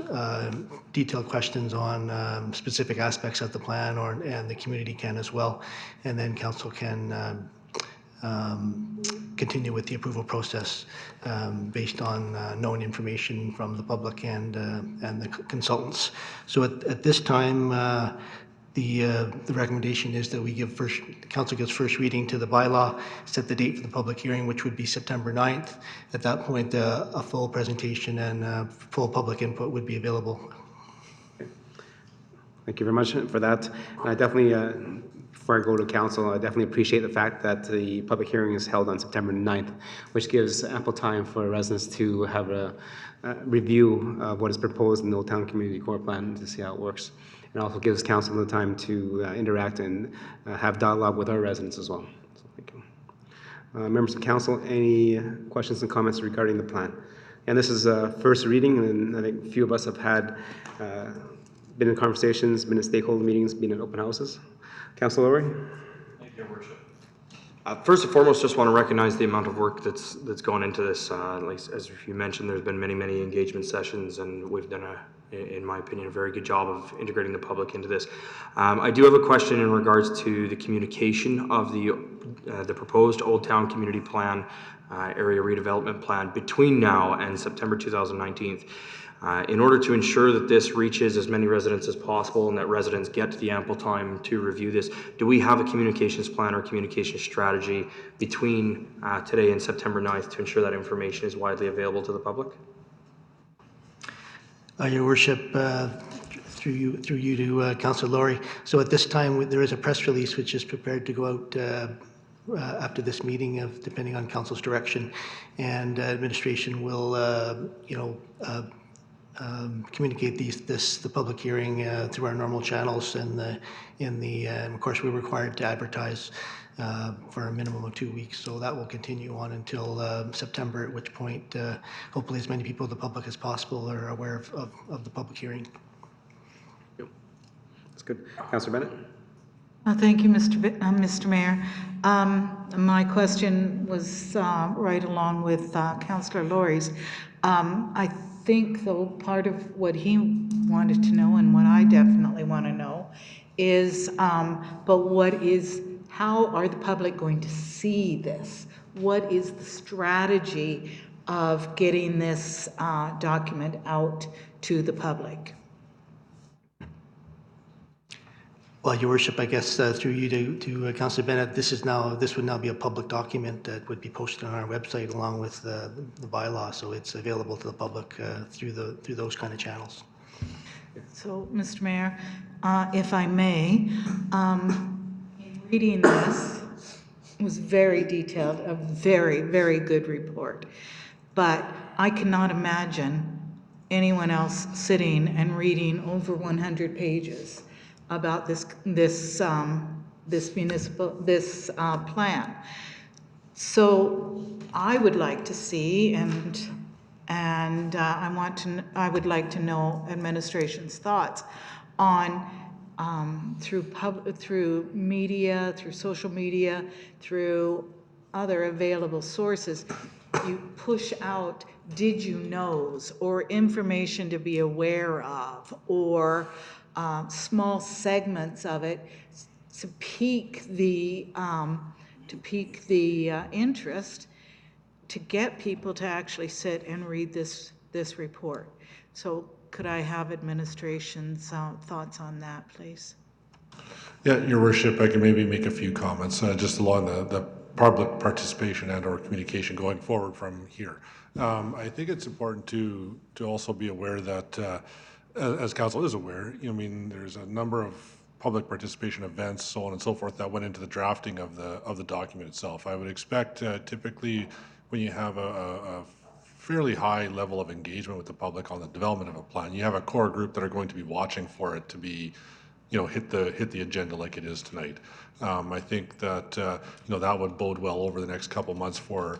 detailed questions on specific aspects of the plan, and the community can as well, and then council can continue with the approval process based on known information from the public and the consultants. So at this time, the recommendation is that council gives first reading to the bylaw, set the date for the public hearing, which would be September 9th. At that point, a full presentation and full public input would be available. Thank you very much for that. I definitely, before I go to council, I definitely appreciate the fact that the public hearing is held on September 9th, which gives ample time for residents to have a review of what is proposed in the Old Town Community Core Plan to see how it works. It also gives council the time to interact and have dialogue with our residents as well. So thank you. Members of council, any questions and comments regarding the plan? And this is a first reading, and I think a few of us have been in conversations, been in stakeholder meetings, been in open houses. Councilor Lowry? Thank you, Your Worship. First and foremost, just want to recognize the amount of work that's gone into this. Like, as you mentioned, there's been many engagement sessions, and we've done in my opinion, a very good job of integrating the public into this. I do have a question in regards to the communication of the proposed Old Town Community Plan, Area Redevelopment Plan between now and September 2019. In order to ensure that this reaches as many residents as possible and that residents get the ample time to review this, do we have a communications plan or communication strategy between today and September 9th to ensure that information is widely available to the public? Your Worship, through you to Councillor Lowry. So at this time, there is a press release which is prepared to go out after this meeting, depending on council's direction, and administration will, communicate the public hearing through our normal channels, and of course we're required to advertise for a minimum of 2 weeks. So that will continue on until September, at which point hopefully as many people of the public as possible are aware of the public hearing. That's good. Councillor Bennett? Thank you, Mr. Mayor. My question was right along with Councillor Laurie's. I think, though, part of what he wanted to know and what I definitely want to know is, how are the public going to see this? What is the strategy of getting this document out to the public? Well, Your Worship, I guess through you to Councillor Bennett, this would now be a public document that would be posted on our website along with the bylaw, so it's available to the public through those kind of channels. So, Mr. Mayor, if I may, in reading this, it was very detailed, a very, very good report. But I cannot imagine anyone else sitting and reading over 100 pages about this plan. So I would like to see, and I would like to know administration's thoughts on through media, through social media, through other available sources, you push out did you knows or information to be aware of, or small segments of it to pique the interest, to get people to actually sit and read this report. So could I have administration's thoughts on that, please? Yeah, Your Worship, I can maybe make a few comments just along the public participation and or communication going forward from here. I think it's important to also be aware that, as Council is aware, I mean, there's a number of public participation events, so on and so forth, that went into the drafting of the document itself. I would expect typically when you have a fairly high level of engagement with the public on the development of a plan, you have a core group that are going to be watching for it to be, hit the agenda like it is tonight. I think that that would bode well over the next couple months for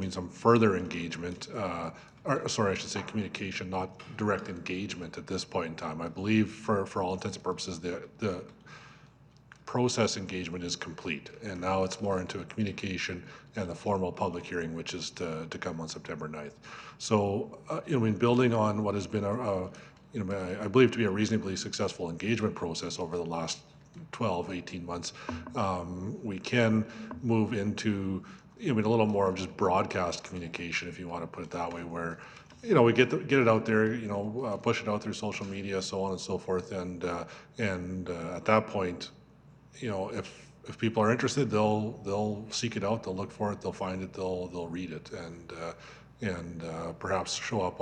some further engagement. Or, sorry, I should say communication, not direct engagement at this point in time. I believe for all intents and purposes the process engagement is complete, and now it's more into a communication and the formal public hearing, which is to come on September 9th. So, building on what has been I believe to be a reasonably successful engagement process over the last 12, 18 months, we can move into a little more of just broadcast communication, if you want to put it that way, where we get it out there, push it out through social media, so on and so forth, and at that point, if people are interested, they'll seek it out, they'll look for it, they'll find it, they'll read it, and perhaps show up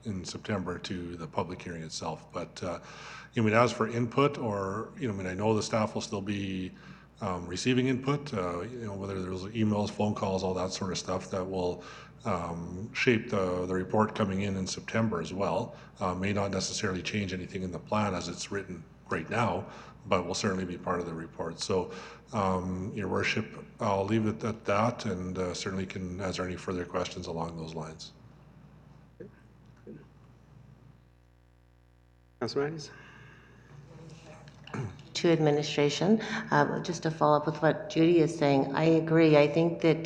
in September to the public hearing itself. But as for input, or I know the staff will still be receiving input, whether there's emails, phone calls, all that sort of stuff that will shape the report coming in September as well. May not necessarily change anything in the plan as it's written right now, but will certainly be part of the report. So, Your Worship, I'll leave it at that, and certainly can answer any further questions along those lines. Councillor Matthews? To administration, just to follow up with what Judy is saying, I agree. I think that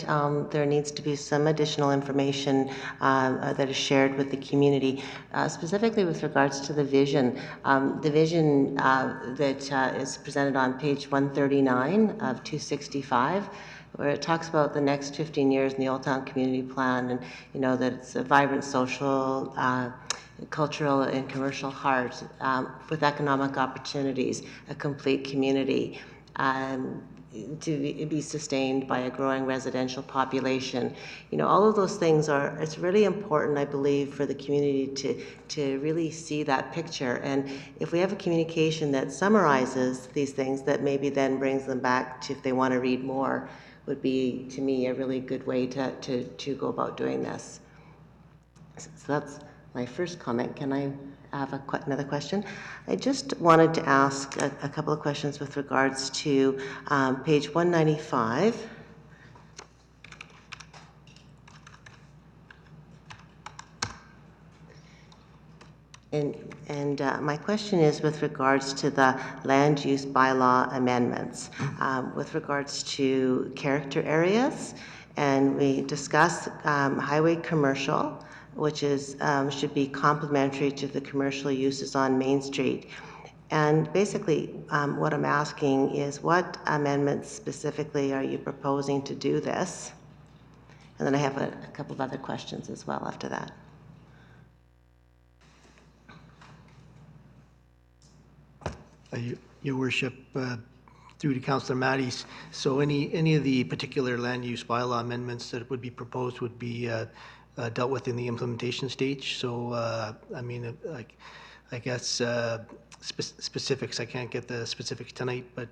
there needs to be some additional information that is shared with the community, specifically with regards to the vision. The vision that is presented on page 139 of 265, where it talks about the next 15 years in the Old Town Community Plan, and that it's a vibrant social, cultural and commercial heart with economic opportunities, a complete community, to be sustained by a growing residential population. All of those things it's really important, I believe, for the community to really see that picture. And if we have a communication that summarizes these things, that maybe then brings them back to, if they want to read more, would be, to me, a really good way to go about doing this. So my first comment, can I have another question? I just wanted to ask a couple of questions with regards to page 195. And my question is with regards to the land use bylaw amendments, with regards to character areas, and we discuss highway commercial, which is should be complementary to the commercial uses on Main Street. And basically, what I'm asking is what amendments specifically are you proposing to do this? And then I have a couple of other questions as well after that. Your Worship, through to Councillor Matties, so any of the particular land use bylaw amendments that would be proposed would be dealt with in the implementation stage. So, I mean, like, I guess specifics, I can't get the specifics tonight, but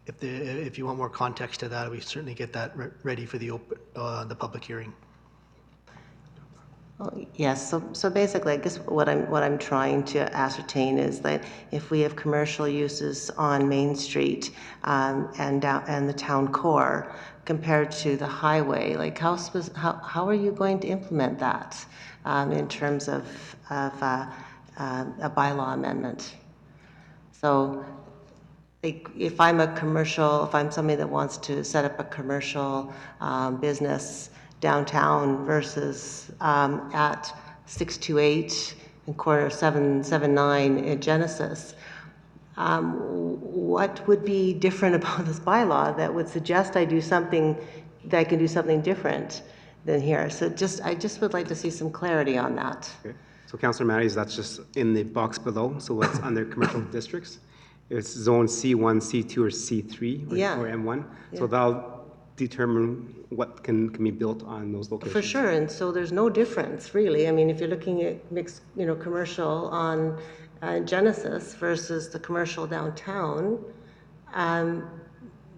if you want more context to that, we certainly get that ready for the public hearing. Well, yes, so basically, I guess what I'm trying to ascertain is that if we have commercial uses on Main Street and the town core compared to the highway, like how are you going to implement that in terms of a bylaw amendment? So, like, if I'm somebody that wants to set up a commercial business downtown versus at 628 and corner 779 in Genesis, what would be different about this bylaw that would suggest I can do something different than here? So I just would like to see some clarity on that. Okay. So Councillor Matties, that's just in the box below, so what's under commercial districts? It's zone C1, C2, or C3, or M1. So that'll determine what can be built on those locations. For sure, and so there's no difference, really. I mean, if you're looking at mixed, commercial on Genesis versus the commercial downtown,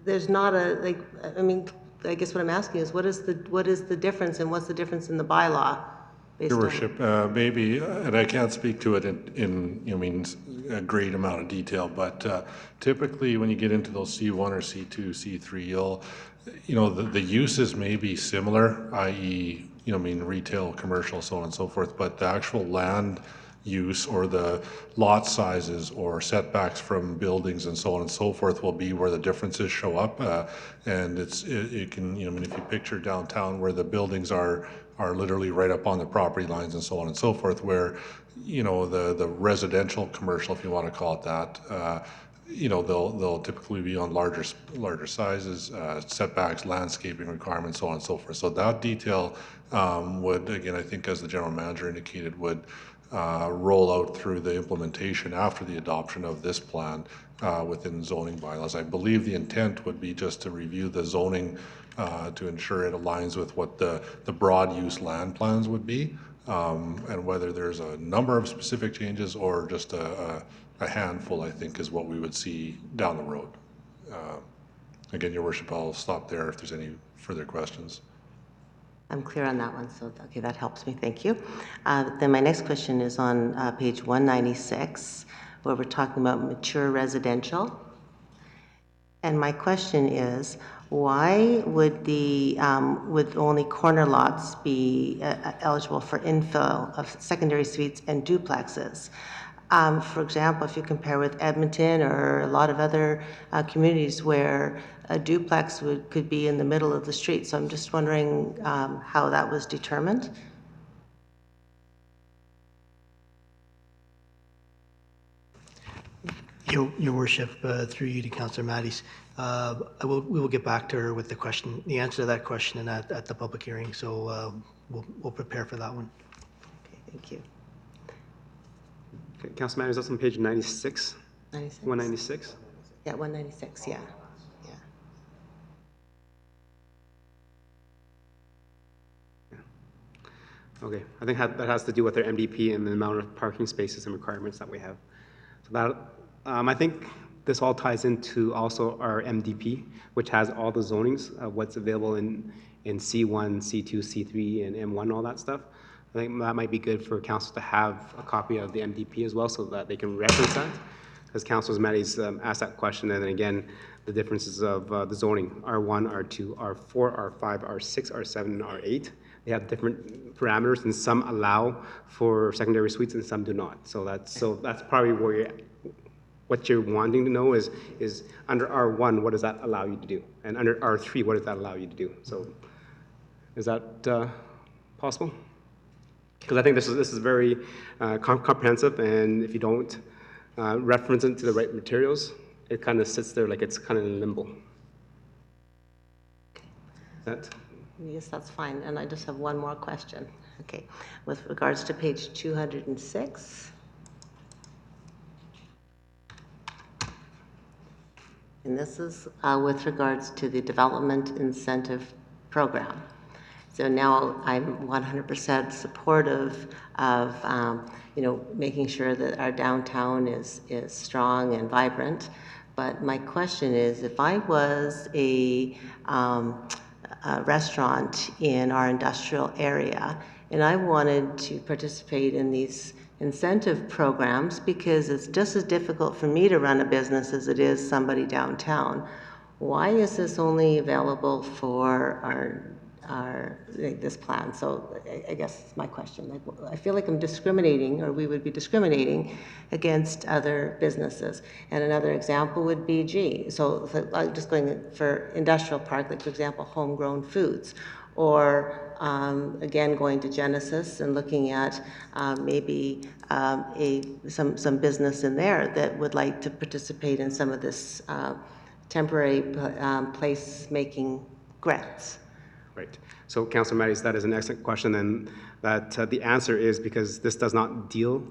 there's not I guess what I'm asking is what is the difference, and what's the difference in the bylaw? Your Worship, maybe, and I can't speak to it in a great amount of detail, but typically when you get into those C1 or C2, C3, the uses may be similar, i.e., retail, commercial, so on and so forth, but the actual land use or the lot sizes or setbacks from buildings and so on and so forth will be where the differences show up. And it can, if you picture downtown where the buildings are literally right up on the property lines and so on and so forth, where, the residential commercial, if you want to call it that, they'll typically be on larger sizes, setbacks, landscaping requirements, so on and so forth. So that detail would, again, I think as the general manager indicated, would roll out through the implementation after the adoption of this plan within zoning bylaws. I believe the intent would be just to review the zoning to ensure it aligns with what the broad use land plans would be, and whether there's a number of specific changes or just a handful, I think, is what we would see down the road. Again, Your Worship, I'll stop there if there's any further questions. I'm clear on that one, so okay, that helps me, thank you. Then my next question is on page 196, where we're talking about mature residential. And my question is, why would would only corner lots be eligible for infill of secondary suites and duplexes? For example, if you compare with Edmonton or a lot of other communities where a duplex could be in the middle of the street. So I'm just wondering how that was determined. Your Worship, through you to Councillor Matties, we will get back to her with the answer to that question at the public hearing. So we'll prepare for that one. Okay, thank you. Okay, Councillor Matties, that's on page 96. 96? 196? Yeah, 196, yeah. Okay, I think that has to do with their MDP and the amount of parking spaces and requirements that we have. So that, I think this all ties into also our MDP, which has all the zonings of what's available in C1, C2, C3, and M1, all that stuff. I think that might be good for council to have a copy of the MDP as well, so that they can reference that. As Councilor Matty's asked that question, and then again, the differences of the zoning, R1, R2, R4, R5, R6, R7, and R8. They have different parameters, and some allow for secondary suites and some do not. So that's probably where what you're wanting to know is under R1, what does that allow you to do? And under R3, what does that allow you to do? So is that possible? Because I think this is very comprehensive, and if you don't reference it to the right materials, it kind of sits there like it's kind of in limbo. That? Yes, that's fine. And I just have one more question. Okay. With regards to page 206. And this is with regards to the development incentive program. So now I'm 100% supportive of, making sure that our downtown is strong and vibrant. But my question is, if I was a restaurant in our industrial area and I wanted to participate in these incentive programs, because it's just as difficult for me to run a business as it is somebody downtown, why is this only available for this plan? So I guess it's my question. Like, I feel like I'm discriminating, or we would be discriminating against other businesses. And another example would be, I'm just going for industrial park, like for example, homegrown foods, or again, going to Genesis and looking at maybe some business in there that would like to participate in some of this temporary place-making grants. Right. So, Councilor Mattis, that is an excellent question, and that the answer is because this does not deal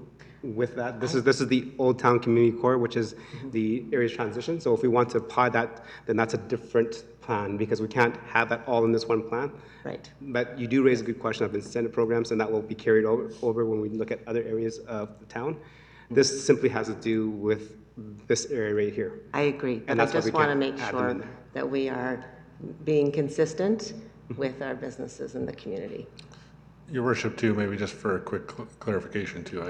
with that. This is the Old Town Community Core, which is the area's transition. So if we want to apply that, then that's a different plan, because we can't have that all in this one plan. Right. But you do raise a good question of incentive programs, and that will be carried over when we look at other areas of the town. This simply has to do with this area right here. I agree, but I just want to make sure that we are being consistent with our businesses in the community. Your worship, too, maybe just for a quick clarification too,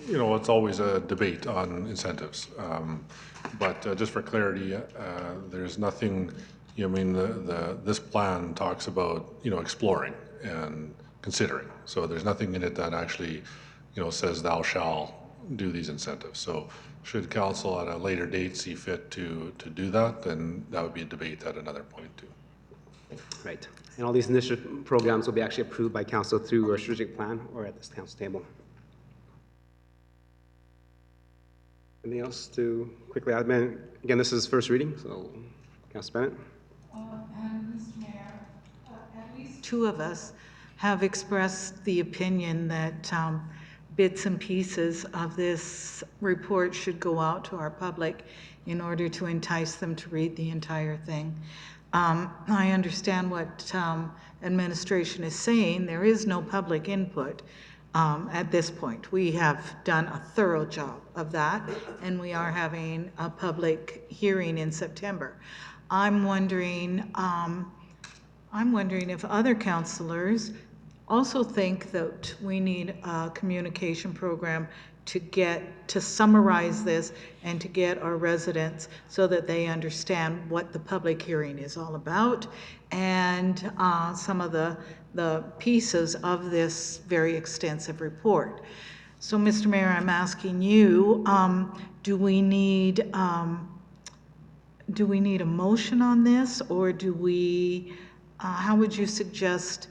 it's always a debate on incentives, but just for clarity, there's nothing, this plan talks about, exploring and considering, so there's nothing in it that actually, says thou shall do these incentives. So should council at a later date see fit to do that, then that would be a debate at another point too. Right. And all these initiative programs will be actually approved by council through a strategic plan or at this council table. Anything else to quickly add? Again, this is first reading, so Councilor Bennett. And Mr. Mayor, at least two of us have expressed the opinion that bits and pieces of this report should go out to our public in order to entice them to read the entire thing. I understand what administration is saying. There is no public input at this point. We have done a thorough job of that, and we are having a public hearing in September. I'm wondering if other councillors also think that we need a communication program to summarize this and to get our residents so that they understand what the public hearing is all about and some of the pieces of this very extensive report. So, Mr. Mayor, I'm asking you, do we need a motion on this, or how would you suggest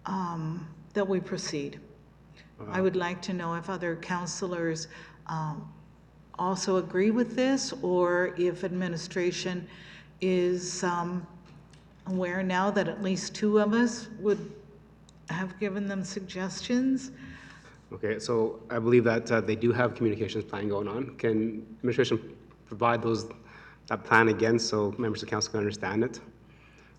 that we proceed? I would like to know if other councillors also agree with this, or if administration is aware now that at least two of us would have given them suggestions. Okay, so I believe that they do have communications plan going on. Can administration provide that plan again so members of council can understand it?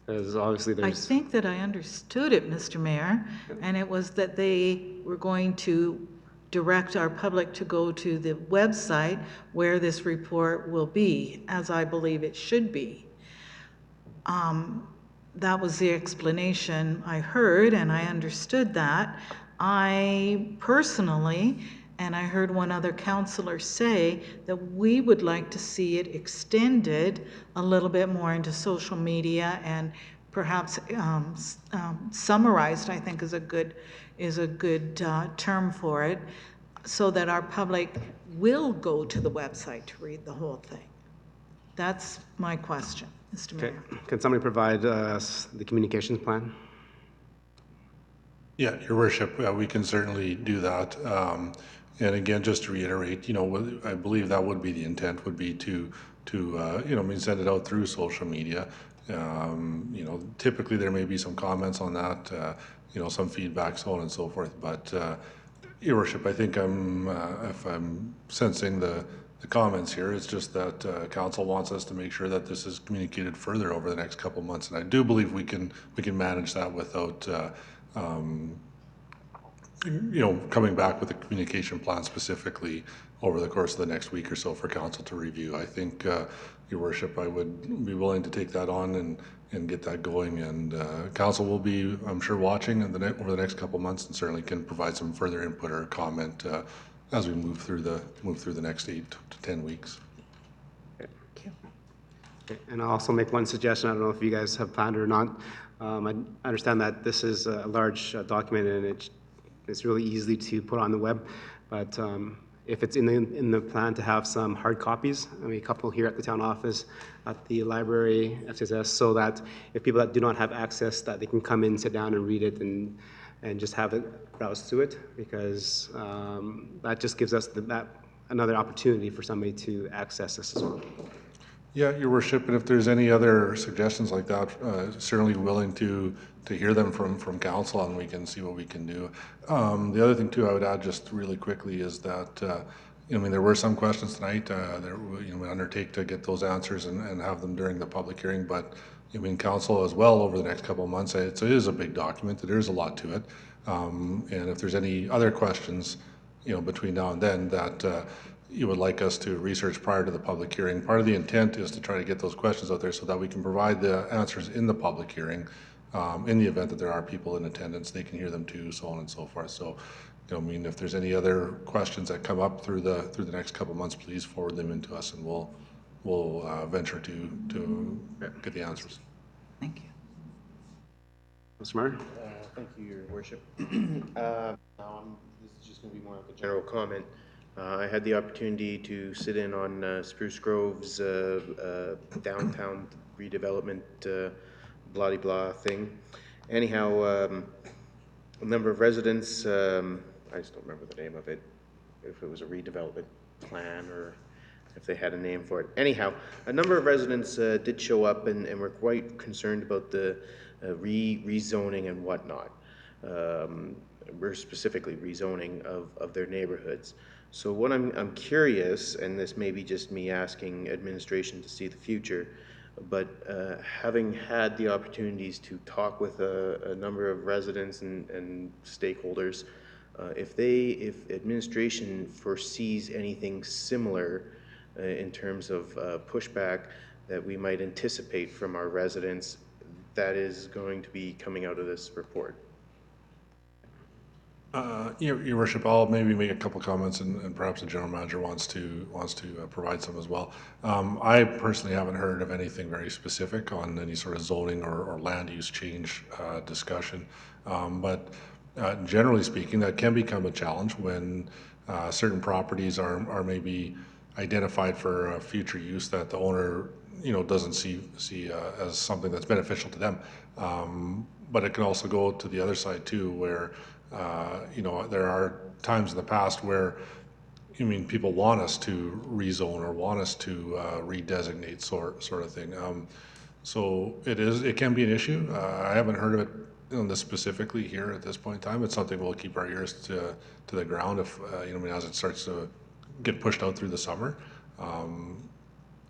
Because obviously I think that I understood it, Mr. Mayor, and it was that they were going to direct our public to go to the website where this report will be, as I believe it should be. that was the explanation I heard, and I understood that. I personally, and I heard one other counselor say, that we would like to see it extended a little bit more into social media and perhaps summarized, I think is a good term for it, so that our public will go to the website to read the whole thing. That's my question, Mr. Okay, Mayor. can somebody provide us the communications plan? Yeah, Your Worship, we can certainly do that. And again, just to reiterate, I believe that would be the intent, would be to send it out through social media. Typically there may be some comments on that, some feedback, so on and so forth. But Your Worship, I think if I'm sensing the comments here, it's just that council wants us to make sure that this is communicated further over the next couple of months, and I do believe we can manage that without coming back with a communication plan specifically over the course of the next week or so for council to review. I think, Your Worship, I would be willing to take that on and get that going, and council will be, I'm sure, watching over the next couple of months, and certainly can provide some further input or comment as we move through the next 8 to 10 weeks. Okay, and I'll also make one suggestion. I don't know if you guys have planned it or not. I understand that this is a large document and it's really easy to put on the web, but if it's in the plan to have some hard copies, I mean, a couple here at the town office, at the library, FCSS, so that if people that do not have access, that they can come in, sit down and read it and just have it browse through it, because that just gives us another opportunity for somebody to access this as well. Yeah, Your Worship, and if there's any other suggestions like that, certainly willing to hear them from council, and we can see what we can do. The other thing too, I would add just really quickly is that, there were some questions tonight. We undertake to get those answers and have them during the public hearing, but council as well over the next couple of months. It is a big document. There is a lot to it, and if there's any other questions, between now and then that you would like us to research prior to the public hearing. Part of the intent is to try to get those questions out there so that we can provide the answers in the public hearing. In the event that there are people in attendance, they can hear them too, so on and so forth. So, if there's any other questions that come up through the next couple of months, please forward them into us, and we'll venture to get the answers. Thank you. Mr. Mayor? Thank you, Your Worship. This is just going to be more of a general comment. I had the opportunity to sit in on Spruce Grove's downtown redevelopment blah-de-blah thing. Anyhow, a number of residents, I just don't remember the name of it, if it was a redevelopment plan or if they had a name for it. Anyhow, a number of residents did show up and were quite concerned about the rezoning and whatnot. We're specifically rezoning of their neighborhoods. So what I'm curious, and this may be just me asking administration to see the future, but having had the opportunities to talk with a number of residents and stakeholders, if administration foresees anything similar in terms of pushback that we might anticipate from our residents, that is going to be coming out of this report. Your Worship, I'll maybe make a couple comments, and perhaps the general manager wants to provide some as well. I personally haven't heard of anything very specific on any sort of zoning or land use change discussion, but generally speaking, that can become a challenge when certain properties are maybe identified for future use that the owner doesn't see as something that's beneficial to them. But it can also go to the other side too, where there are times in the past where, people want us to rezone or want us to redesignate sort of thing. So it can be an issue. I haven't heard of it this specifically here at this point in time. It's something we'll keep our ears to the ground if, as it starts to get pushed out through the summer.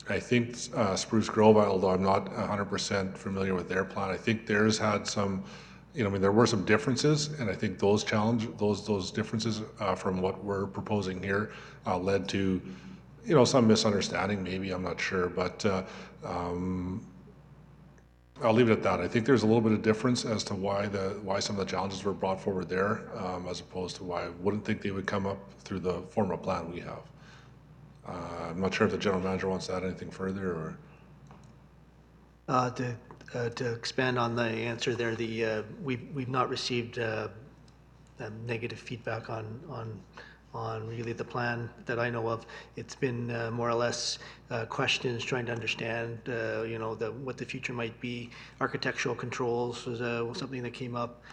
I think Spruce Grove, although I'm not 100% familiar with their plan, I think theirs had some, there were some differences, and I think those differences from what we're proposing here led to, some misunderstanding, maybe, I'm not sure, but I'll leave it at that. I think there's a little bit of difference as to why some of the challenges were brought forward there, as opposed to why I wouldn't think they would come up through the formal plan we have. I'm not sure if the general manager wants to add anything further, or. To expand on the answer there, we've not received negative feedback on really the plan that I know of. It's been more or less questions, trying to understand, what the future might be. Architectural controls was something that came up.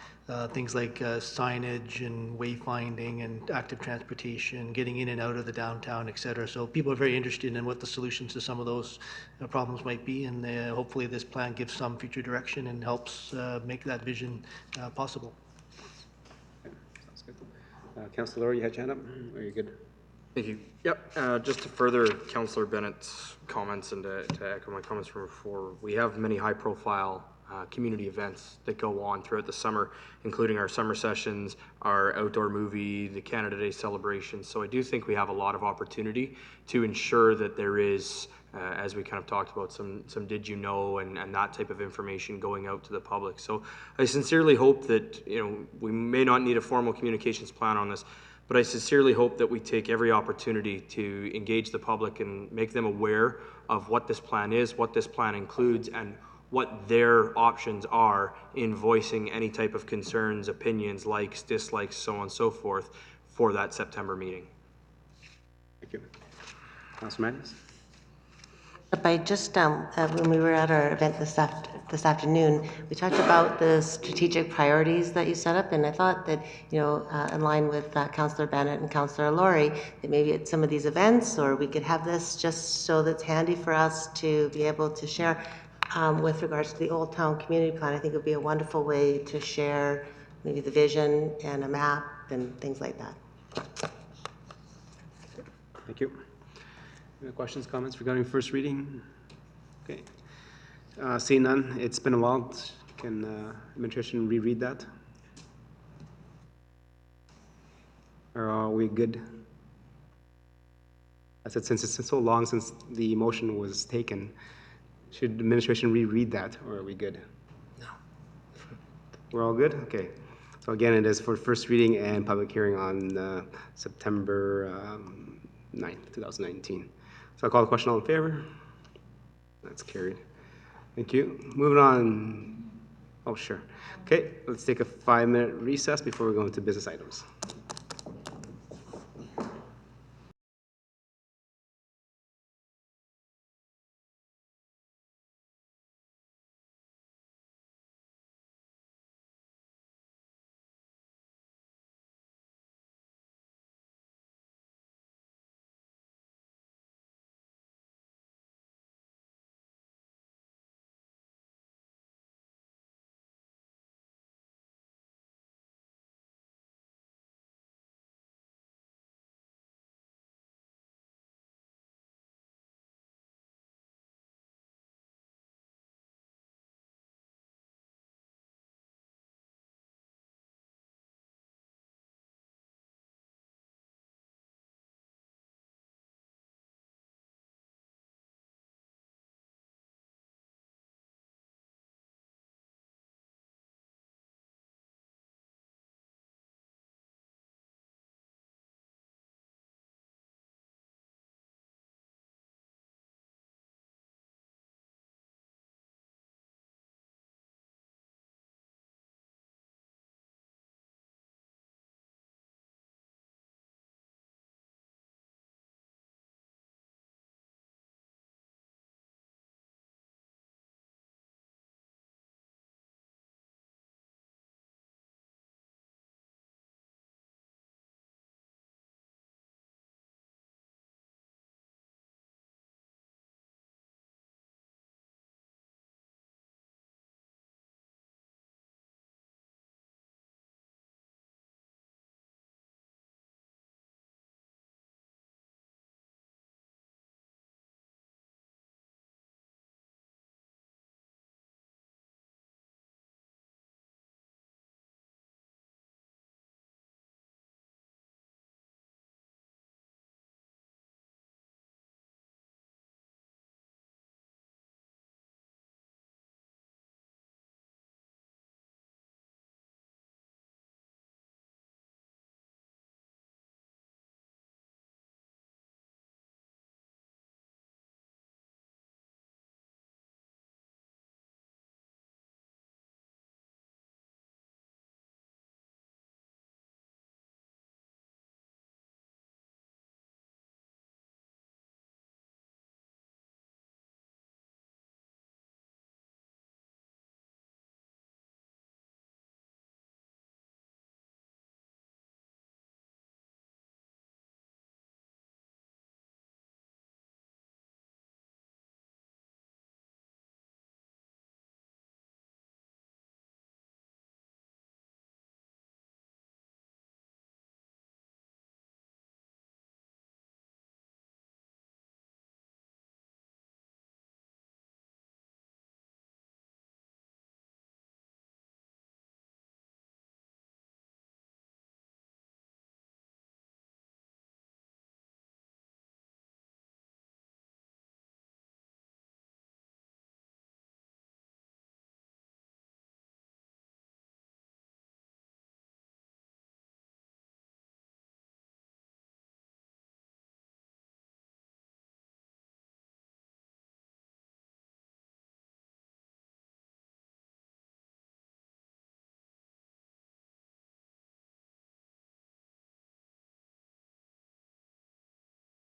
Things like signage and wayfinding and active transportation, getting in and out of the downtown, et cetera. So people are very interested in what the solutions to some of those problems might be, and hopefully this plan gives some future direction and helps make that vision possible. Sounds good. Councilor Lori, you had your hand up? Are you good? Thank you. Yep, just to further Councillor Bennett's comments and to echo my comments from before, we have many high-profile community events that go on throughout the summer, including our summer sessions, our outdoor movie, the Canada Day celebration. So I do think we have a lot of opportunity to ensure that there is, as we kind of talked about, some did you know and that type of information going out to the public. So I sincerely hope that, we may not need a formal communications plan on this, but I sincerely hope that we take every opportunity to engage the public and make them aware of what this plan is, what this plan includes, and what their options are in voicing any type of concerns, opinions, likes, dislikes, so on and so forth for that September meeting. Thank you. Councilor Magnus? I just, when we were at our event this afternoon, we talked about the strategic priorities that you set up, and I thought that, in line with Councillor Bennett and Councillor Laurie, that maybe at some of these events, or we could have this just so that's handy for us to be able to share. With regards to the Old Town Community Plan, I think it would be a wonderful way to share maybe the vision and a map and things like that. Thank you. Any questions, comments regarding first reading? Okay. Seeing none, it's been a while. Can administration reread that? Or are we good? I said, since it's so long since the motion was taken, should administration reread that, or are we good? No. We're all good? Okay. So again, it is for first reading and public hearing on September 9th, 2019. So I'll call the question. All in favor? That's carried. Thank you. Moving on. Oh, sure. Okay, let's take a 5-minute recess before we go into business items.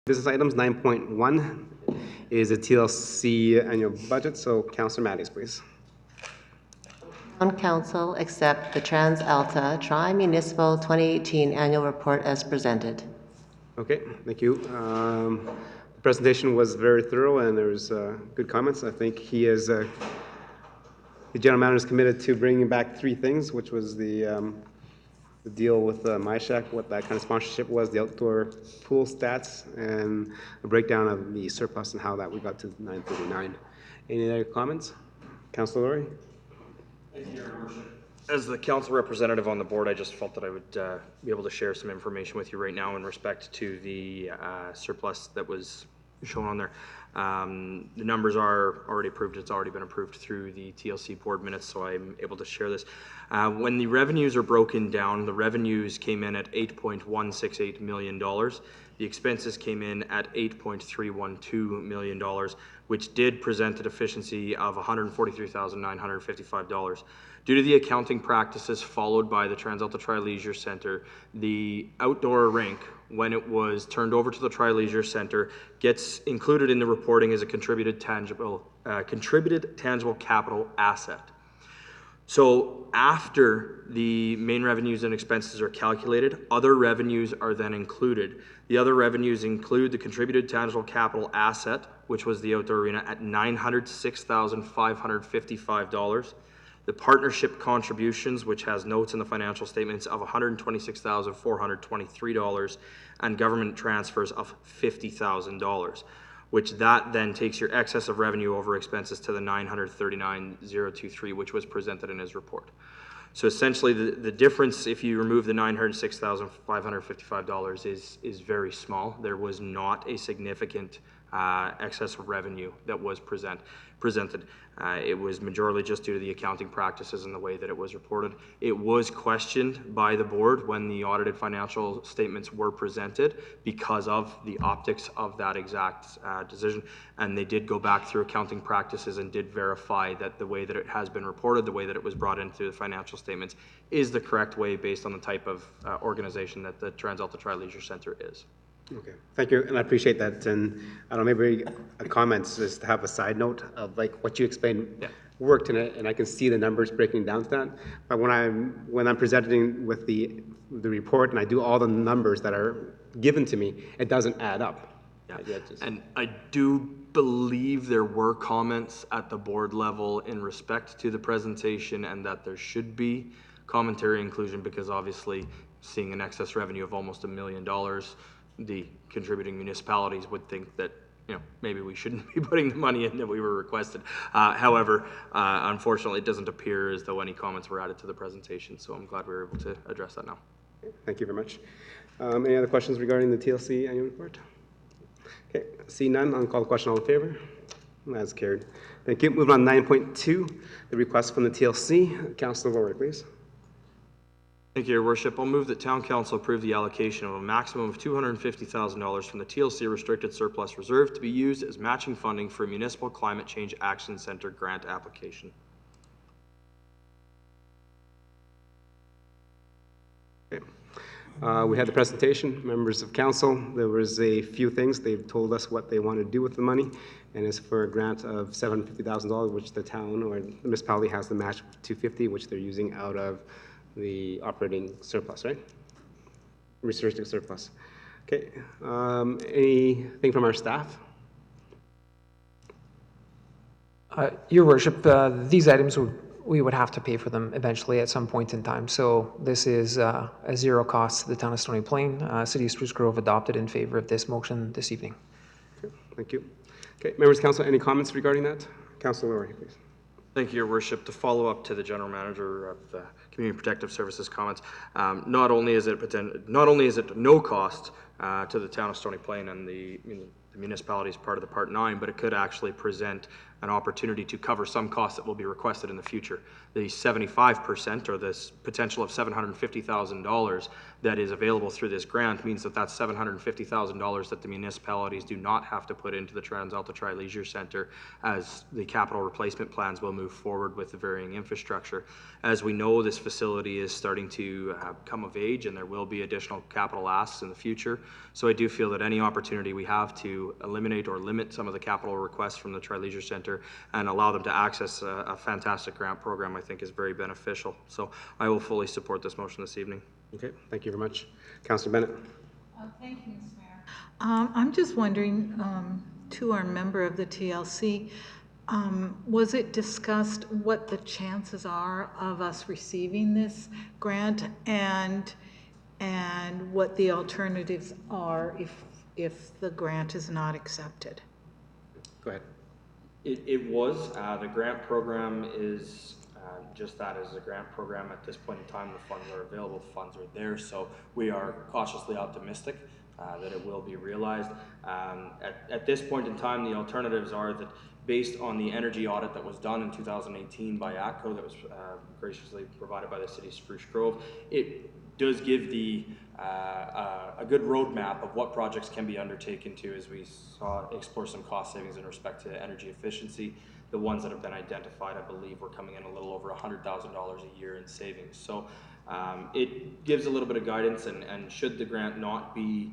Business items, 9.1 is the TLC annual budget, so Councillor Matties, please. Town Council accept the TransAlta Tri-Municipal 2018 Annual Report as presented. Okay, thank you. The presentation was very thorough and there was good comments. I think he is, the general manager is committed to bringing back three things, which was the deal with MyShack, what that kind of sponsorship was, the outdoor pool stats, and a breakdown of the surplus and how that we got to 939. Any other comments? Councilor Laurie? Thank you, Your Worship. As the council representative on the board, I just felt that I would be able to share some information with you right now in respect to the surplus that was shown on there. The numbers are already approved. It's already been approved through the TLC board minutes, so I'm able to share this. When the revenues are broken down, the revenues came in at $8.168 million. The expenses came in at $8.312 million, which did present a deficiency of $143,955. Due to the accounting practices followed by the TransAlta Tri-Leisure Centre, the outdoor rink, when it was turned over to the Tri-Leisure Centre, gets included in the reporting as a contributed tangible capital asset. So after the main revenues and expenses are calculated, other revenues are then included. The other revenues include the contributed tangible capital asset, which was the outdoor arena, at $906,555. The partnership contributions, which has notes in the financial statements of $126,423, and government transfers of $50,000, which that then takes your excess of revenue over expenses to the $939,023, which was presented in his report. So essentially, the difference, if you remove the $906,555, is very small. There was not a significant excess of revenue that was presented. It was majorly just due to the accounting practices and the way that it was reported. It was questioned by the board when the audited financial statements were presented because of the optics of that exact decision, and they did go back through accounting practices and did verify that the way that it has been reported, the way that it was brought into the financial statements, is the correct way based on the type of organization that the TransAlta Tri-Leisure Centre is. Okay, thank you, and I appreciate that. And I don't know, maybe a comment is to have a side note of like what you explained worked in it, and I can see the numbers breaking down to that. But when I'm presenting with the report and I do all the numbers that are given to me, it doesn't add up. Yeah. And I do believe there were comments at the board level in respect to the presentation, and that there should be commentary inclusion, because obviously seeing an excess revenue of almost $1 million, the contributing municipalities would think that, you know, maybe we shouldn't be putting the money in that we were requested. However, unfortunately, it doesn't appear as though any comments were added to the presentation, so I'm glad we were able to address that now. Thank you very much. Any other questions regarding the TLC annual report? Okay, see none, I'll call the question. All in favor? That's carried. Thank you. Moving on, 9.2, the request from the TLC. Councilor Laurie, please. Thank you, Your Worship. I'll move that Town Council approve the allocation of a maximum of $250,000 from the TLC Restricted Surplus Reserve to be used as matching funding for a Municipal Climate Change Action Centre grant application. Okay. We had the presentation, members of council. There was a few things. They've told us what they want to do with the money, and it's for a grant of $750,000, which the town or the municipality has to match $250,000, which they're using out of the operating surplus, right? Restricted surplus. Okay. Anything from our staff? Your Worship, these items we would have to pay for them eventually at some point in time. So this is a zero cost to the town of Stony Plain. City of Spruce Grove adopted in favor of this motion this evening. Okay, thank you. Okay, members of council, any comments regarding that? Councilor Laurie, please. Thank you, Your Worship. To follow up to the General Manager of Community Protective Services comments, not only is it no cost to the town of Stony Plain and the municipality as part of the Part 9, but it could actually present an opportunity to cover some costs that will be requested in the future. The 75% or this potential of $750,000 that is available through this grant means that that's $750,000 that the municipalities do not have to put into the Trans-Alta Tri-Leisure Centre as the capital replacement plans will move forward with the varying infrastructure. As we know, this facility is starting to come of age and there will be additional capital asks in the future. So I do feel that any opportunity we have to eliminate or limit some of the capital requests from the Tri-Leisure Centre and allow them to access a fantastic grant program, I think is very beneficial. So I will fully support this motion this evening. Okay, thank you very much. Councillor Bennett. Thank you, Mr. Mayor. I'm just wondering, to our member of the TLC, was it discussed what the chances are of us receiving this grant and what the alternatives are if the grant is not accepted? Go ahead. It was. The grant program is just that, is a grant program. At this point in time, the funds are available, the funds are there, so we are cautiously optimistic that it will be realized. At this point in time, the alternatives are that based on the energy audit that was done in 2018 by ATCO that was graciously provided by the City of Spruce Grove, it does give a good roadmap of what projects can be undertaken to, as we explore some cost savings in respect to energy efficiency. The ones that have been identified, I believe, were coming in a little over $100,000 a year in savings. So it gives a little bit of guidance, and should the grant not be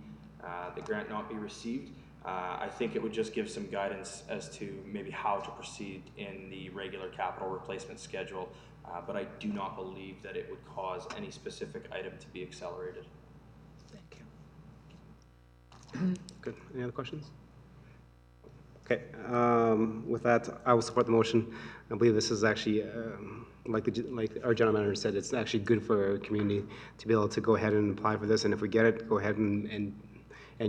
received, I think it would just give some guidance as to maybe how to proceed in the regular capital replacement schedule. But I do not believe that it would cause any specific item to be accelerated. Thank you. Good. Any other questions? Okay. With that, I will support the motion. I believe this is actually, like our general manager said, it's actually good for our community to be able to go ahead and apply for this. And if we get it, go ahead and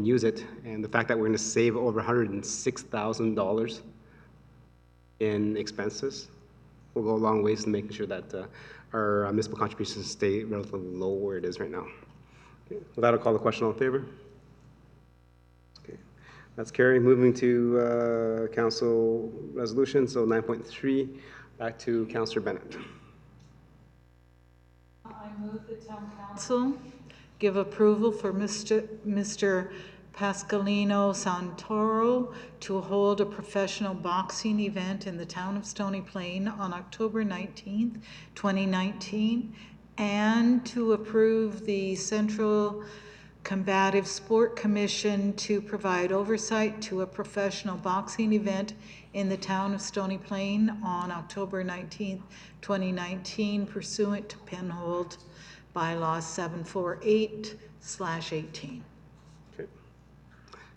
use it. And the fact that we're going to save over $106,000 in expenses will go a long ways in making sure that our municipal contributions stay relatively low where it is right now. Okay. With that, I'll call the question. All in favor? Okay. That's carried. Moving to council resolution, so 9.3, back to Councillor Bennett. I move the town council give approval for Mr. Pascalino Santoro to hold a professional boxing event in the town of Stony Plain on October 19th, 2019, and to approve the Central Combative Sport Commission to provide oversight to a professional boxing event in the town of Stony Plain on October 19th, 2019, pursuant to Penhold Bylaw 748/18. Okay.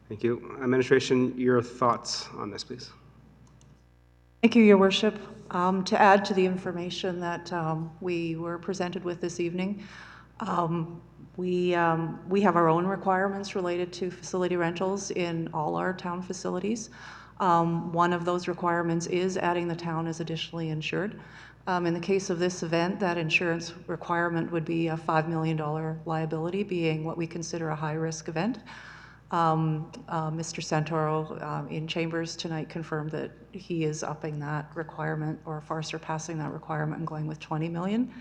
Thank you. Administration, your thoughts on this, please. Thank you, Your Worship. To add to the information that we were presented with this evening, we have our own requirements related to facility rentals in all our town facilities. One of those requirements is adding the town as additionally insured. In the case of this event, that insurance requirement would be a $5 million liability, being what we consider a high-risk event. Mr. Santoro in chambers tonight confirmed that he is upping that requirement, or far surpassing that requirement, and going with $20 million.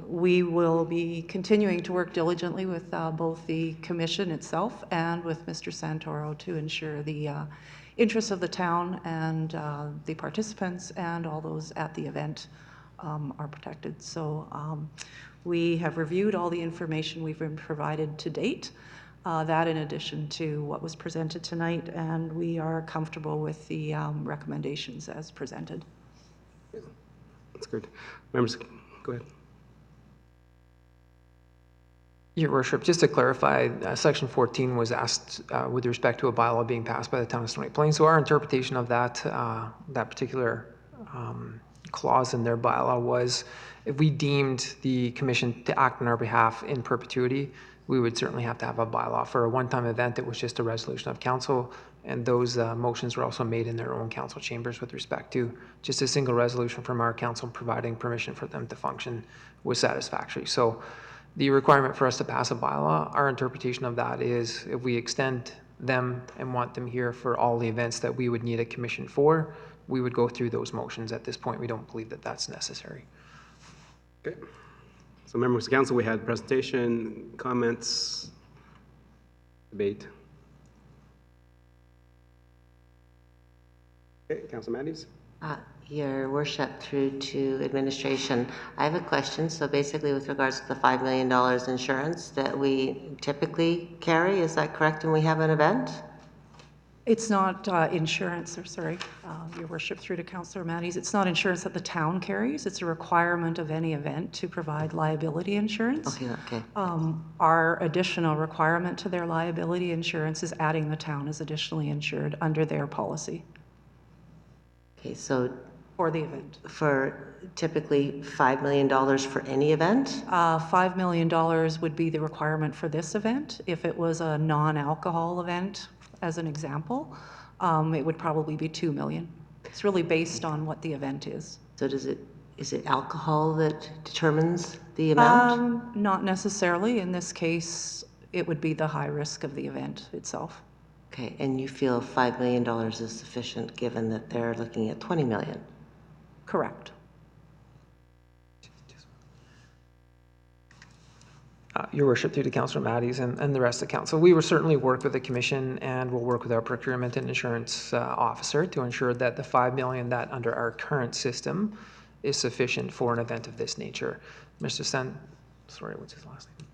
We will be continuing to work diligently with both the commission itself and with Mr. Santoro to ensure the interests of the town and the participants and all those at the event are protected. So we have reviewed all the information we've been provided to date, that in addition to what was presented tonight, and we are comfortable with the recommendations as presented. That's good. Members, go ahead. Your Worship, just to clarify, Section 14 was asked with respect to a bylaw being passed by the town of Stony Plain. So our interpretation of that particular clause in their bylaw was, if we deemed the commission to act on our behalf in perpetuity, we would certainly have to have a bylaw. For a one-time event, it was just a resolution of council, and those motions were also made in their own council chambers with respect to just a single resolution from our council providing permission for them to function was satisfactory. So the requirement for us to pass a bylaw, our interpretation of that is, if we extend them and want them here for all the events that we would need a commission for, we would go through those motions. At this point, we don't believe that that's necessary. Okay. So members of council, we had presentation, comments, debate. Okay, Council Matthews? Your worship, through to administration, I have a question. So basically with regards to the $5 million insurance that we typically carry, is that correct when we have an event? It's not insurance, or sorry, Your Worship, through to Councillor Matties. It's not insurance that the town carries. It's a requirement of any event to provide liability insurance. Okay. Our additional requirement to their liability insurance is adding the town as additionally insured under their policy. Okay, so for the event. For typically $5 million for any event? $5 million would be the requirement for this event. If it was a non-alcohol event, as an example, it would probably be $2 million. It's really based on what the event is. So is it alcohol that determines the amount? Not necessarily. In this case, it would be the high risk of the event itself. Okay, and you feel $5 million is sufficient given that they're looking at $20 million? Correct. Your Worship, through to Councillor Matties and the rest of the council, we will certainly work with the commission and we'll work with our procurement and insurance officer to ensure that the $5 million that under our current system is sufficient for an event of this nature. Mr. what's his last name?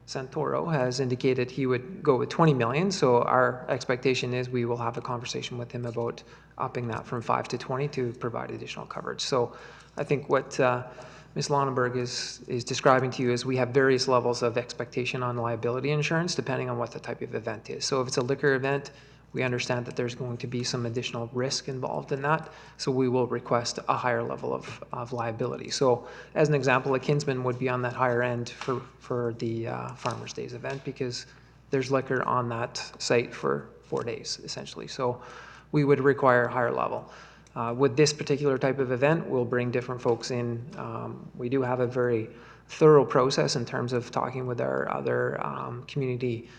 Santoro has indicated he would go with 20 million, so our expectation is we will have a conversation with him about upping that from 5 to 20 to provide additional coverage. So I think what Ms. Lonenberg is describing to you is we have various levels of expectation on liability insurance depending on what the type of event is. So if it's a liquor event, we understand that there's going to be some additional risk involved in that, so we will request a higher level of liability. So as an example, a Kinsman would be on that higher end for the Farmers Days event because there's liquor on that site for 4 days, essentially. So we would require a higher level. With this particular type of event, we'll bring different folks in. We do have a very thorough process in terms of talking with our other community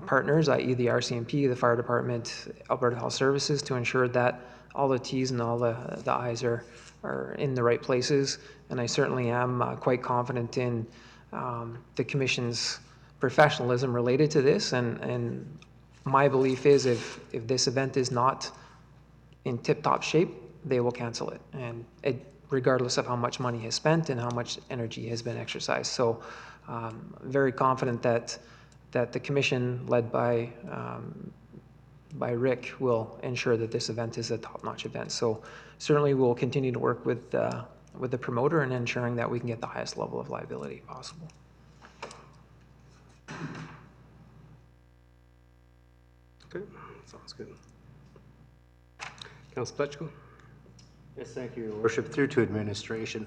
partners, i.e. the RCMP, the Fire Department, Alberta Health Services, to ensure that all the T's and all the I's are in the right places. And I certainly am quite confident in the Commission's professionalism related to this. And my belief is if this event is not in tip-top shape, they will cancel it. And regardless of how much money is spent and how much energy has been exercised. So very confident that the commission led by Rick will ensure that this event is a top-notch event. So certainly we'll continue to work with the promoter in ensuring that we can get the highest level of liability possible. Okay, sounds good. Councilor Plechko? Yes, thank you, Your Worship. Through to administration.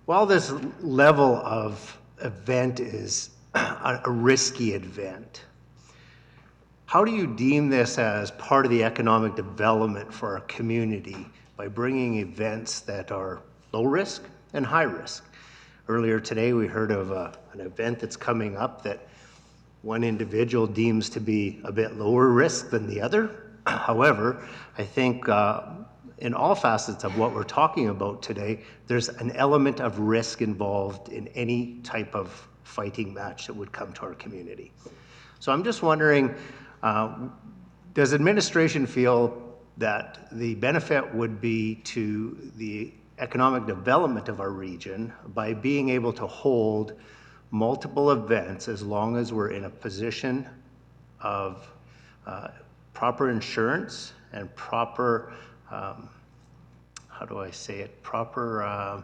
While this level of event is a risky event, how do you deem this as part of the economic development for our community by bringing events that are low risk and high risk? Earlier today, we heard of an event that's coming up that one individual deems to be a bit lower risk than the other. However, I think in all facets of what we're talking about today, there's an element of risk involved in any type of fighting match that would come to our community. So I'm just wondering, does administration feel that the benefit would be to the economic development of our region by being able to hold multiple events as long as we're in a position of proper insurance and proper, how do I say it, proper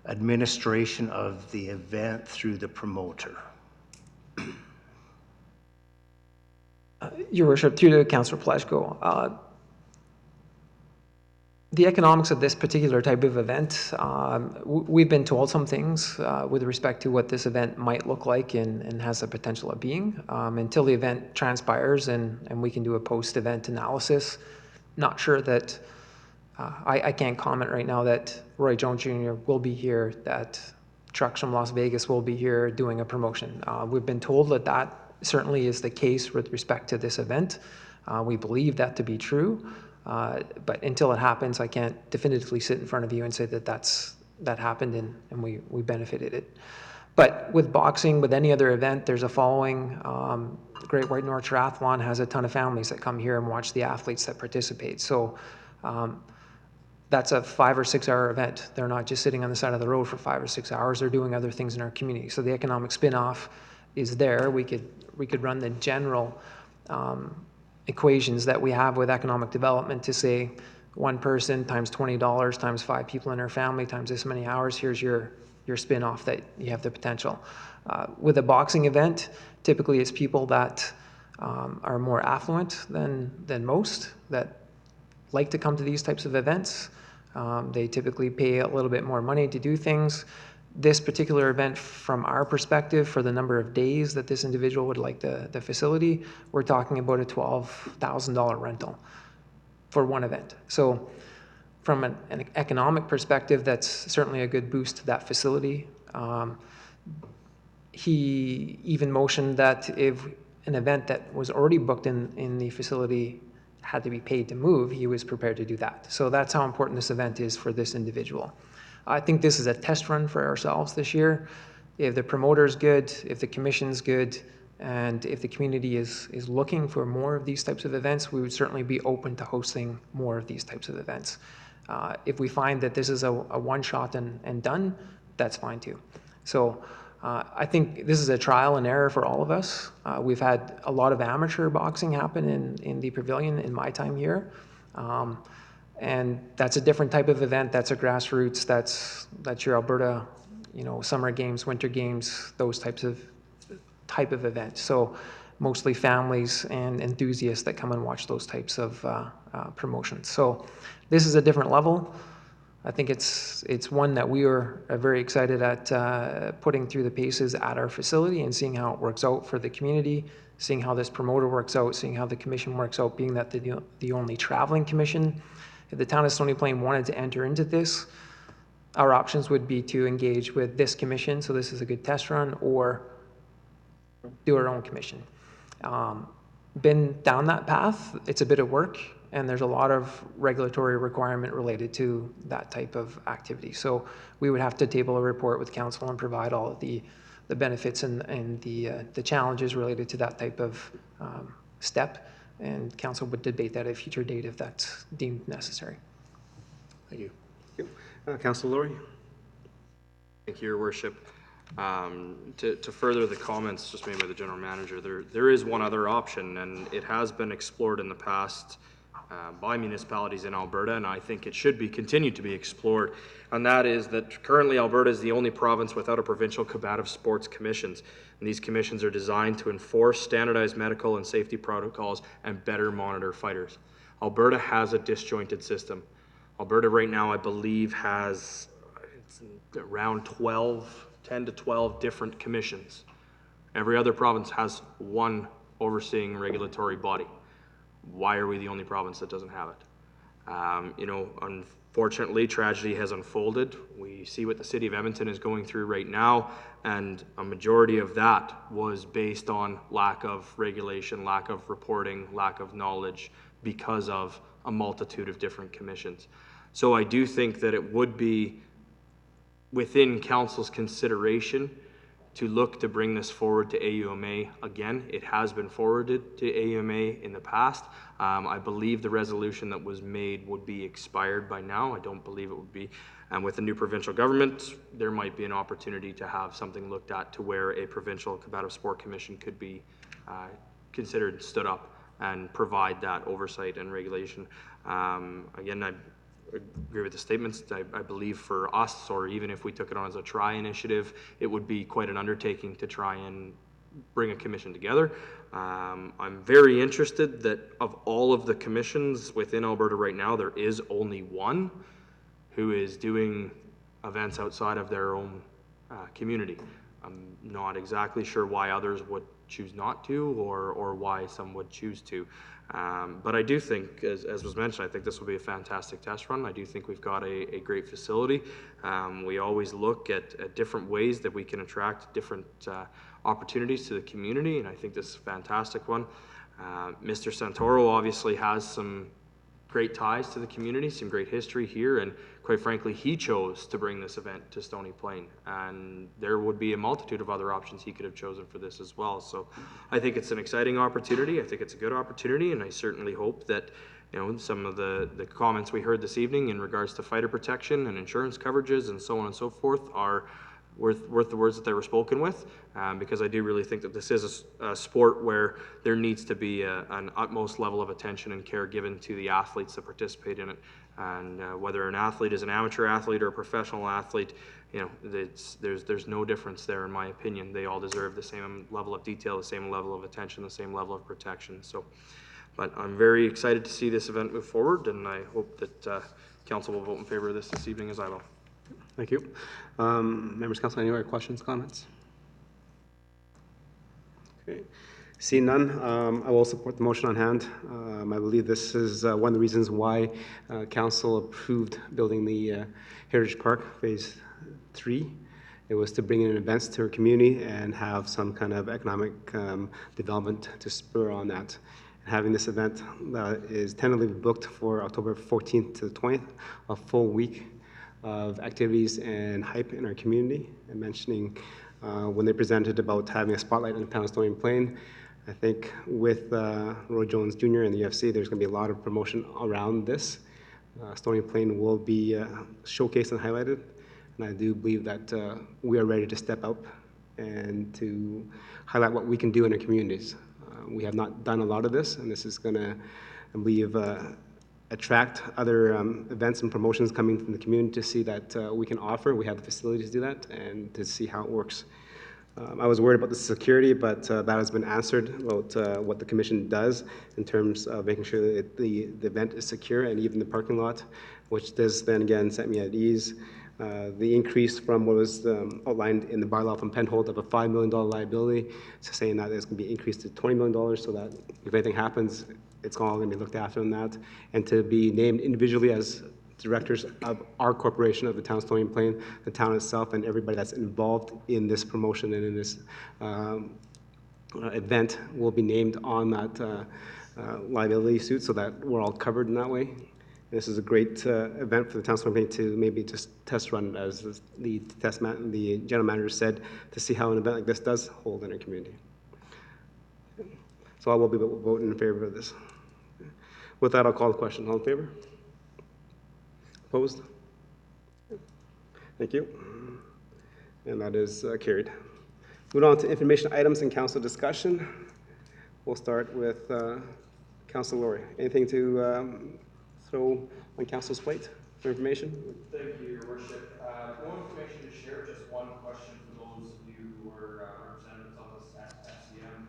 administration of the event through the promoter? Your Worship, through to Councillor Plechko, the economics of this particular type of event, we've been told some things with respect to what this event might look like and has the potential of being. Until the event transpires and we can do a post-event analysis, not sure that, I can't comment right now that Roy Jones Jr. will be here, that Trucks from Las Vegas will be here doing a promotion. We've been told that certainly is the case with respect to this event. We believe that to be true, but until it happens, I can't definitively sit in front of you and say that that happened and we benefited it. But with boxing, with any other event, there's a following. Great White North Triathlon has a ton of families that come here and watch the athletes that participate. So that's a 5 or 6 hour event. They're not just sitting on the side of the road for 5 or 6 hours. They're doing other things in our community. So the economic spin-off is there. We could run the general equations that we have with economic development to say one person times $20 times 5 people in their family times this many hours. Here's your spin-off that you have the potential. With a boxing event, typically it's people that are more affluent than most that like to come to these types of events. They typically pay a little bit more money to do things. This particular event, from our perspective, for the number of days that this individual would like the facility, we're talking about a $12,000 rental for one event. So from an economic perspective, that's certainly a good boost to that facility. He even motioned that if an event that was already booked in the facility had to be paid to move, he was prepared to do that. So that's how important this event is for this individual. I think this is a test run for ourselves this year. If the promoter's good, if the commission's good, and if the community is looking for more of these types of events, we would certainly be open to hosting more of these types of events. If we find that this is a one-shot and done, that's fine too. So I think this is a trial and error for all of us. We've had a lot of amateur boxing happen in the pavilion in my time here. And that's a different type of event. That's a grassroots, that's your Alberta, summer games, winter games, those type of events. So mostly families and enthusiasts that come and watch those types of promotions. So this is a different level. I think it's one that we are very excited at putting through the paces at our facility and seeing how it works out for the community, seeing how this promoter works out, seeing how the commission works out, being that the only traveling commission. If the town of Stony Plain wanted to enter into this, our options would be to engage with this commission, so this is a good test run, or do our own commission. Been down that path, it's a bit of work, and there's a lot of regulatory requirement related to that type of activity. So we would have to table a report with council and provide all of the benefits and the challenges related to that type of step, and council would debate that at a future date if that's deemed necessary. Thank you. Councilor Laurie? Thank you, Your Worship. To further the comments just made by the general manager, there is one other option, and it has been explored in the past by municipalities in Alberta, and I think it should be continued to be explored. And that is that currently Alberta is the only province without a provincial combative sports commissions. And these commissions are designed to enforce standardized medical and safety protocols and better monitor fighters. Alberta has a disjointed system. Alberta right now, I believe, has around 10 to 12 different commissions. Every other province has one overseeing regulatory body. Why are we the only province that doesn't have it? Unfortunately, tragedy has unfolded. We see what the city of Edmonton is going through right now, and a majority of that was based on lack of regulation, lack of reporting, lack of knowledge because of a multitude of different commissions. So I do think that it would be within council's consideration to look to bring this forward to AUMA again. It has been forwarded to AUMA in the past. I believe the resolution that was made would be expired by now. I don't believe it would be. And with the new provincial government, there might be an opportunity to have something looked at to where a provincial combative sport commission could be considered stood up and provide that oversight and regulation. Again, I agree with the statements. I believe for us, or even if we took it on as a try initiative, it would be quite an undertaking to try and bring a commission together. I'm very interested that of all of the commissions within Alberta right now, there is only one who is doing events outside of their own community. I'm not exactly sure why others would choose not to, or why some would choose to. But I do think, as was mentioned, I think this will be a fantastic test run. I do think we've got a great facility. We always look at different ways that we can attract different opportunities to the community, and I think this is a fantastic one. Mr. Santoro obviously has some great ties to the community, some great history here, and quite frankly, he chose to bring this event to Stony Plain, and there would be a multitude of other options he could have chosen for this as well. So I think it's an exciting opportunity. I think it's a good opportunity, and I certainly hope that, you know, some of the comments we heard this evening in regards to fighter protection and insurance coverages and so on and so forth are worth the words that they were spoken with, because I do really think that this is a sport where there needs to be an utmost level of attention and care given to the athletes that participate in it. And whether an athlete is an amateur athlete or a professional athlete, you know, there's no difference there in my opinion. They all deserve the same level of detail, the same level of attention, the same level of protection. So, but I'm very excited to see this event move forward, and I hope that council will vote in favor of this evening as I will. Thank you. Members of council, any other questions, comments? Okay. Seeing none, I will support the motion on hand. I believe this is one of the reasons why council approved building the Heritage Park Phase 3. It was to bring in events to our community and have some kind of economic development to spur on that. Having this event is tentatively booked for October 14th to the 20th, a full week of activities and hype in our community. And mentioning when they presented about having a spotlight on the town of Stony Plain, I think with Roy Jones Jr. and the UFC, there's going to be a lot of promotion around this. Stony Plain will be showcased and highlighted, and I do believe that we are ready to step up and to highlight what we can do in our communities. We have not done a lot of this, and this is going to, I believe, attract other events and promotions coming from the community to see that we can offer. We have the facilities to do that and to see how it works. I was worried about the security, but that has been answered about what the commission does in terms of making sure that the event is secure, and even the parking lot, which does then again set me at ease. The increase from what was outlined in the bylaw from Penhold of a $5 million liability to saying that it's going to be increased to $20 million, so that if anything happens, it's all going to be looked after on that, and to be named individually as directors of our corporation of the town of Stony Plain, the town itself, and everybody that's involved in this promotion and in this event will be named on that liability suit, so that we're all covered in that way. This is a great event for the town of Stony Plain to maybe just test run, as the general manager said, to see how an event like this does hold in our community. So I will be voting in favor of this. With that, I'll call the question. All in favor? Opposed? Thank you. And that is carried. Moving on to information items and council discussion. We'll start with Councilor Laurie. Anything to throw on council's plate for information? Thank you, Your Worship. No information to share, just one question for those of you who are representatives on this FCM.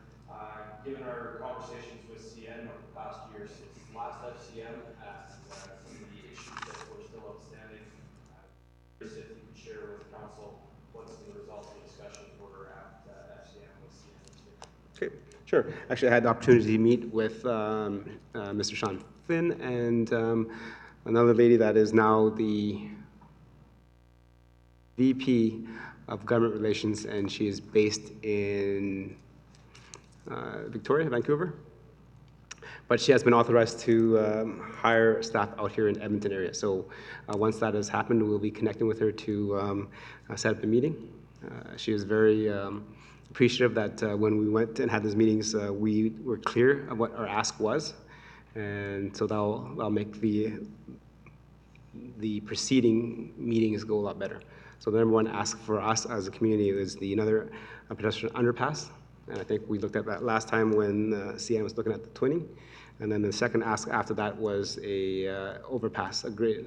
Given our conversations with CN over the past year since last FCM and some of the issues that were still outstanding, if you could share with council what some of the results of the discussions were at FCM with CN. Okay, sure. Actually, I had the opportunity to meet with Mr. Sean Finn and another lady that is now the VP of Government Relations, and she is based in Victoria, Vancouver. But she has been authorized to hire staff out here in Edmonton area. So once that has happened, we'll be connecting with her to set up a meeting. She is very appreciative that when we went and had those meetings, we were clear of what our ask was. And so that'll make the preceding meetings go a lot better. So the number one ask for us as a community is another pedestrian underpass. And I think we looked at that last time when CN was looking at the twinning. And then the second ask after that was a overpass, a grade,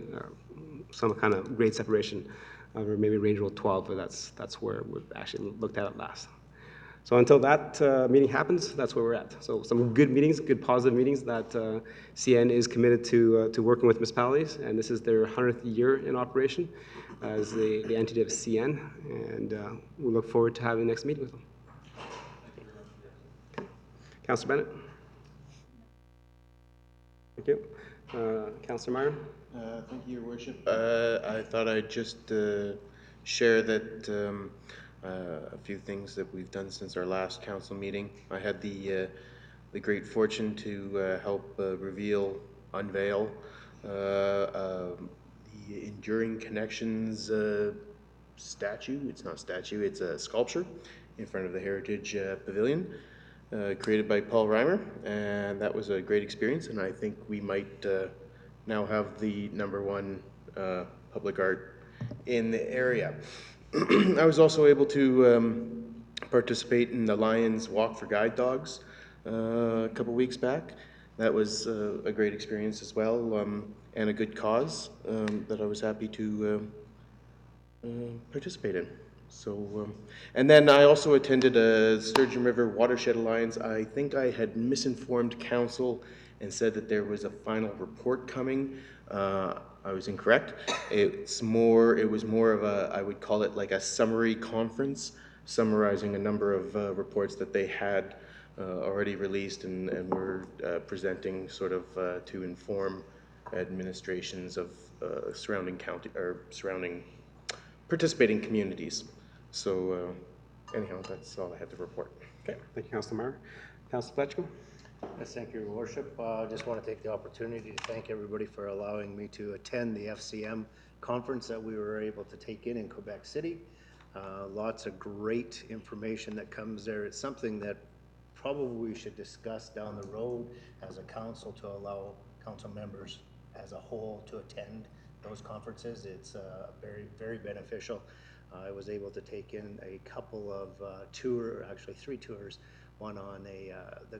some kind of grade separation, or maybe Range Road 12, but that's where we actually looked at it last. So until that meeting happens, that's where we're at. So some good meetings, good positive meetings that CN is committed to working with municipalities, and this is their 100th year in operation as the entity of CN, and we look forward to having the next meeting with them. Councilor Bennett. Thank you. Councillor Meyer? Thank you, Your Worship. I thought I'd just share that a few things that we've done since our last council meeting. I had the great fortune to help unveil the Enduring Connections statue. It's not a statue, it's a sculpture in front of the Heritage Pavilion. Created by Paul Reimer, and that was a great experience, and I think we might now have the #1 public art in the area. I was also able to participate in the Lions Walk for Guide Dogs a couple weeks back. That was a great experience as well, and a good cause that I was happy to participate in. So, and then I also attended a Sturgeon River Watershed Alliance. I think I had misinformed council and said that there was a final report coming. I was incorrect. It was more of a, I would call it like a summary conference, summarizing a number of reports that they had already released and were presenting sort of to inform administrations of surrounding county or surrounding participating communities. So anyhow, that's all I have to report. Okay, thank you, Councillor Meyer. Councillor Fletcher? Yes, thank you, Your Worship. I just want to take the opportunity to thank everybody for allowing me to attend the FCM conference that we were able to take in Quebec City. Lots of great information that comes there. It's something that probably we should discuss down the road as a council to allow council members as a whole to attend those conferences. It's very, very beneficial. I was able to take in a couple of actually 3 tours, one on the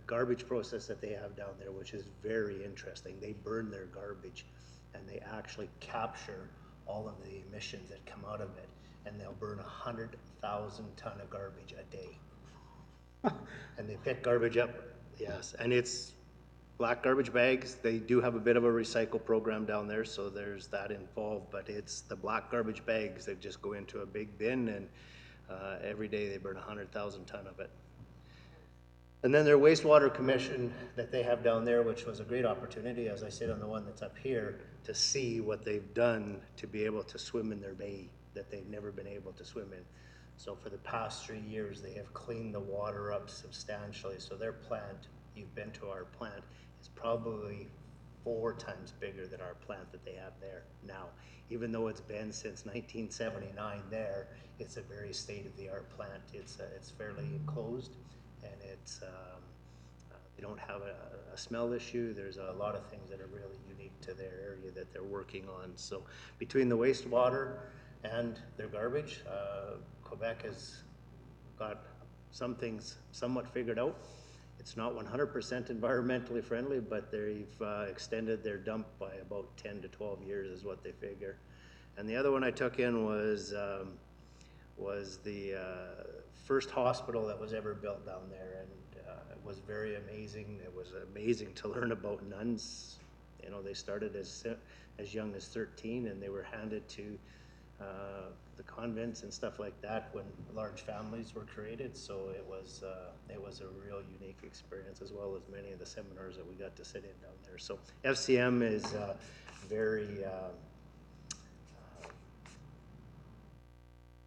garbage process that they have down there, which is very interesting. They burn their garbage and they actually capture all of the emissions that come out of it, and they'll burn 100,000 ton of garbage a day. And they pick garbage up, yes, and it's black garbage bags. They do have a bit of a recycle program down there, so there's that involved, but it's the black garbage bags that just go into a big bin, and every day they burn 100,000 ton of it. And then their wastewater commission that they have down there, which was a great opportunity, as I said on the one that's up here, to see what they've done to be able to swim in their bay that they've never been able to swim in. So for the past 3 years, they have cleaned the water up substantially. So their plant, you've been to our plant, is probably 4 times bigger than our plant that they have there now. Even though it's been since 1979 there, it's a very state-of-the-art plant. It's fairly enclosed, and they don't have a smell issue. There's a lot of things that are really unique to their area that they're working on. So between the wastewater and their garbage, Quebec has got some things somewhat figured out. It's not 100% environmentally friendly, but they've extended their dump by about 10 to 12 years is what they figure. And the other one I took in was the first hospital that was ever built down there, and it was very amazing. It was amazing to learn about nuns. You know, they started as young as 13, and they were handed to the convents and stuff like that when large families were created. So it was a real unique experience, as well as many of the seminars that we got to sit in down there. So FCM is very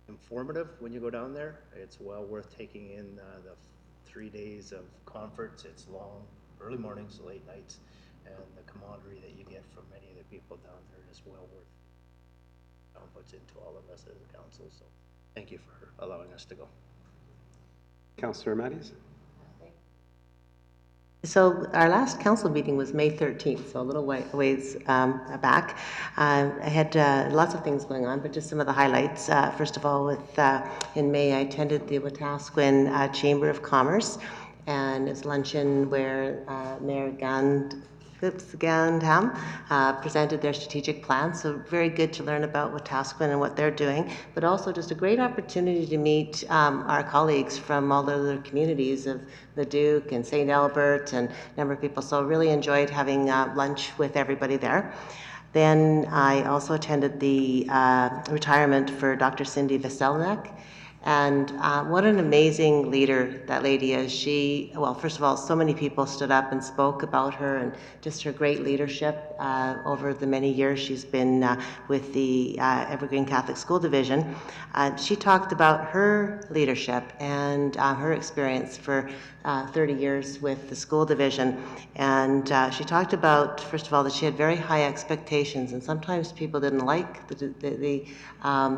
informative when you go down there. It's well worth taking in the 3 days of conference. It's long, early mornings, late nights, and the camaraderie that you get from many of the people down there is well worth puts into all of us as a council. So thank you for allowing us to go. Councillor Matties? So our last council meeting was May 13th, so a little ways back. I had lots of things going on, but just some of the highlights. First of all, in May, I attended the Wetaskiwin Chamber of Commerce, and it's luncheon where Mayor Gandham presented their strategic plan. So very good to learn about Wetaskiwin and what they're doing, but also just a great opportunity to meet our colleagues from all the other communities of Leduc and St. Albert and a number of people. So really enjoyed having lunch with everybody there. Then I also attended the retirement for Dr. Cindy Veselnik, And what an amazing leader that lady is. She, well, first of all, so many people stood up and spoke about her and just her great leadership over the many years she's been with the Evergreen Catholic School Division. She talked about her leadership and her experience for 30 years with the school division. And she talked about, first of all, that she had very high expectations, and sometimes people didn't like the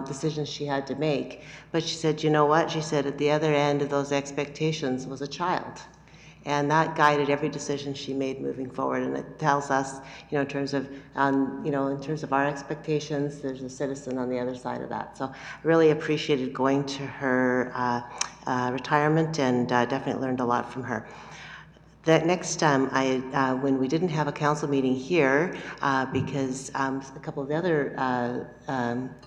decisions she had to make. But she said, you know what? She said at the other end of those expectations was a child. And that guided every decision she made moving forward. And it tells us, you know, in terms of, in terms of our expectations, there's a citizen on the other side of that. So I really appreciated going to her retirement and definitely learned a lot from her. That next time, when we didn't have a council meeting here, because a couple of the other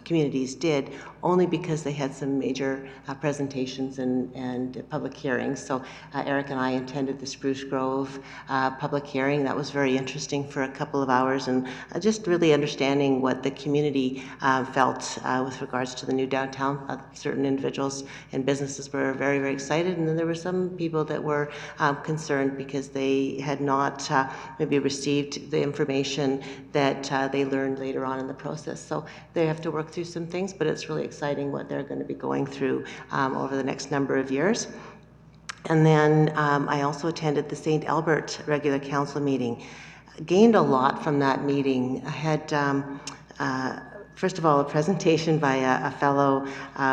communities did, only because they had some major presentations and public hearings. So Eric and I attended the Spruce Grove public hearing. That was very interesting for a couple of hours, and just really understanding what the community felt with regards to the new downtown. Certain individuals and businesses were very, very excited, and then there were some people that were concerned because they had not maybe received the information that they learned later on in the process. So they have to work through some things, but it's really exciting what they're going to be going through over the next number of years. And then I also attended the St. Albert regular council meeting. Gained a lot from that meeting. I had first of all, a presentation by a fellow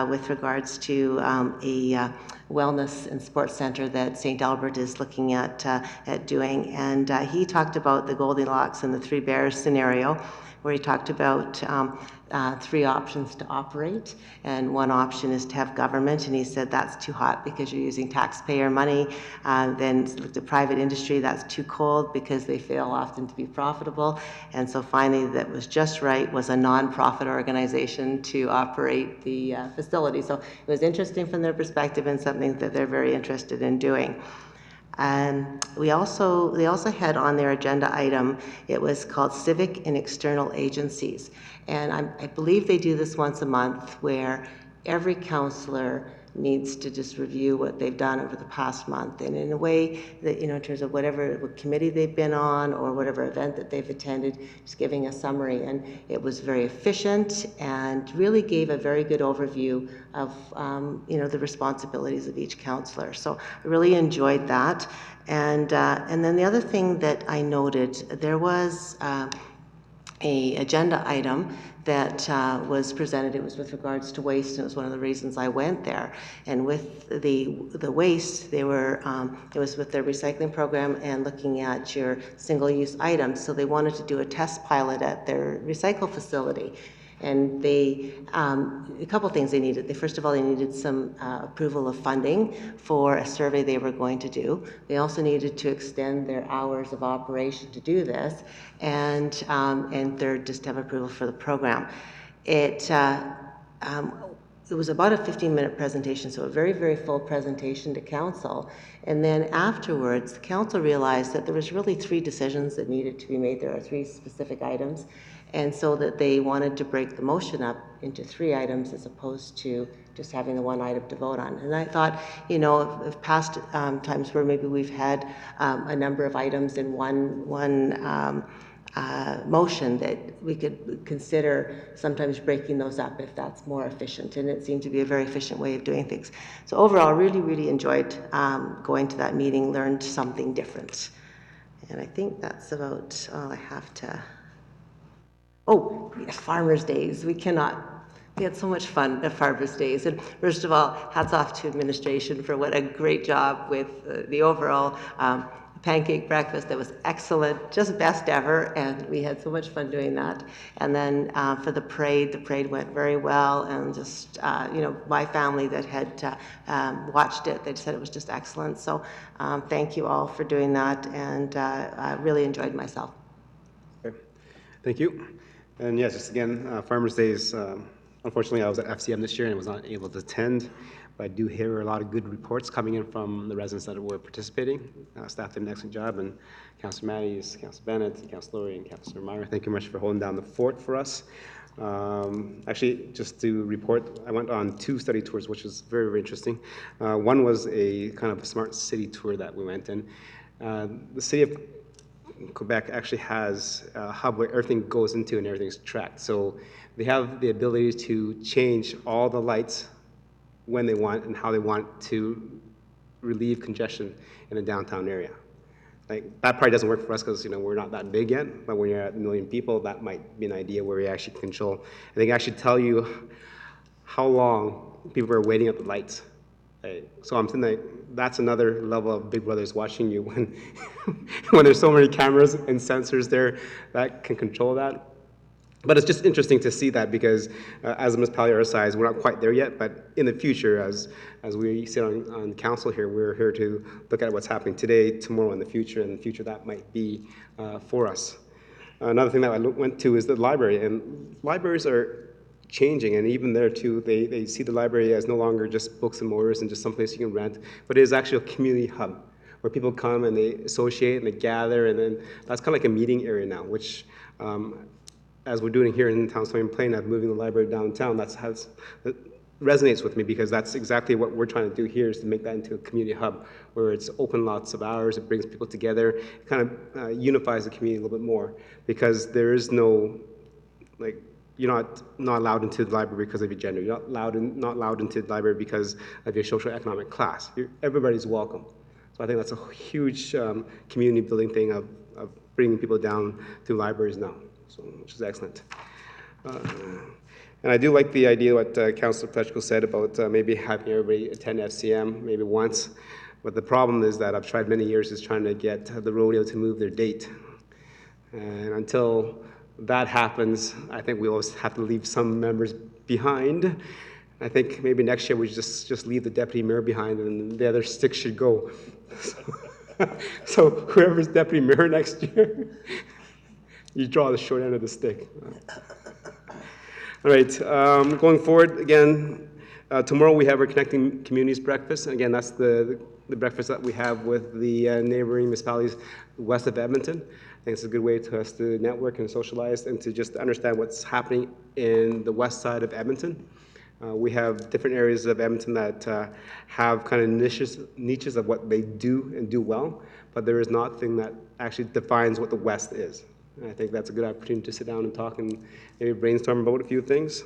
with regards to a wellness and sports center that St. Albert is looking at doing. And he talked about the Goldilocks and the Three Bears scenario, where he talked about three options to operate. And one option is to have government, and he said that's too hot because you're using taxpayer money. Then looked at private industry, that's too cold because they fail often to be profitable. And so finally, that was just right, was a non-profit organization to operate the facility. So it was interesting from their perspective and something that they're very interested in doing. They also had on their agenda item, it was called Civic and External Agencies. And I believe they do this once a month, where every councillor needs to just review what they've done over the past month, and in a way that, in terms of what committee they've been on or whatever event that they've attended, just giving a summary. And it was very efficient and really gave a very good overview of the responsibilities of each councillor. So I really enjoyed that. And then the other thing that I noted, there was a agenda item that was presented. It was with regards to waste, and it was one of the reasons I went there. And with the waste, they were it was with their recycling program and looking at your single-use items. So they wanted to do a test pilot at their recycle facility. And they, a couple things they needed. First of all, they needed some approval of funding for a survey they were going to do. They also needed to extend their hours of operation to do this. And third, just to have approval for the program. It was about a 15-minute presentation, so a very, very full presentation to council. And then afterwards, the council realized that there was really three decisions that needed to be made. There are three specific items. And so that they wanted to break the motion up into three items as opposed to just having the one item to vote on. And I thought, of past times where maybe we've had a number of items in one motion, that we could consider sometimes breaking those up if that's more efficient. And it seemed to be a very efficient way of doing things. So overall, really, really enjoyed going to that meeting, learned something different. And I think that's about all I have to... Oh, yes, Farmers' Days. We had so much fun at Farmers' Days. And first of all, hats off to administration for what a great job with the overall pancake breakfast. That was excellent, just best ever. And we had so much fun doing that. And then for the parade went very well. And just, my family that had watched it, they said it was just excellent. So thank you all for doing that. And I really enjoyed myself. Okay. Thank you. And yes, just again, Farmers' Days, unfortunately I was at FCM this year and was not able to attend, but I do hear a lot of good reports coming in from the residents that were participating. Staff did an excellent job, and Councillor Matties, Councillor Bennett, and Councillor Laurie, and Councillor Meyer, thank you much for holding down the fort for us. Actually, just to report, I went on 2 study tours, which was very, very interesting. One was a kind of a smart city tour that we went in. The city of Quebec actually has a hub where everything goes into and everything's tracked. So they have the ability to change all the lights when they want and how they want to relieve congestion in the downtown area. Like, that probably doesn't work for us because, we're not that big yet, but when you're at 1 million people, that might be an idea where we actually control. And they can actually tell you how long people are waiting at the lights. Right? So I'm thinking that's another level of Big Brother's watching you when, when there's so many cameras and sensors there that can control that. But it's just interesting to see that because as a municipality our size, we're not quite there yet, but in the future, as we sit on council here, we're here to look at what's happening today, tomorrow, and the future that might be for us. Another thing that I went to is the library, and libraries are changing, and even there too, they see the library as no longer just books and mortars and just someplace you can rent, but it is actually a community hub where people come and they associate and they gather, and then that's kind of like a meeting area now, which as we're doing here in Town Stony Plain, of moving the library downtown, that resonates with me because that's exactly what we're trying to do here is to make that into a community hub where it's open lots of hours, it brings people together, it kind of unifies the community a little bit more because there is no, like, you're not allowed into the library because of your gender. You're not allowed into the library because of your social economic class. Everybody's welcome. So I think that's a huge community building thing of bringing people down to libraries now. So, which is excellent. And I do like the idea what Councillor Pletchko said about maybe having everybody attend FCM maybe once. But the problem is that I've tried many years is trying to get the rodeo to move their date. And until that happens, I think we always have to leave some members behind. I think maybe next year we just leave the deputy mayor behind and the other six should go. So whoever's deputy mayor next year, you draw the short end of the stick. All right, going forward, again, tomorrow we have our Connecting Communities breakfast. And again, that's the breakfast that we have with the neighboring municipalities west of Edmonton. I think it's a good way to us to network and socialize and to just understand what's happening in the west side of Edmonton. We have different areas of Edmonton that have kind of niches of what they do and do well, but there is nothing that actually defines what the West is. And I think that's a good opportunity to sit down and talk and maybe brainstorm about a few things.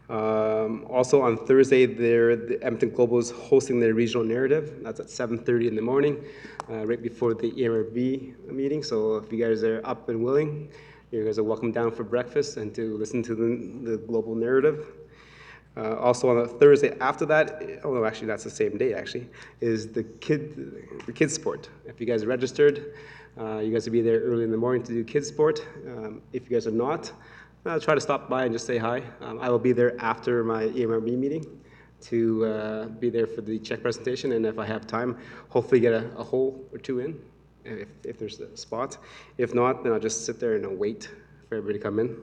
Also on Thursday, the Edmonton Global is hosting their regional narrative. That's at 7:30 in the morning, right before the EMRB meeting. So if you guys are up and willing, you guys are welcome down for breakfast and to listen to the global narrative. Also on a Thursday after that, oh no, actually that's the same day actually, is the kids sport. If you guys are registered, you guys will be there early in the morning to do kids sport. If you guys are not, try to stop by and just say hi. I will be there after my EMRB meeting to be there for the check presentation, and if I have time, hopefully get a hole or two in, if there's a spot. If not, then I'll just sit there and I'll wait for everybody to come in.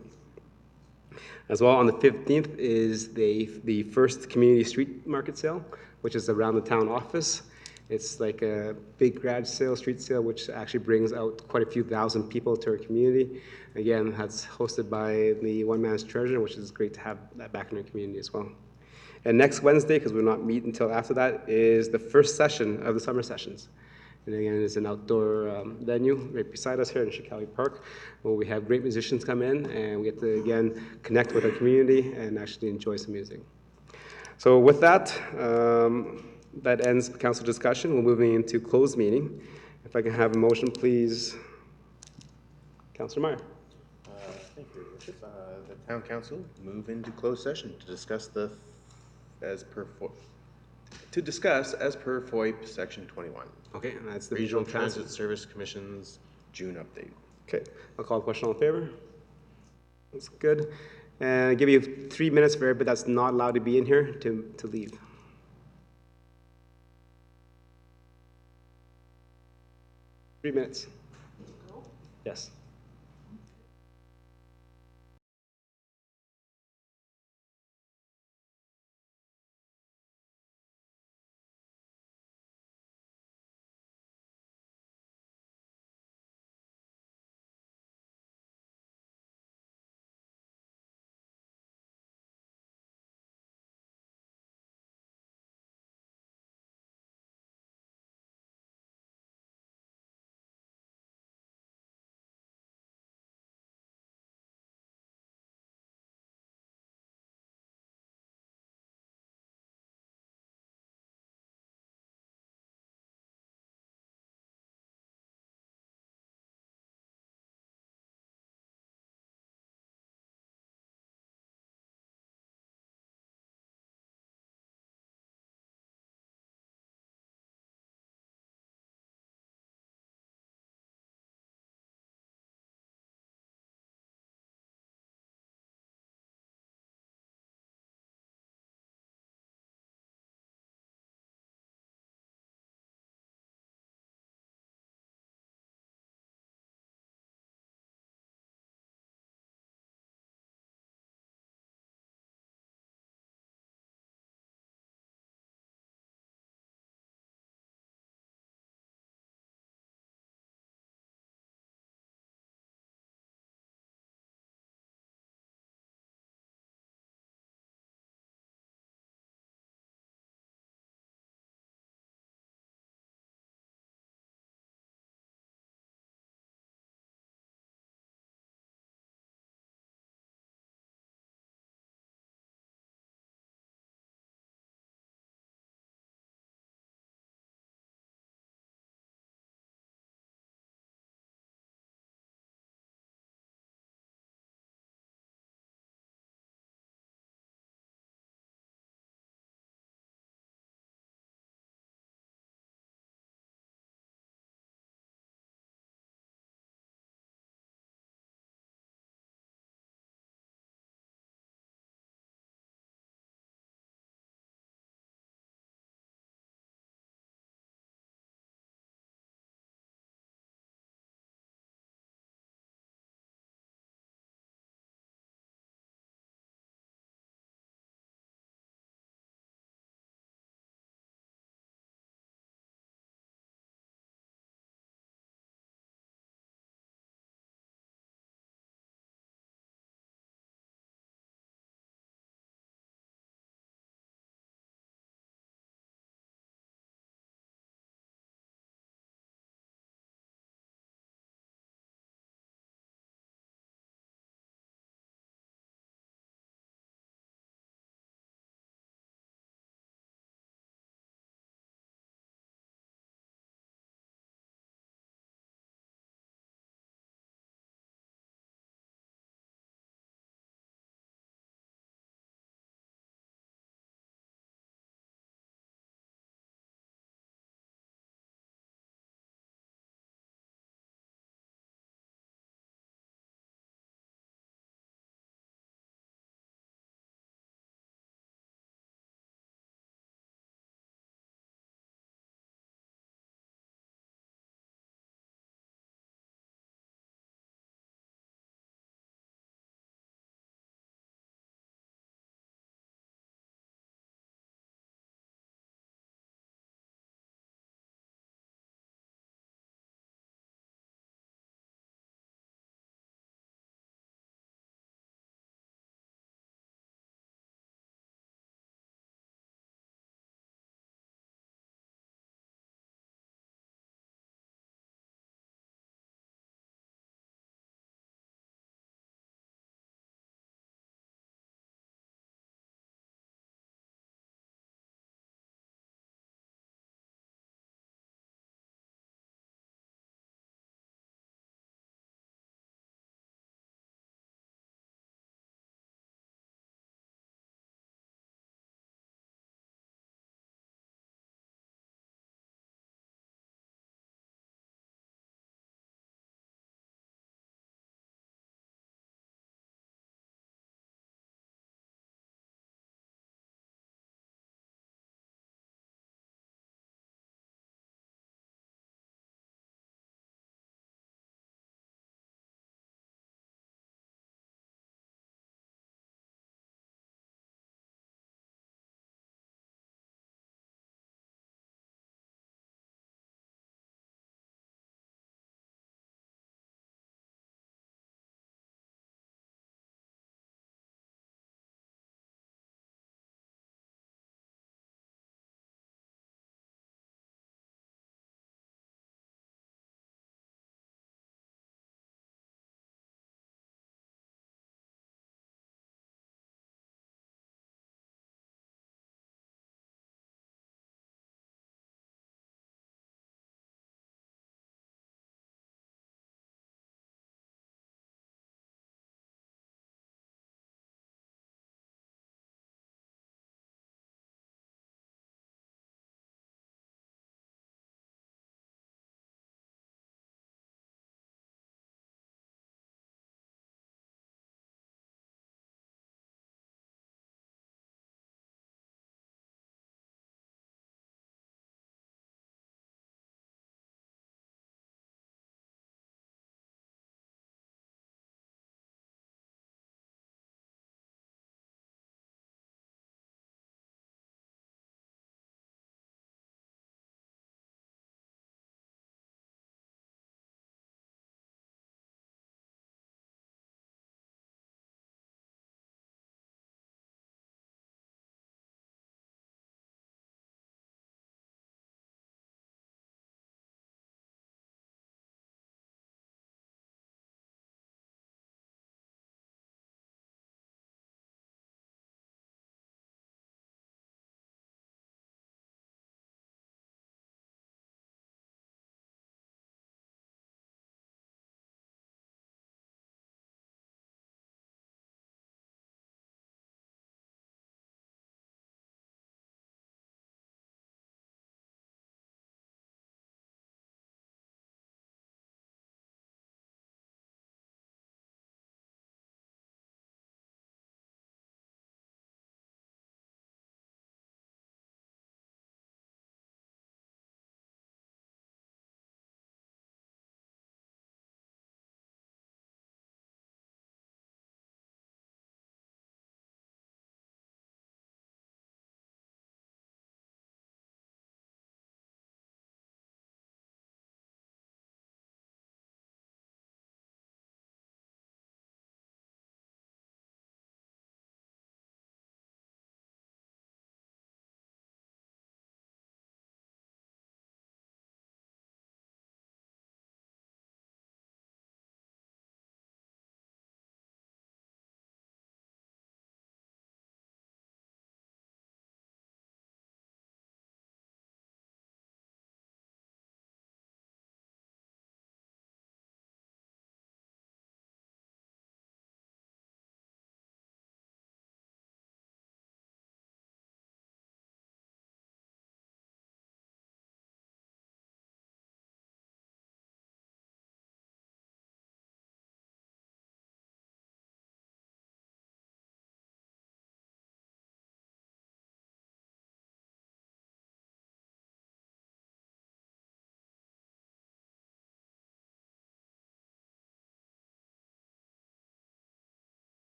As well, on the 15th is the first community street market sale, which is around the town office. It's like a big garage sale, street sale, which actually brings out quite a few thousand people to our community. Again, that's hosted by the One Man's Treasure, which is great to have that back in our community as well. And next Wednesday, because we'll not meet until after that, is the first session of the summer sessions. And again, it's an outdoor venue right beside us here in Chicago Park, where we have great musicians come in and we get to, again, connect with our community and actually enjoy some music. So with that, that ends the council discussion. We're moving into closed meeting. If I can have a motion, please. Councillor Meyer. Thank you, Your Worship. The Town Council move into closed session to discuss as per FOIP Section 21. Okay, and that's the Regional Transit Service Commission's June update. Okay, I'll call the question. All in favor? That's good. And I'll give you 3 minutes for everybody that's not allowed to be in here to leave. Three minutes. Yes.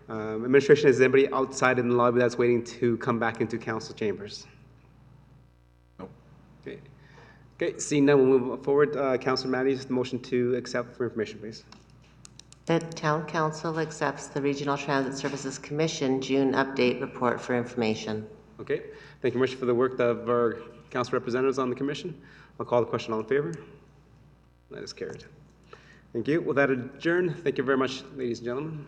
Administration, is there anybody outside in the lobby that's waiting to come back into council chambers? No. Okay. Okay, seeing none, we'll move forward. Councilor Matthews, the motion to accept for information, please. That Town Council accepts the Regional Transit Services Commission June update report for information. Okay, thank you very much for the work of our council representatives on the commission. I'll call the question. All in favor? That is carried. Thank you. With that adjourned, thank you very much, ladies and gentlemen.